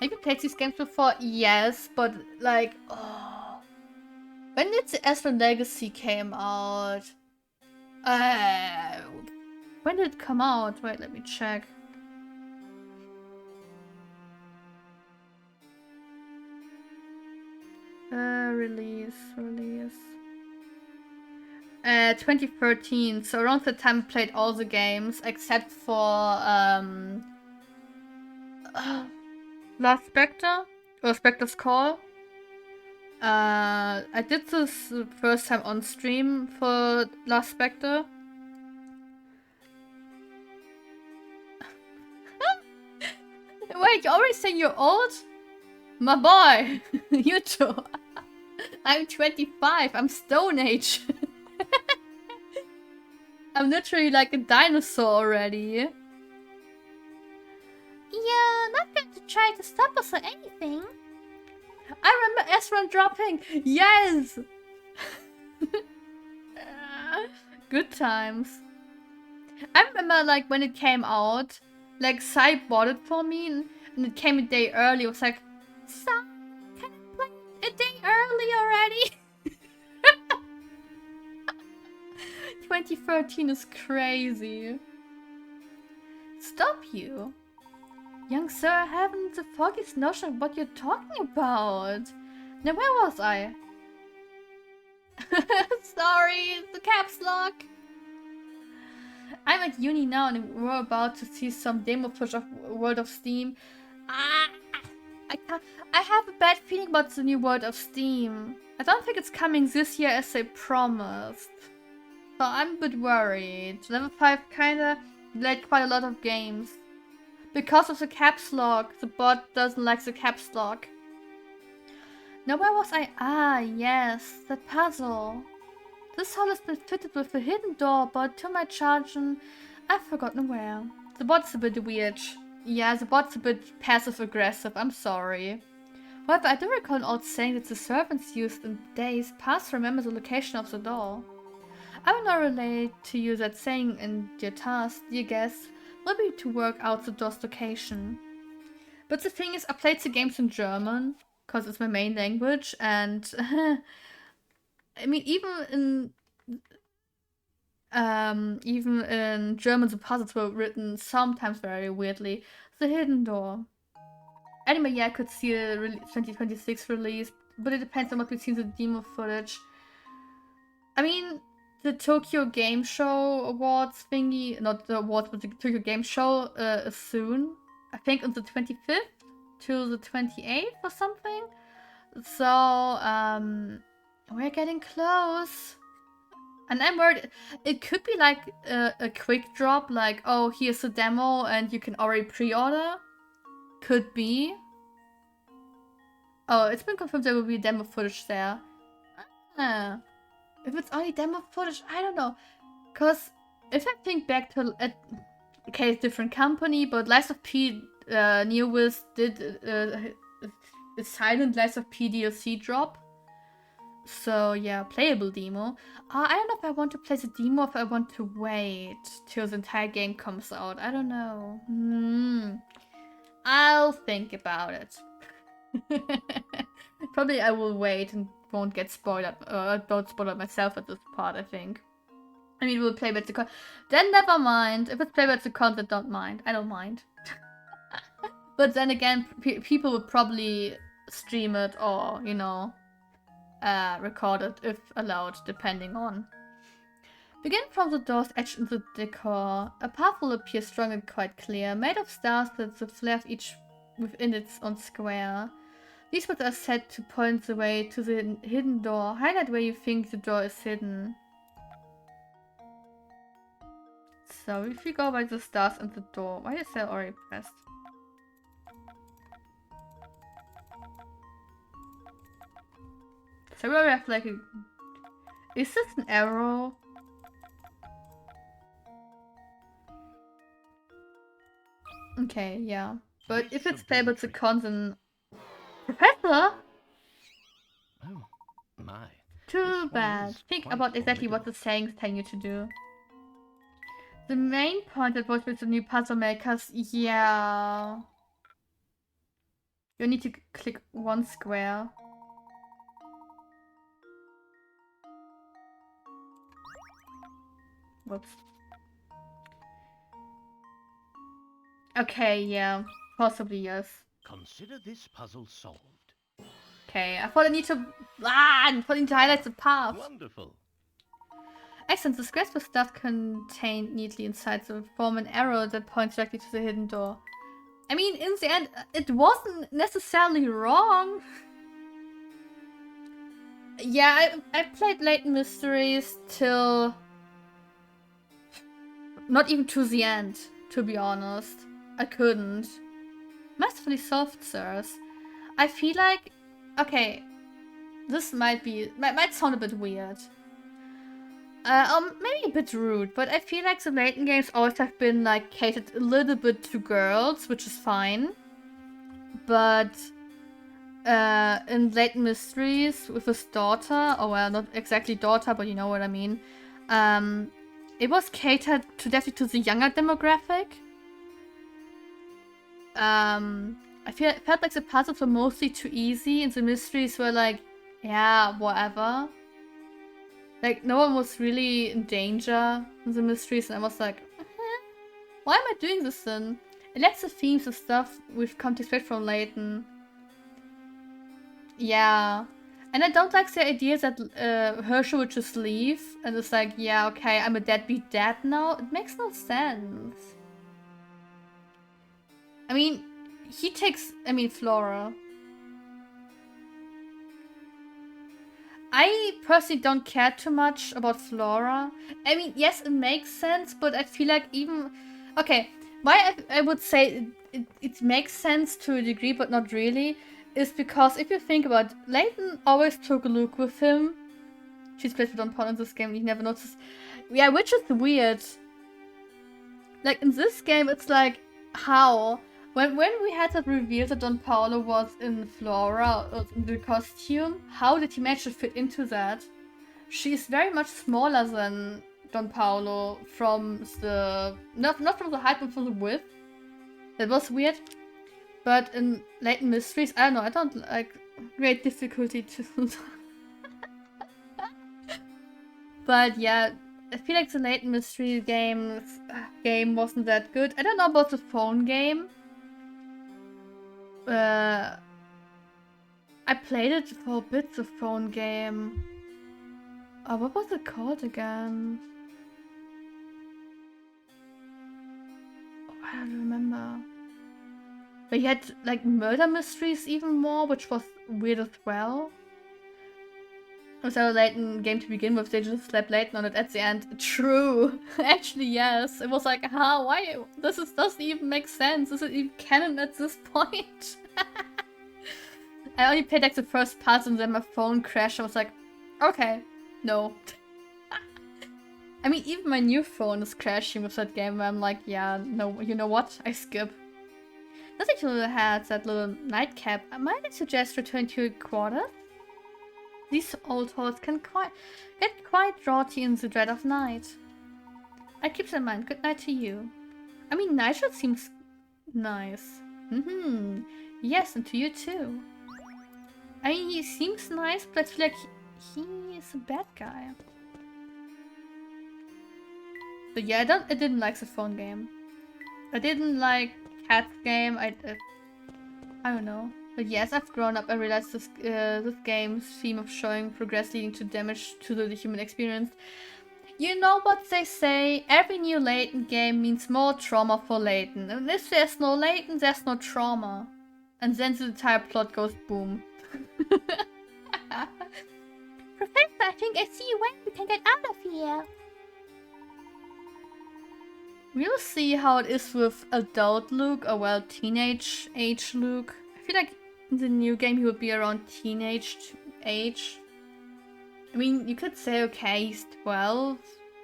Have you played these games before? Yes, but like, oh. When did the Astron Legacy came out? When did it come out? Wait, let me check. Release. 2013, so around the time I played all the games except for Last Spectre or Spectre's Call. I did this the first time on stream for Last Spectre. Wait, you're already saying you're old? My boy, you too. I'm 25, I'm Stone Age. I'm literally like a dinosaur already. You're not going to try to stop us or anything. I remember Ezra dropping. Yes! Good times. I remember like when it came out, like Sai bought it for me and it came a day early. It was like, Sai, can I play a day early already? 2013 is crazy. Stop you. Young sir, I haven't the foggiest notion of what you're talking about. Now where was I? Sorry, the caps lock. I'm at uni now and we're about to see some demo footage of World of Steam. I have a bad feeling about the new World of Steam. I don't think it's coming this year as they promised. So I'm a bit worried. Level 5 kinda delayed quite a lot of games. Because of the caps lock. The bot doesn't like the caps lock. Now where was I? Ah, yes, that puzzle. This hall has been fitted with a hidden door, but to my charging, I've forgotten where. The bot's a bit weird. Yeah, the bot's a bit passive-aggressive, I'm sorry. However, I do recall an old saying that the servants used in days past to remember the location of the door. I will now relate to you that saying, and your task, dear guest, will be to work out the door's location. But the thing is, I played the games in German, because it's my main language, and I mean, even in German, the puzzles were written sometimes very weirdly. The hidden door. Anyway, yeah, I could see a 2026 release, but it depends on what we see in the demo footage. I mean, the Tokyo Game Show Awards thingy, not the awards, but the Tokyo Game Show is soon. I think on the 25th to the 28th or something. So, we're getting close. And I'm worried. It could be like a quick drop, like, oh, here's a demo and you can already pre-order. Could be. Oh, it's been confirmed there will be demo footage there. Ah. If it's only demo footage, I don't know. Because if I think back to, okay, it's a different company, but Lies of P, Neowiz did a silent Lies of P DLC drop. So yeah, playable demo. I don't know if I want to play the demo or if I want to wait till the entire game comes out. I don't know. I'll think about it. Probably I will wait and won't get spoiled. Don't spoil it myself at this part, I think. I mean, we'll play with the content. Then never mind. If it's play with the content, don't mind. I don't mind. But then again, people will probably stream it or, you know, record it if allowed, depending on. Begin from the doors etched in the decor. A path will appear strong and quite clear, made of stars that the flares each within its own square. These words are set to point the way to the hidden door. Highlight where you think the door is hidden. So if you go by the stars and the door, why is that already pressed? So we have like a... Is this an arrow? Okay, yeah. But if it's stable to constant... Professor? Oh, my. Too bad. Think about exactly what the saying is telling you to do. The main point that was with the new puzzle makers, yeah. You need to click one square. Whoops. Okay, yeah. Possibly, yes. Consider this puzzle solved. Okay, I thought I need to... I thought I need to highlight the path. Wonderful. Excellent, the squares with stuff contained neatly inside the form an arrow that points directly to the hidden door. I mean, in the end, it wasn't necessarily wrong. Yeah, I played Latent Mysteries till... Not even to the end, to be honest. I couldn't. Masterfully solved, sirs. I feel like... Okay, this might sound a bit weird. Maybe a bit rude, but I feel like the Layton games always have been like catered a little bit to girls, which is fine. But in Layton Mysteries with his daughter, or well, not exactly daughter, but you know what I mean. It was catered to definitely to the younger demographic. I felt like the puzzles were mostly too easy, and the mysteries were like, yeah, whatever. Like, no one was really in danger in the mysteries, and I was like, why am I doing this then? It lacks the themes and stuff we've come to expect from Layton. Yeah. And I don't like the idea that Herschel would just leave, and it's like, yeah, okay, I'm a deadbeat dad now. It makes no sense. I mean, Flora. I personally don't care too much about Flora. I mean, yes, it makes sense, but I feel like even... Okay, why I would say it makes sense to a degree, but not really, is because if you think about it, Layton always took Luke with him. She's played with Don Paul in this game, and you never noticed. Yeah, which is weird. Like, in this game, it's like, how? When we had that reveal that Don Paolo was in Flora, in the costume, how did he manage to fit into that? She's very much smaller than Don Paolo from the... Not from the height, but from the width. That was weird. But in Latent Mysteries, I don't know, I don't like great difficulty to... But yeah, I feel like the Latent Mystery game wasn't that good. I don't know about the phone game. I played it for a bit, the phone game. Oh, what was it called again? Oh, I don't remember. But you had like murder mysteries even more, which was weird as well. It was a Layton game to begin with, they just slapped Layton on it at the end. True. Actually, yes. It was like, how? Why? Doesn't even make sense. Is it even canon at this point? I only played like the first part and then my phone crashed. I was like, okay, no. I mean, even my new phone is crashing with that game where I'm like, yeah, no, you know what? I skip. Nothing to had that little nightcap. Might I suggest returning to your quarters? These old halls can get quite draughty in the dread of night. I keep that in mind. Good night to you. I mean, Nigel seems nice. Yes, and to you too. I mean, he seems nice, but I feel like he is a bad guy. But yeah, I didn't like the phone game. I didn't like Cat's game. I don't know. But yes, I've grown up and realized this game's theme of showing progress leading to damage to the human experience. You know what they say, every new Layton game means more trauma for Layton. And if there's no Layton, there's no trauma. And then the entire plot goes boom. Professor, I think I see when we can get out of here. We'll see how it is with adult Luke, or well, teenage age Luke. I feel like in the new game he would be around teenage age. I mean, you could say, okay, he's 12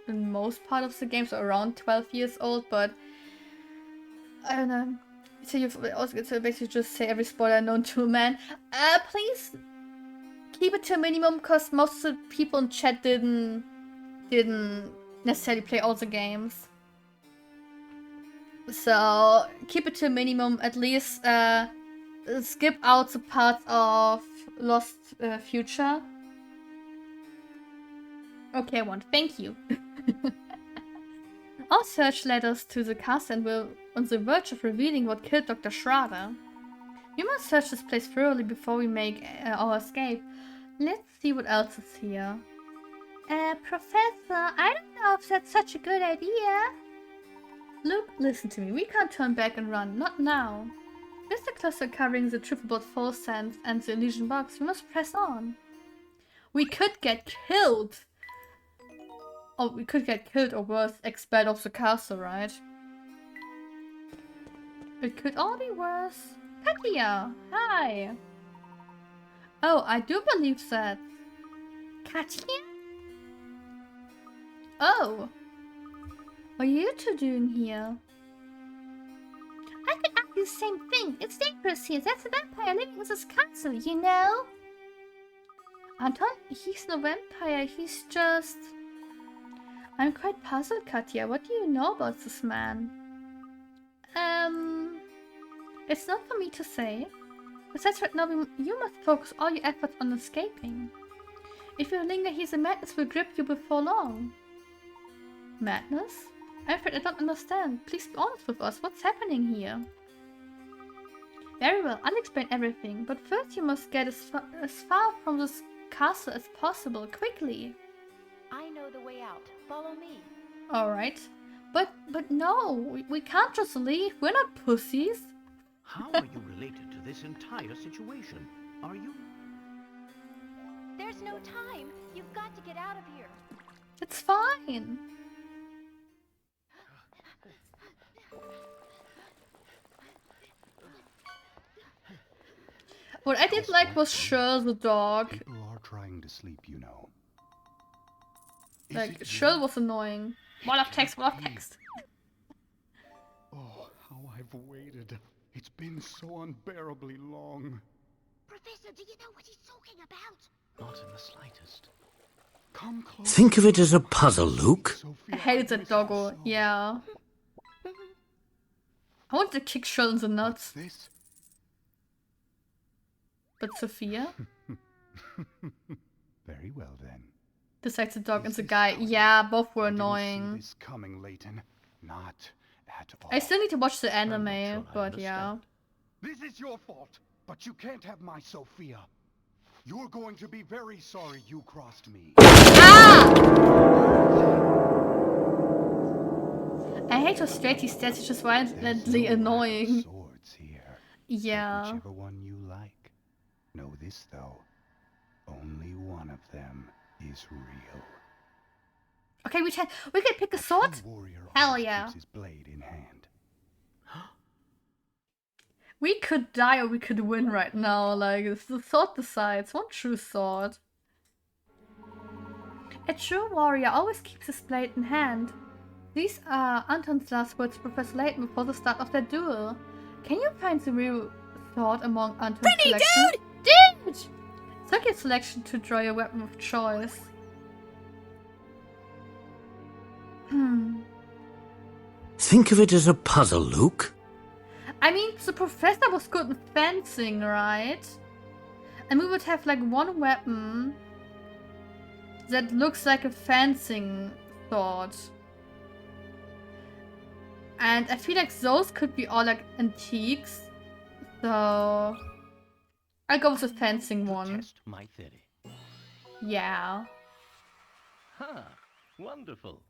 in most part of the game, so around 12 years old, but I don't know. So you've also get to basically just say every spoiler known to man. Please keep it to a minimum, because most of the people in chat didn't necessarily play all the games. So keep it to a minimum, at least skip out the parts of Lost Future. Okay, one. Thank you. Our search led us to the castle and we're on the verge of revealing what killed Dr. Schrader. We must search this place thoroughly before we make our escape. Let's see what else is here. Professor, I don't know if that's such a good idea. Luke, listen to me. We can't turn back and run. Not now. With the cluster covering the triple bot full sense and the illusion box, we must press on. We could get killed. Oh, we could get killed or worse, expelled off the castle, right? It could all be worse. Katya, hi. Oh, I do believe that. Katya? Oh. What are you two doing here? I could ask you the same thing. It's dangerous here. That's a vampire living in this castle, you know? Anton, he's no vampire. He's just... I'm quite puzzled, Katya. What do you know about this man? It's not for me to say. Besides, right now, you must focus all your efforts on escaping. If you linger here, the madness will grip you before long. Madness? I'm afraid I don't understand. Please be honest with us. What's happening here? Very well, I'll explain everything. But first you must get as far from this castle as possible, quickly. I know the way out. Follow me. Alright. But no, we can't just leave. We're not pussies. How are you related to this entire situation? Are you? There's no time. You've got to get out of here. It's fine. What I did like was Shirl the dog. People are trying to sleep, you know. Like, Shirl was annoying. Wall of text, wall of text. Oh, how I've waited. It's been so unbearably long. Professor, do you know what he's talking about? Not in the slightest. Come close. Think of it as a puzzle, Luke. I hated that doggo, yeah. I want to kick Shirl in the nuts. This? But Sophia? Very well then. Besides the dog and the guy, yeah, both were I didn't see annoying. this coming, Layton. Not at all. I still need to watch the I'm not anime, sure I but yeah. understand. This is your fault, but you can't have my Sophia. You're going to be very sorry you crossed me. I hate how straight he stands, it's just violently There's no lack of annoying. swords here. Yeah. Whichever one you like. Know this though. Only one of them is real. Okay, we can pick a sword? true warrior Hell always yeah. keeps his blade in hand. We could die or we could win right now, like, the sword decides. One true sword. A true warrior always keeps his blade in hand. These are Anton's last words to Professor Layton before the start of their duel. Can you find the real sword among Anton's selection? Dude! Select your selection to draw your weapon of choice. Think of it as a puzzle, Luke. I mean, the professor was good in fencing, right? And we would have like one weapon that looks like a fencing sword. And I feel like those could be all like antiques. So I'll go with the fencing To one. test my theory. Yeah. Ha! Wonderful.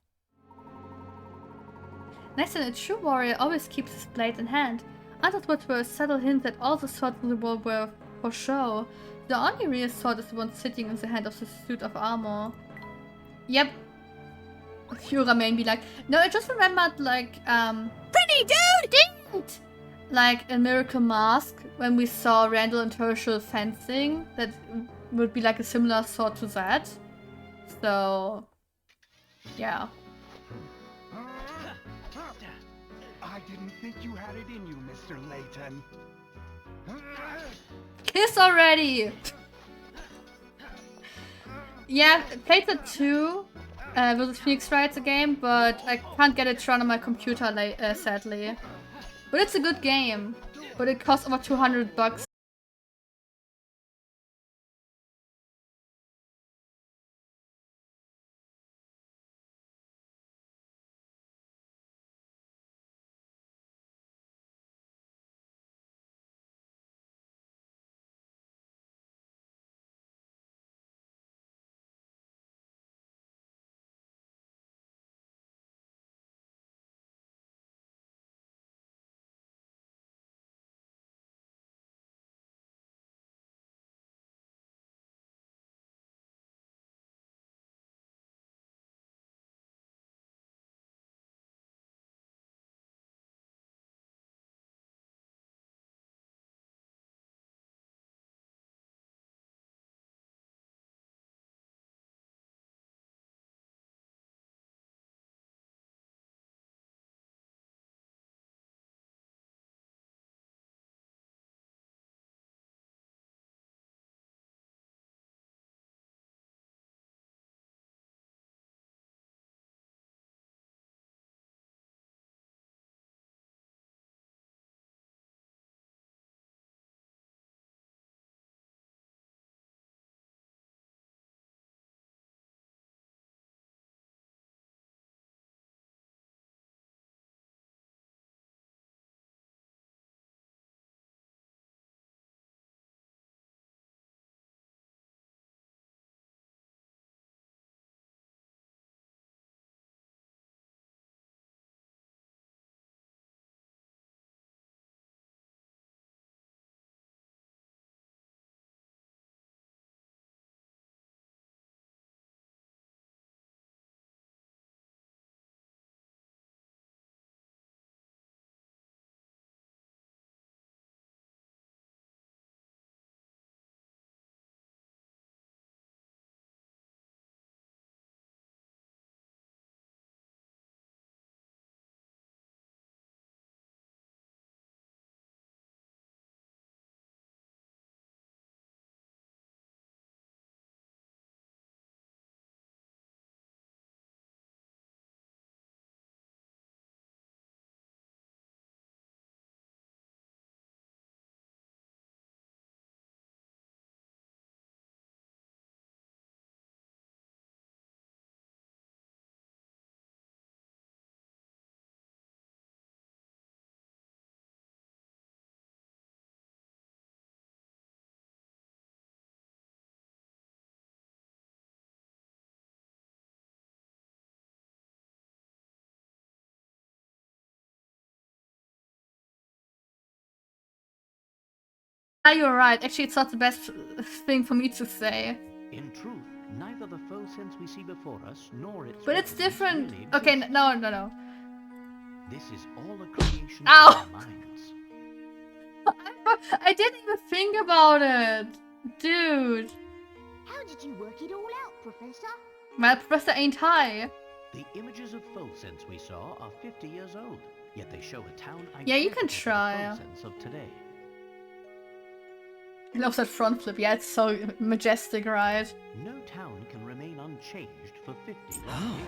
Next thing, a true warrior always keeps his blade in hand. Anton's words were a subtle hint that all the swords in the world were for show. The only real sword is the one sitting in the hand of the suit of armor. Yep. Hura may be like, no, I just remembered, like, Pretty dude, didn't! like in Miracle Mask, when we saw Randall and Herschel fencing, that would be like a similar sword to that. So, yeah. I didn't think you had it in you, Mr. Layton. Kiss already! Yeah, I played the 2 versus Phoenix Wright the game, but I can't get it to run on my computer, sadly. But it's a good game. But it costs over $200. Yeah, you're right. Actually, it's not the best thing for me to say. In truth, neither the faux sense we see before us nor its But it's weapons different. really Okay, exist. no. This is all a creation Ow! of our minds. I didn't even think about it. Dude. How did you work it all out, Professor? My professor ain't high. The images of faux sense we saw are 50 years old, yet they show a town Yeah, you can identical to the try. faux sense of today. I love that front flip. Yeah, it's so majestic, right? No town can remain unchanged for 50 long years.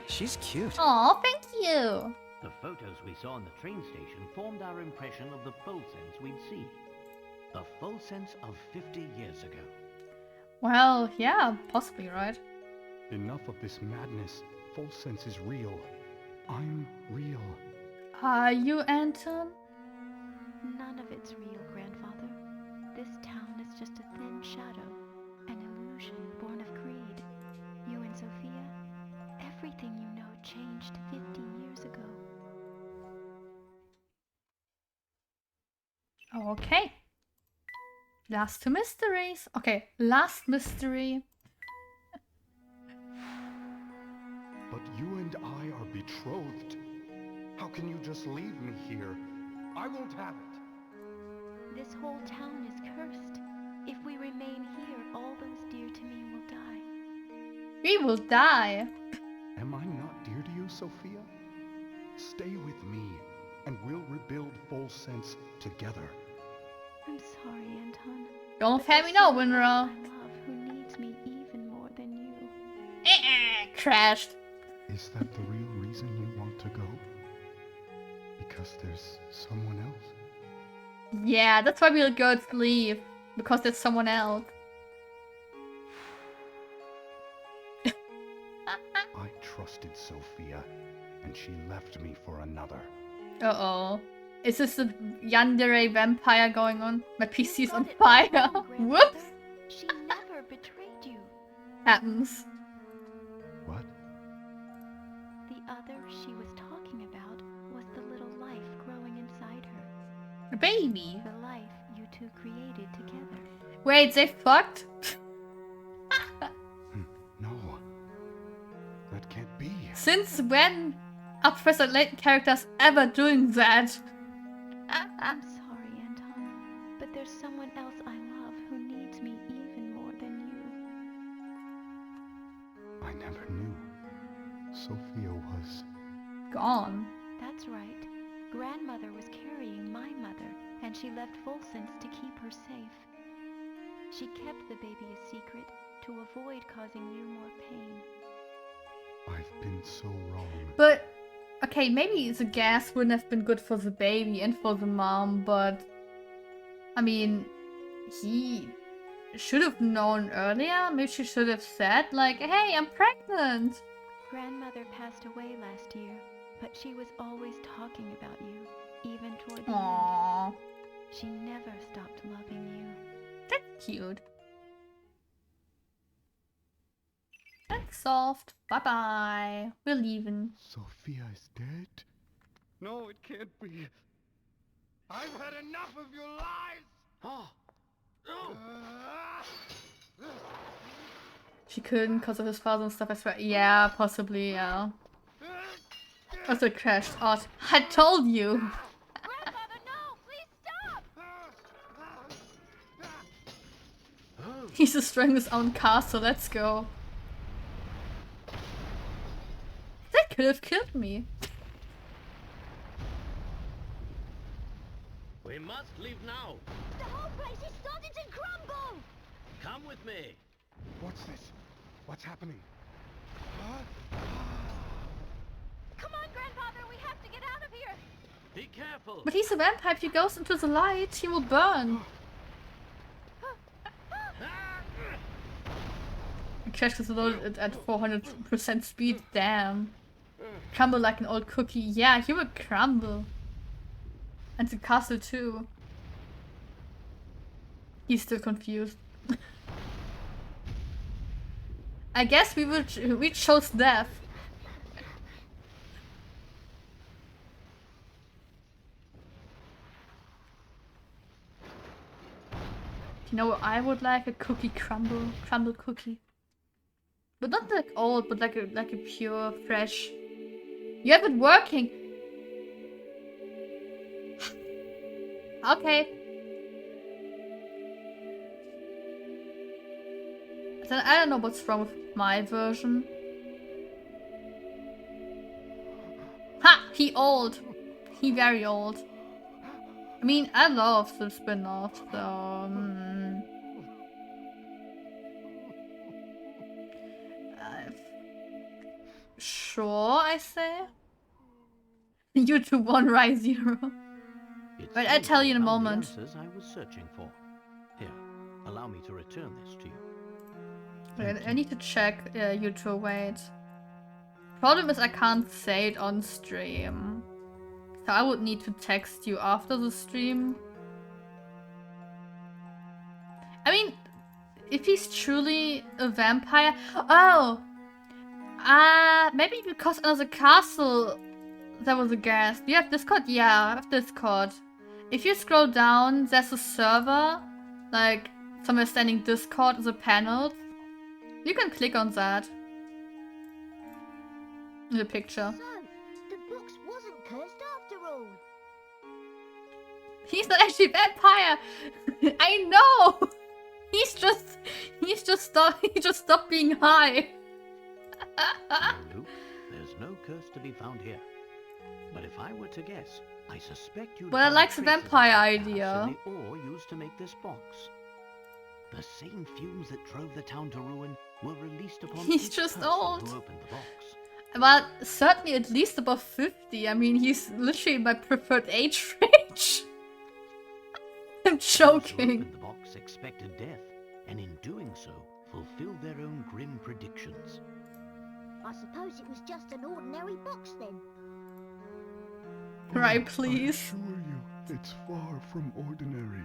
She's cute. Aw, thank you. The photos we saw in the train station formed our impression of the faux sense we'd see. The faux sense of 50 years ago. Well, yeah, possibly, right? Enough of this madness. False sense is real. I'm real. Are you, Anton? None of it's real, Grandfather. This town is just a thin shadow, an illusion born of greed. You and Sophia, everything you know changed 50 years ago. Okay. Last two mysteries. Okay, last mystery. But you and I are betrothed. How can you just leave me here? I won't have it. This whole town is cursed. If we remain here, all those dear to me will die. We will die. Am I not dear to you, Sophia? Stay with me, and we'll rebuild Full Sense together. I'm sorry, Anton. Don't but let there's me know, someone Winra. else I love who needs me even more than you. Crashed. Is that the real reason you want to go? Because there's someone else? Yeah, that's why we'll go to leave. Because there's someone else. I trusted Sophia, and she left me for another. Uh-oh. Is this the yandere vampire going on? My PC's on got it fire. wrong, Grandmother. Whoops. She never betrayed you. Happens. What? The other she was talking about was the little life growing inside her. A baby. The life you two created together. Wait, they fucked? No. That can't be. Since when are Professor Layton characters ever doing that? I'm sorry, Anton, but there's someone else I love who needs me even more than you. I never knew. Sophia was... Gone. That's right. Grandmother was carrying my mother, and she left Full Sense to keep her safe. She kept the baby a secret to avoid causing you more pain. I've been so wrong. But, okay, maybe the gas wouldn't have been good for the baby and for the mom, but... I mean, he should have known earlier. Maybe she should have said, like, hey, I'm pregnant. Grandmother passed away last year, but she was always talking about you, even toward the Aww. end. She never stopped loving you. That's cute. That's solved. Bye-bye. We're leaving. Sophia is dead? No, it can't be. I've had enough of your lies! Oh, no! She couldn't because of his father and stuff, I swear. Yeah, possibly, yeah. Also crashed. Oh, I told you! Grandfather, no! Please stop! He's destroying his own castle, let's go. That could have killed me. We must leave now. The whole place is starting to crumble! Come with me. What's this? What's happening? Come on, Grandfather, we have to get out of here! Be careful. But he's a vampire. If he goes into the light, he will burn. He crashed his load at 400% speed. Damn. Crumble like an old cookie. Yeah, he will crumble. And the castle too. He's still confused. I guess we chose death. You know what I would like? A cookie crumble cookie. But not like old, but like a pure, fresh. You have it working. Okay. Then I don't know what's wrong with my version. Ha! He old. He very old. I mean, I love the spin-off, so... Sure, I say. YouTube 1 Rise 0. But I'll tell you in a moment. The answers I was searching for. Here, allow me to return this to you. Wait, I need to check YouTube, wait. Problem is I can't say it on stream. So I would need to text you after the stream. I mean, if he's truly a vampire... Oh! Maybe because in the castle there was a gas. Do you have Discord? Yeah, I have Discord. If you scroll down, there's a server. Like, somewhere standing Discord in the panels. You can click on that. In the picture. So, the box wasn't cursed after all. He's not actually a vampire! I know! He just stopped being high. Luke, there's no curse to be found here. But if I were to guess, I suspect you'd But I find like the traces vampire of gas idea. in the ore used to make this box. The same fumes that drove the town to ruin were released upon He's each just person old. who opened the box. Well, certainly at least above 50. I mean, he's literally my preferred age range. I'm Those who joking. opened the box expected death, and in doing so, fulfilled their own grim predictions. I suppose it was just an ordinary box then. Right, I please. assure you, it's far from ordinary.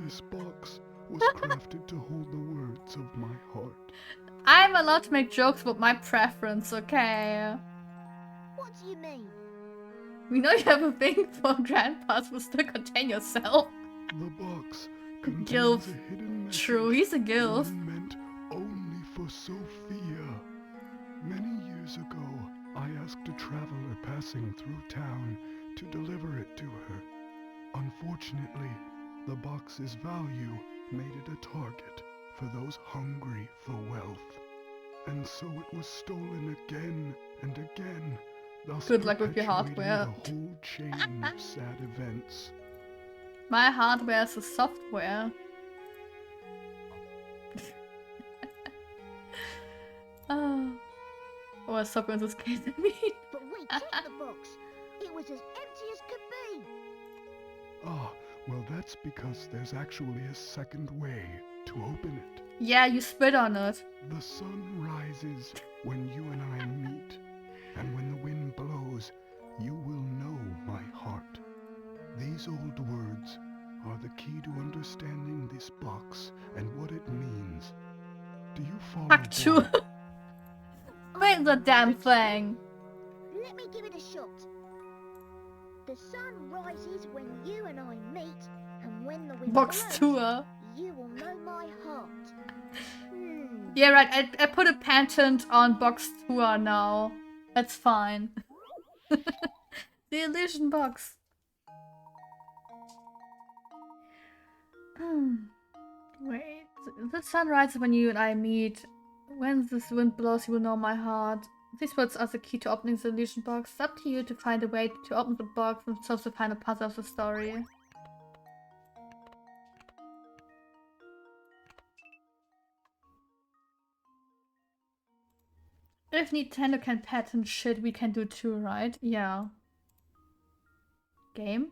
This box was crafted to hold the words of my heart. I'm allowed to make jokes about my preference, okay? What do you mean? We know you have a thing for grandpas who still contain yourself. The box contains Gilf. a hidden message. True, he's a gilf. One meant only for Sophia. Many years ago, I asked a traveler passing through town to deliver it to her. Unfortunately, the box's value made it a target for those hungry for wealth. And so it was stolen again and again, thus Good luck with your perpetuating hardware. the whole chain of sad events. My hardware is the software. Oh. Or software in this case, I mean. But we checked the box. It was as empty as could be. Ah, well that's because there's actually a second way to open it. Yeah, you spit on it. The sun rises when you and I meet, and when the wind blows, you will know my heart. These old words are the key to understanding this box and what it means. Do you follow? Vtuber. Wait the damn thing. Let me give it a shot. The sun rises when you and I meet, and when the wind Box blows, tour. you will know my heart. Yeah, right. I put a patent on box tour now. That's fine. The illusion box. Wait. The sun rises when you and I meet. When this wind blows, you will know my heart. These words are the key to opening the illusion box. It's up to you to find a way to open the box and solve the final puzzle of the story. If Nintendo can patent shit, we can do too, right? Yeah. Game?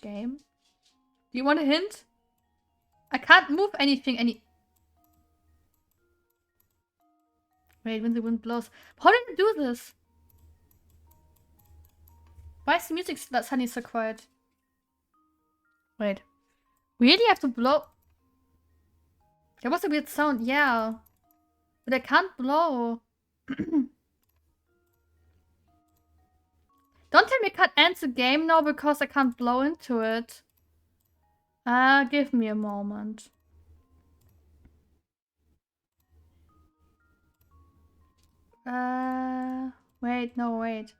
Game? Do you want a hint? I can't move anything Wait, when the wind blows. How did I do this? Why is the music suddenly so quiet? Wait. Really have to blow? There was a weird sound, yeah. But I can't blow. Don't tell me I can't end the game now because I can't blow into it. Give me a moment. Wait, no, wait.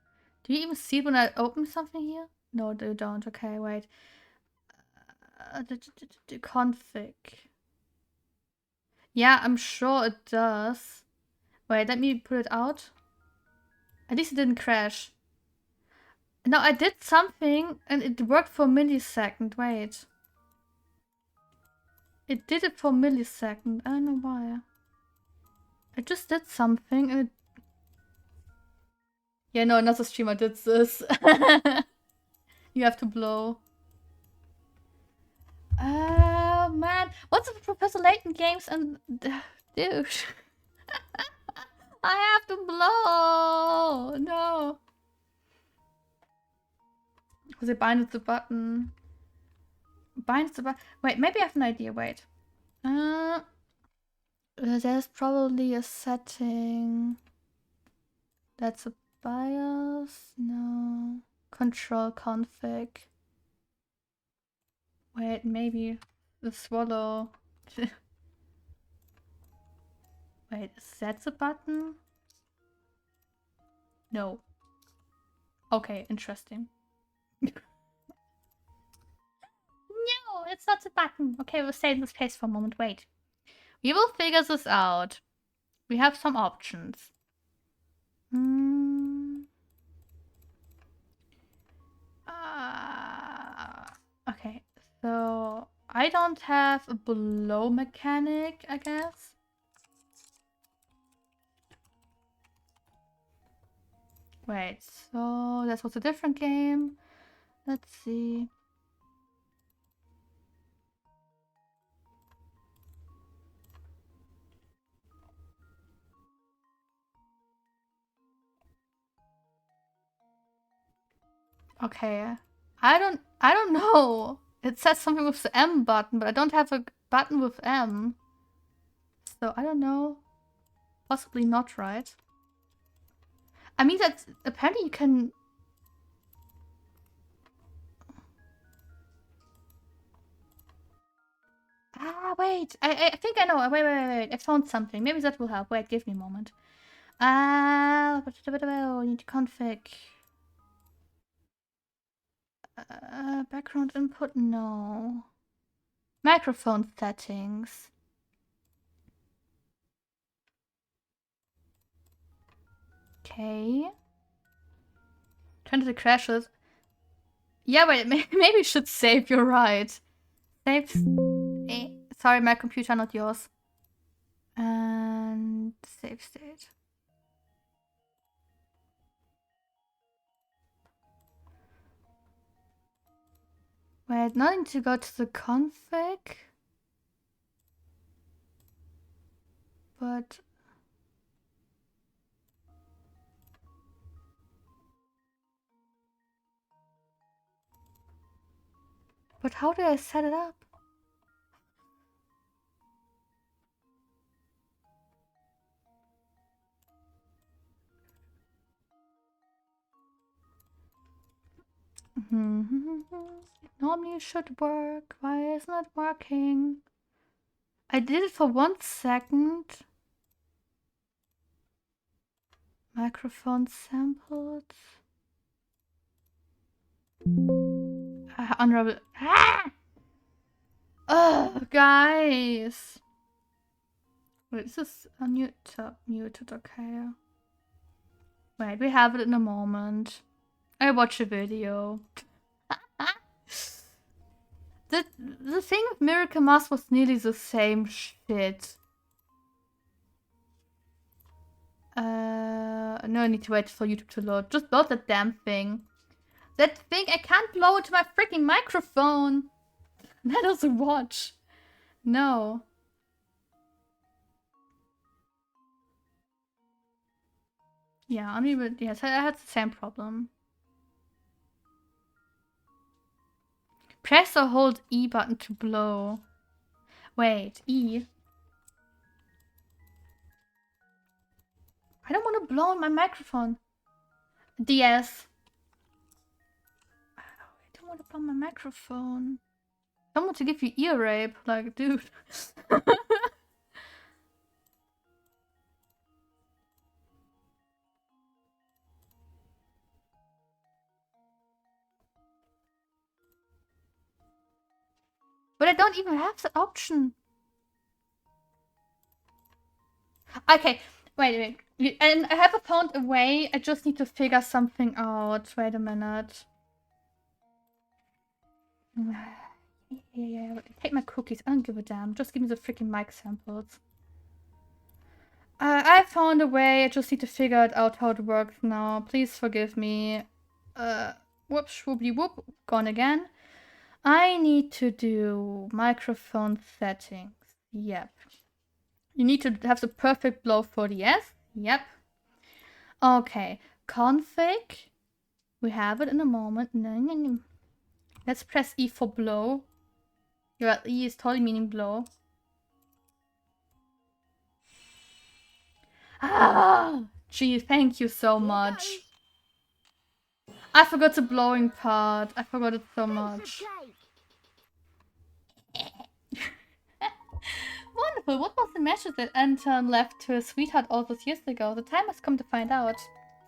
Do you even see when I open something here? No, you don't. Okay, wait. The config. Yeah, I'm sure it does. Wait, let me put it out. At least it didn't crash. No, I did something and it worked for a millisecond. Wait. It did it for a millisecond. I don't know why. I just did something and it... Yeah, no, another streamer did this. You have to blow. Oh man, what's with Professor Layton games and dude? I have to blow. No. Because I binded the button. Binds the button. Wait, maybe I have an idea. Wait. There's probably a setting. That's a BIOS. No. Control config. Wait, maybe the swallow. Wait, is that the button? No. Okay, interesting. No, it's not the button. Okay, we'll stay in this place for a moment. Wait. We will figure this out. We have some options. Okay, so I don't have a blow mechanic, I guess. Wait, so that was a different game. Let's see. Okay, I don't know. It says something with the M button, but I don't have a button with M. So I don't know. Possibly not, right? I mean, that's apparently you can. Wait. I think I know. Wait. I found something. Maybe that will help. Wait, give me a moment. Need to config. Background input? No. Microphone settings. Okay. Turn to the crashes. Yeah, wait, maybe you should save, you're right. Save. Sorry, my computer, not yours. And save state. Wait, now I need to go to the config. But how do I set it up? It normally should work. Why isn't it working? I did it for 1 second. Microphone sampled. Honorable. Oh, guys. Wait, is this muted? Okay. Wait, we have it in a moment. I watch a video. The thing with Miracle Mask was nearly the same shit. No, I need to wait for YouTube to load. Just load that damn thing. That thing, I can't blow into my freaking microphone. That doesn't watch. No. Yeah, I mean, yes, I had the same problem. Press or hold E button to blow. Wait, E. I don't want to blow in my microphone. DS. I don't want to blow my microphone. I don't want to give you ear rape, like, dude. But I don't even have the option. Okay, wait. And I have found a way. I just need to figure something out. Wait a minute. Yeah. Take my cookies. I don't give a damn. Just give me the freaking mic samples. I found a way. I just need to figure it out how it works now. Please forgive me. Whoops, whoopty whoop. Gone again. I need to do microphone settings. Yep. You need to have the perfect blow for the S. Yep. Okay. Config. We have it in a moment. No, no, no. Let's press E for blow. Yeah, E is totally meaning blow. Ah! Gee, thank you so much. I forgot the blowing part. I forgot it so much. Wonderful. What was the message that Anton left to his sweetheart all those years ago? The time has come to find out,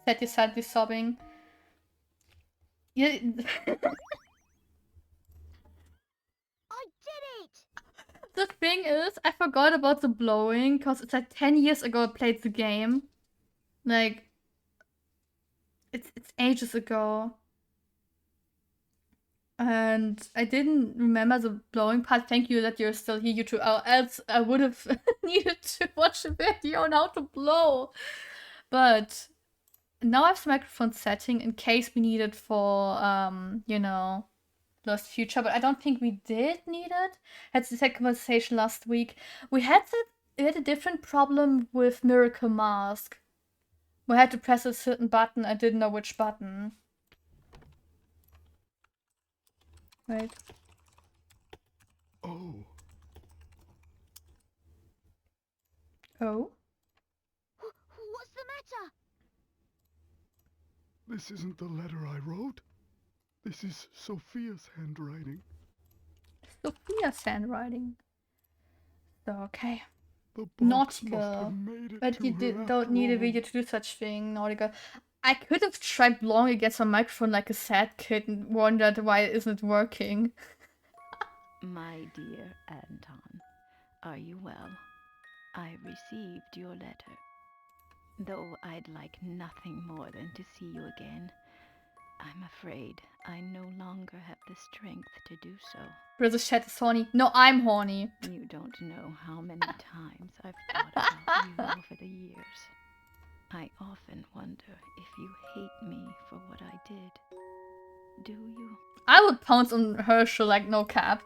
said he sadly sobbing. Yeah. I did it! The thing is, I forgot about the blowing because it's like 10 years ago I played the game. Like, it's ages ago. And I didn't remember the blowing part. Thank you that you're still here, YouTube. Or else I would have needed to watch a video on how to blow. But now I have the microphone setting in case we need it for, you know, Lost Future. But I don't think we did need it. Had the same conversation last week. We had a different problem with Miracle Mask. We had to press a certain button. I didn't know which button. Right. Oh. Oh? What's the matter? This isn't the letter I wrote. This is Sophia's handwriting. Sophia's handwriting. So, okay. The box Naughty must girl. have made it But to you her don't after need a all. video to do such thing, naughty girl. I could have tried blowing against my microphone like a sad kid and wondered why it isn't working. My dear Anton, are you well? I received your letter. Though I'd like nothing more than to see you again, I'm afraid I no longer have the strength to do so. Brother Chat is horny. No, I'm horny. You don't know how many times I've thought about you over the years. I often wonder if you hate me for what I did. Do you? I would pounce on Herschel like no cap.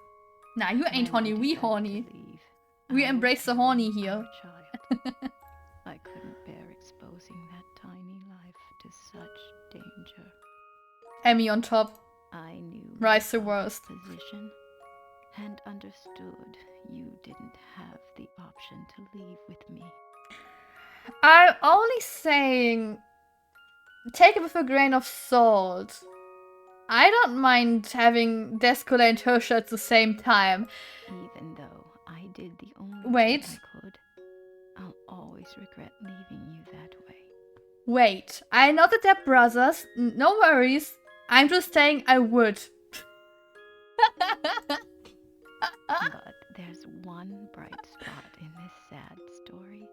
Nah, you ain't When I horny, we decided horny. to leave, We I embrace the was horny carrying here. our child. I couldn't bear exposing that tiny life to such danger. Emmy on top. I knew Rise the your worst. position and understood you didn't have the option to leave with me. I'm only saying, take it with a grain of salt. I don't mind having Descola and Herschel at the same time. Even though I did the only Wait. thing I could, I'll always regret leaving you that way. Wait, I know that they're brothers. No worries. I'm just saying I would. But there's one bright spot in this sad story,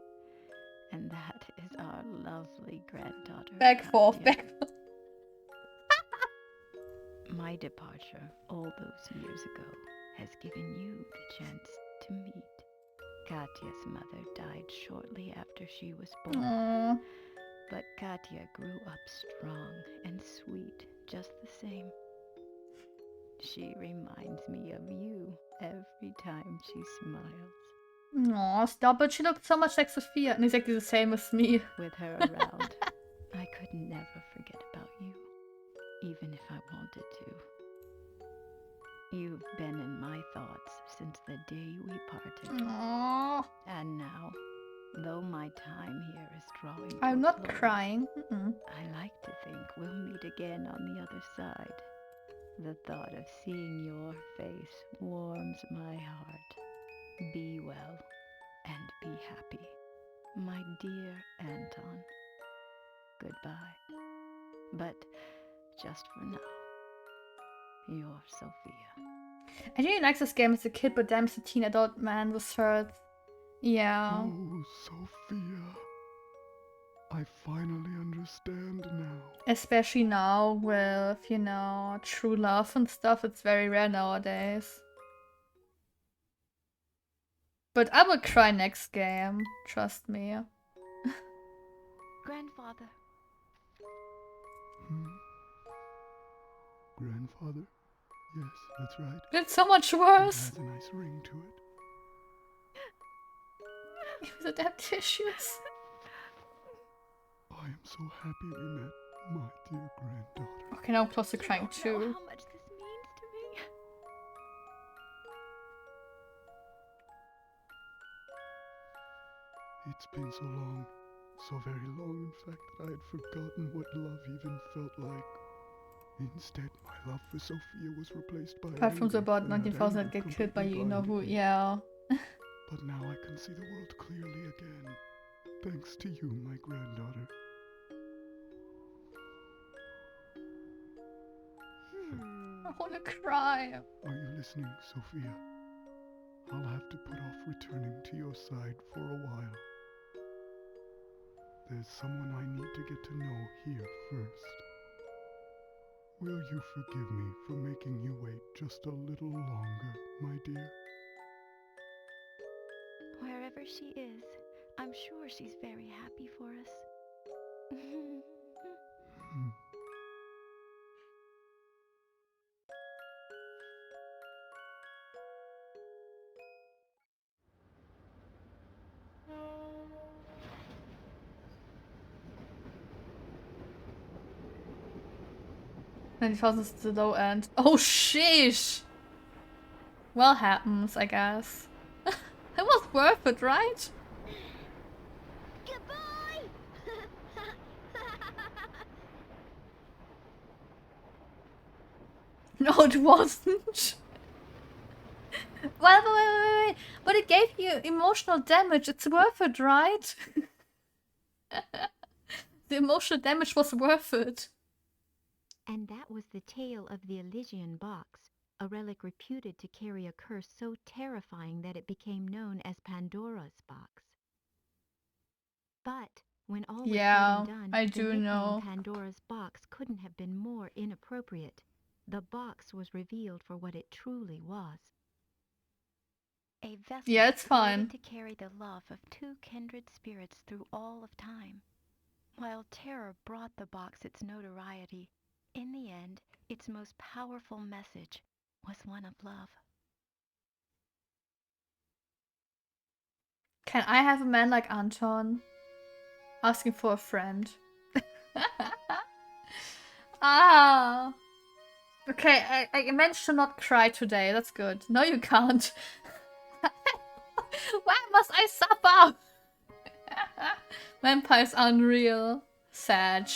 and that is our lovely granddaughter. Back forth, Katya. back forth. My departure all those years ago has given you the chance to meet. Katya's mother died shortly after she was born, Aww. but Katya grew up strong and sweet just the same. She reminds me of you every time she smiles. Aw, stop it. She looked so much like Sophia. And exactly the same as me. With her around, I could never forget about you, even if I wanted to. You've been in my thoughts since the day we parted. Aww. And now, though my time here is drawing I'm to a not close, crying. I like to think we'll meet again on the other side. The thought of seeing your face warms my heart. Be well and be happy, my dear Anton. Goodbye. But just for now, your Sophia. I really liked this game as a kid, but damn, as a teen adult, man, this hurts. Yeah. Oh, Sophia. I finally understand now. Especially now with, you know, true love and stuff. It's very rare nowadays. But I will cry next game. Trust me. Grandfather. Grandfather? Yes, that's right. It's so much It worse. has a nice ring to it. It was a damn tissues. I am so happy we met, my dear granddaughter. Okay, Okay, now I'm close to crying You don't know too. how much this means to me. It's been so long. So very long, in fact, that I had forgotten what love even felt like. Instead, my love for Sophia was replaced by Platforms anger, about and that 19,000 anger that get killed by completely you know who. blinded me. Yeah. But now I can see the world clearly again. Thanks to you, my granddaughter. I wanna cry. Are you listening, Sophia? I'll have to put off returning to your side for a while. There's someone I need to get to know here first. Will you forgive me for making you wait just a little longer, my dear? Wherever she is, I'm sure she's very happy for us. Hmm. 90,000 is the low end. Oh, sheesh! Well, happens, I guess. It was worth it, right? Goodbye! No, it wasn't. Wait. But it gave you emotional damage. It's worth it, right? The emotional damage was worth it. And that was the tale of the Elysian box, a relic reputed to carry a curse so terrifying that it became known as Pandora's box. But when all was said and done, I the do nickname know. Pandora's box couldn't have been more inappropriate. The box was revealed for what it truly was. A vessel Yeah, it's fine. created to carry the love of two kindred spirits through all of time. While terror brought the box its notoriety, in the end, its most powerful message was one of love. Can I have a man like Anton? Asking for a friend. Ah. Okay, I managed to not cry today. That's good. No, you can't. Why must I suffer? Vampires unreal. Sag.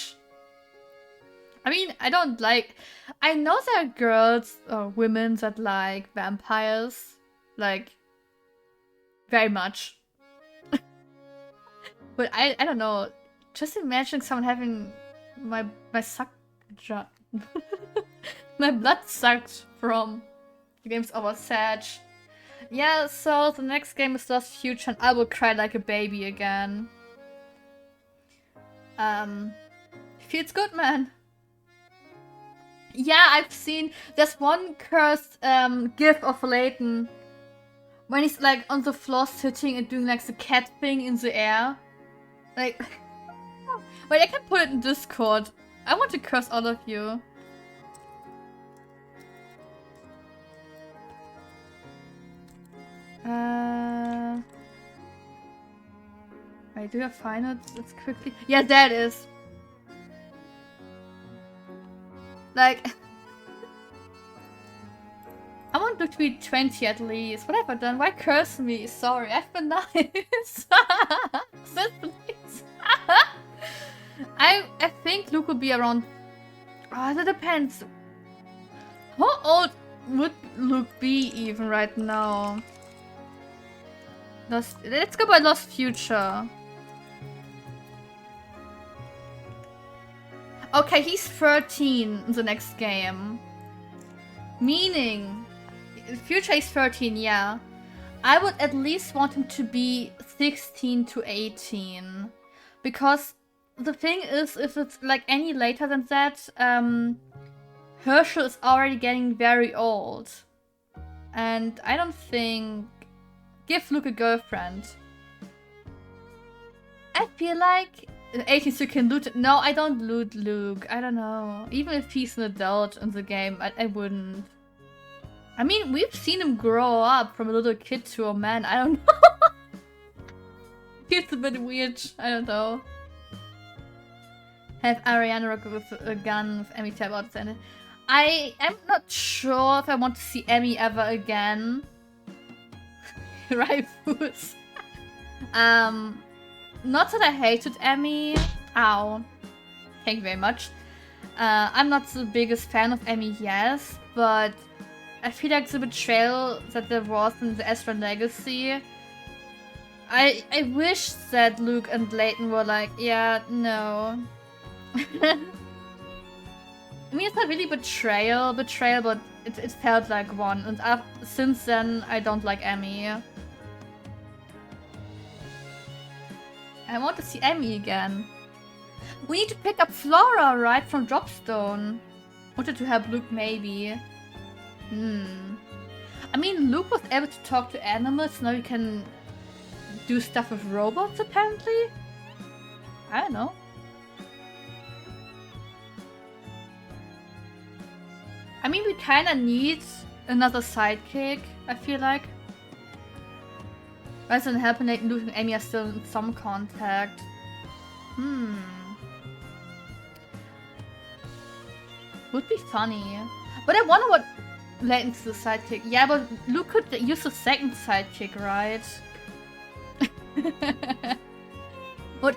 I mean, I don't like... I know there are girls or women that like vampires. Like, very much. But I don't know. Just imagine someone having my my blood sucked from the game's over. Sag. Yeah, so the next game is Lost Future and I will cry like a baby again. Feels good, man. Yeah, I've seen there's one cursed gif of Layton when he's like on the floor sitting and doing like the cat thing in the air. Like, wait, I can put it in Discord. I want to curse all of you. Wait, do I find it? Let's quickly. Yeah, there it is. Like, I want Luke to be 20 at least. What have I done? Why curse me? Sorry, I've been nice. Sis, please. I think Luke will be around. Oh, that depends. How old would Luke be even right now? Let's go by Lost Future. Okay, he's 13 in the next game. Meaning, in future he's 13, yeah. I would at least want him to be 16 to 18. Because the thing is, if it's like any later than that, Herschel is already getting very old. And I don't think... Give Luke a girlfriend. I feel like 18 so you can loot. No, I don't loot Luke. I don't know. Even if he's an adult in the game, I wouldn't. I mean, we've seen him grow up from a little kid to a man. I don't know. It's a bit weird. I don't know. Have Ariana rock with a gun with Emmy tab out in it. I am not sure if I want to see Emmy ever again. Right, Foods. Not that I hated Emmy. Ow. Thank you very much. I'm not the biggest fan of Emmy, yes, but I feel like the betrayal that there was in the Ezra Legacy. I wish that Luke and Leighton were like, yeah, no. I mean, it's not really betrayal, but it felt like one. And since then, I don't like Emmy. I want to see Emmy again. We need to pick up Flora, right, from Dropstone. Wanted to help Luke, maybe. I mean, Luke was able to talk to animals, now you can do stuff with robots, apparently? I don't know. I mean, we kinda need another sidekick, I feel like. Rather than helping Luke and Amy are still in some contact. Would be funny. But I wonder what Leighton's the sidekick. Yeah, but Luke could use the second sidekick, right? But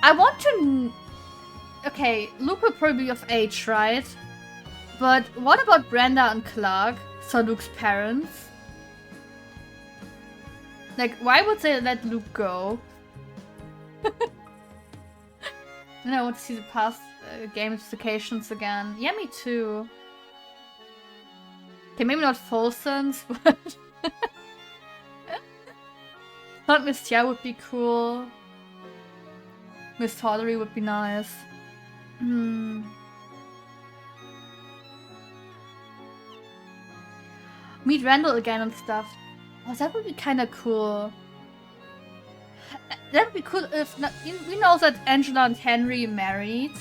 I want to... Okay, Luke will probably be of age, right? But what about Brenda and Clark? So Luke's parents? Like, why would they let Luke go? And I want to see the past gamifications again. Yeah, me too. Okay, maybe not Folsons, but... Thought Miss Tia would be cool. Miss Tollery would be nice. Meet Randall again and stuff. Oh, that would be kind of cool. That would be cool if... Not, we know that Angela and Henry married.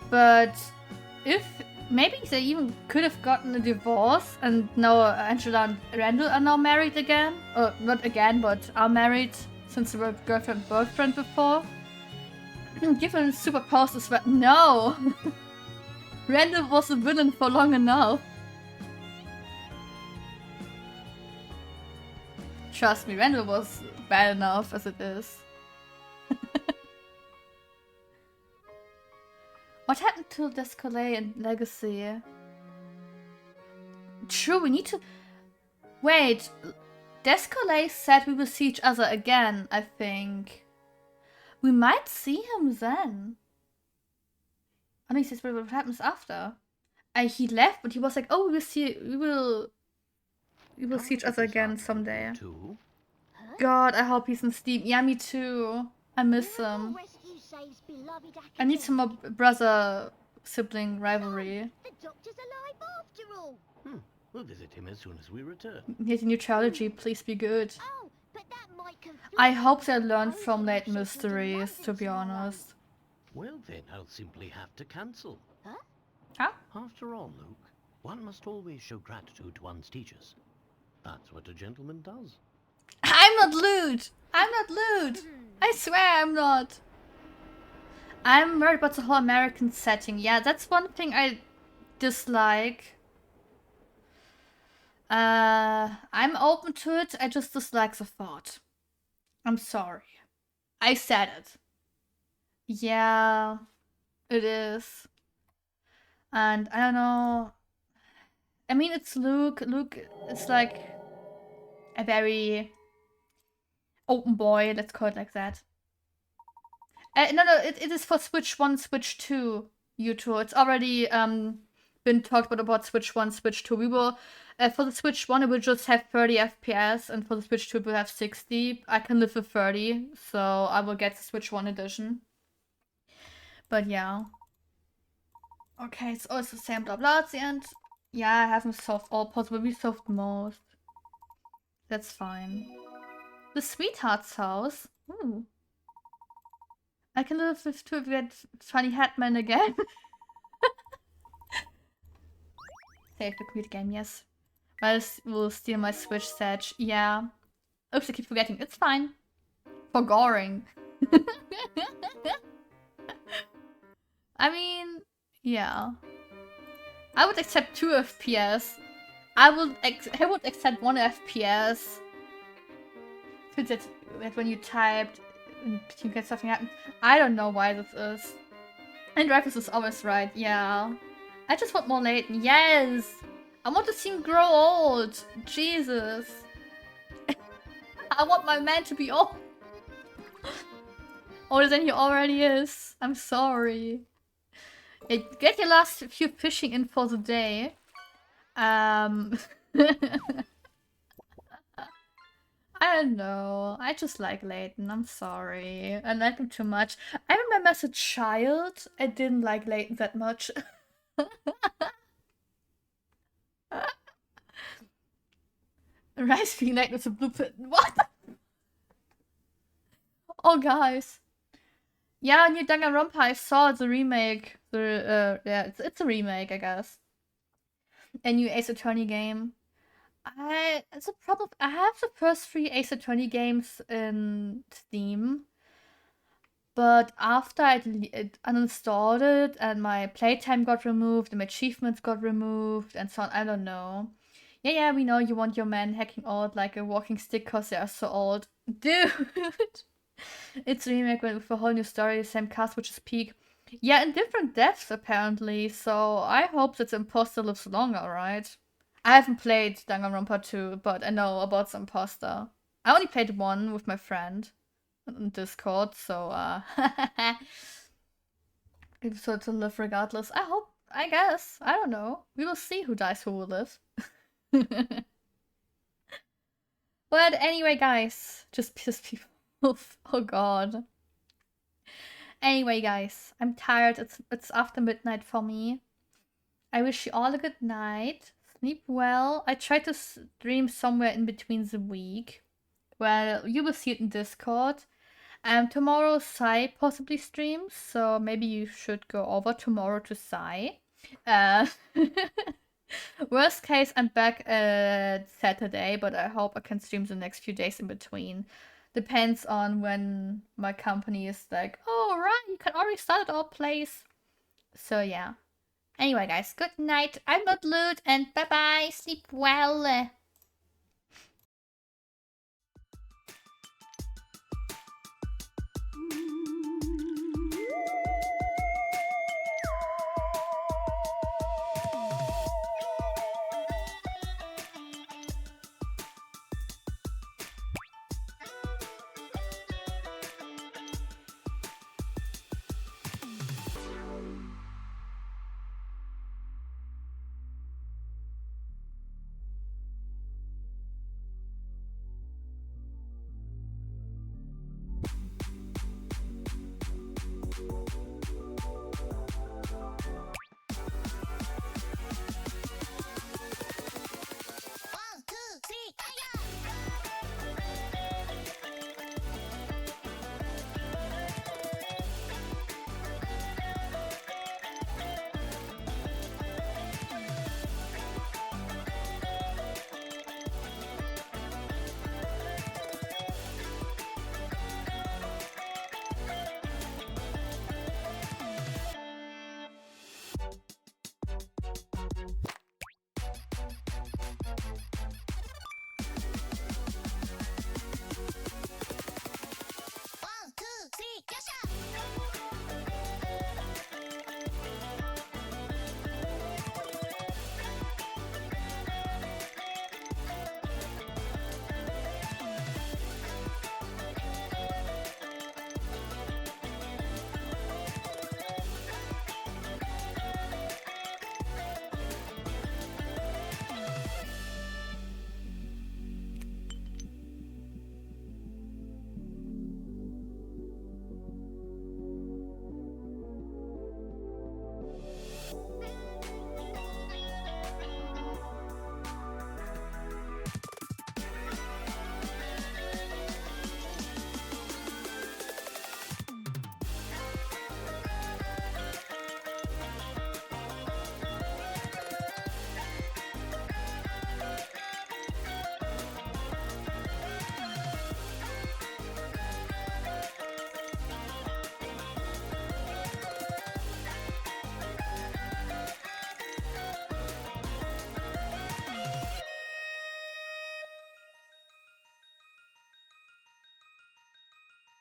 But if... Maybe they even could have gotten a divorce and now Angela and Randall are now married again. Or not again, but are married since they were girlfriend and boyfriend before. Given superpowers as well. No! Randall was a villain for long enough. Trust me, Randall was bad enough as it is. What happened to Descolet and Legacy? True, we need to... Wait, Descolet said we will see each other again, I think. We might see him then. I think he says what happens after. He left, but he was like, "Oh, we will see each other again someday." God, I hope he's in Steam. Yeah, me too. I miss him. I need some more brother-sibling rivalry. The doctor's alive after all. We'll visit him as soon as we return. His new trilogy, please be good. Oh, but that might confuse... I hope they learn from Late Mysteries, to be honest. Well then, I'll simply have to cancel. Huh? After all, Luke, one must always show gratitude to one's teachers. That's what a gentleman does. I'm not lewd! I'm not lewd! I swear I'm not. I'm worried about the whole American setting. Yeah, that's one thing I dislike. I'm open to it, I just dislike the thought. I'm sorry. I said it. Yeah, it is. And I don't know. I mean, it's Luke. Luke is like a very open boy, let's call it like that. No, it is for Switch 1, Switch 2, U2. It's already been talked about Switch 1, Switch 2. We will, for the Switch 1, it will just have 30 FPS, and for the Switch 2, it will have 60. I can live with 30, so I will get the Switch 1 edition. But yeah. Okay, it's also the same blah blah at the end. Yeah, I haven't solved all possible. We solved most. That's fine. The Sweetheart's house. Ooh. I can live with to get funny Hatman again. Save the computer game, yes. I will steal my Switch Sag. Yeah. Oops, I keep forgetting. It's fine. For goring. I mean, yeah. I would accept 2 FPS. I would accept 1 FPS. That when you typed, you get something happen. I don't know why this is. And Dreyfus is always right, yeah. I just want more Layton, yes! I want to see him grow old! Jesus! I want my man to be old! Older than he already is. I'm sorry. Get your last few fishing in for the day. I don't know. I just like Layton. I'm sorry. I like him too much. I remember as a child, I didn't like Layton that much. Rice being like with a blue pit. What? Oh, guys. Yeah, new Danganronpa. I saw the remake. Yeah, it's a remake, I guess. A new Ace Attorney game. It's a problem. I have the first 3 Ace Attorney games in Steam, but after I uninstalled it and my playtime got removed and my achievements got removed and so on, I don't know. Yeah, we know you want your man hacking old like a walking stick because they are so old. Dude! It's a remake with a whole new story, same cast, which is peak. Yeah, in different depths apparently, so I hope that the imposter lives longer, right? I haven't played Danganronpa 2, but I know about the imposter. I only played 1 with my friend on Discord, so so to live regardless. I guess. I don't know. We will see who dies, who will live. But anyway, guys, just piss people off. Oh god. Anyway, guys, I'm tired. It's after midnight for me. I wish you all a good night. Sleep well. I try to stream somewhere in between the week. Well, you will see it in Discord. Tomorrow Sai possibly streams, so maybe you should go over tomorrow to Sai. Worst case, I'm back Saturday, but I hope I can stream the next few days in between. Depends on when my company is like, oh, right, you can already start at our place. So, yeah. Anyway, guys, good night. I'm not Lewd, and bye-bye. Sleep well.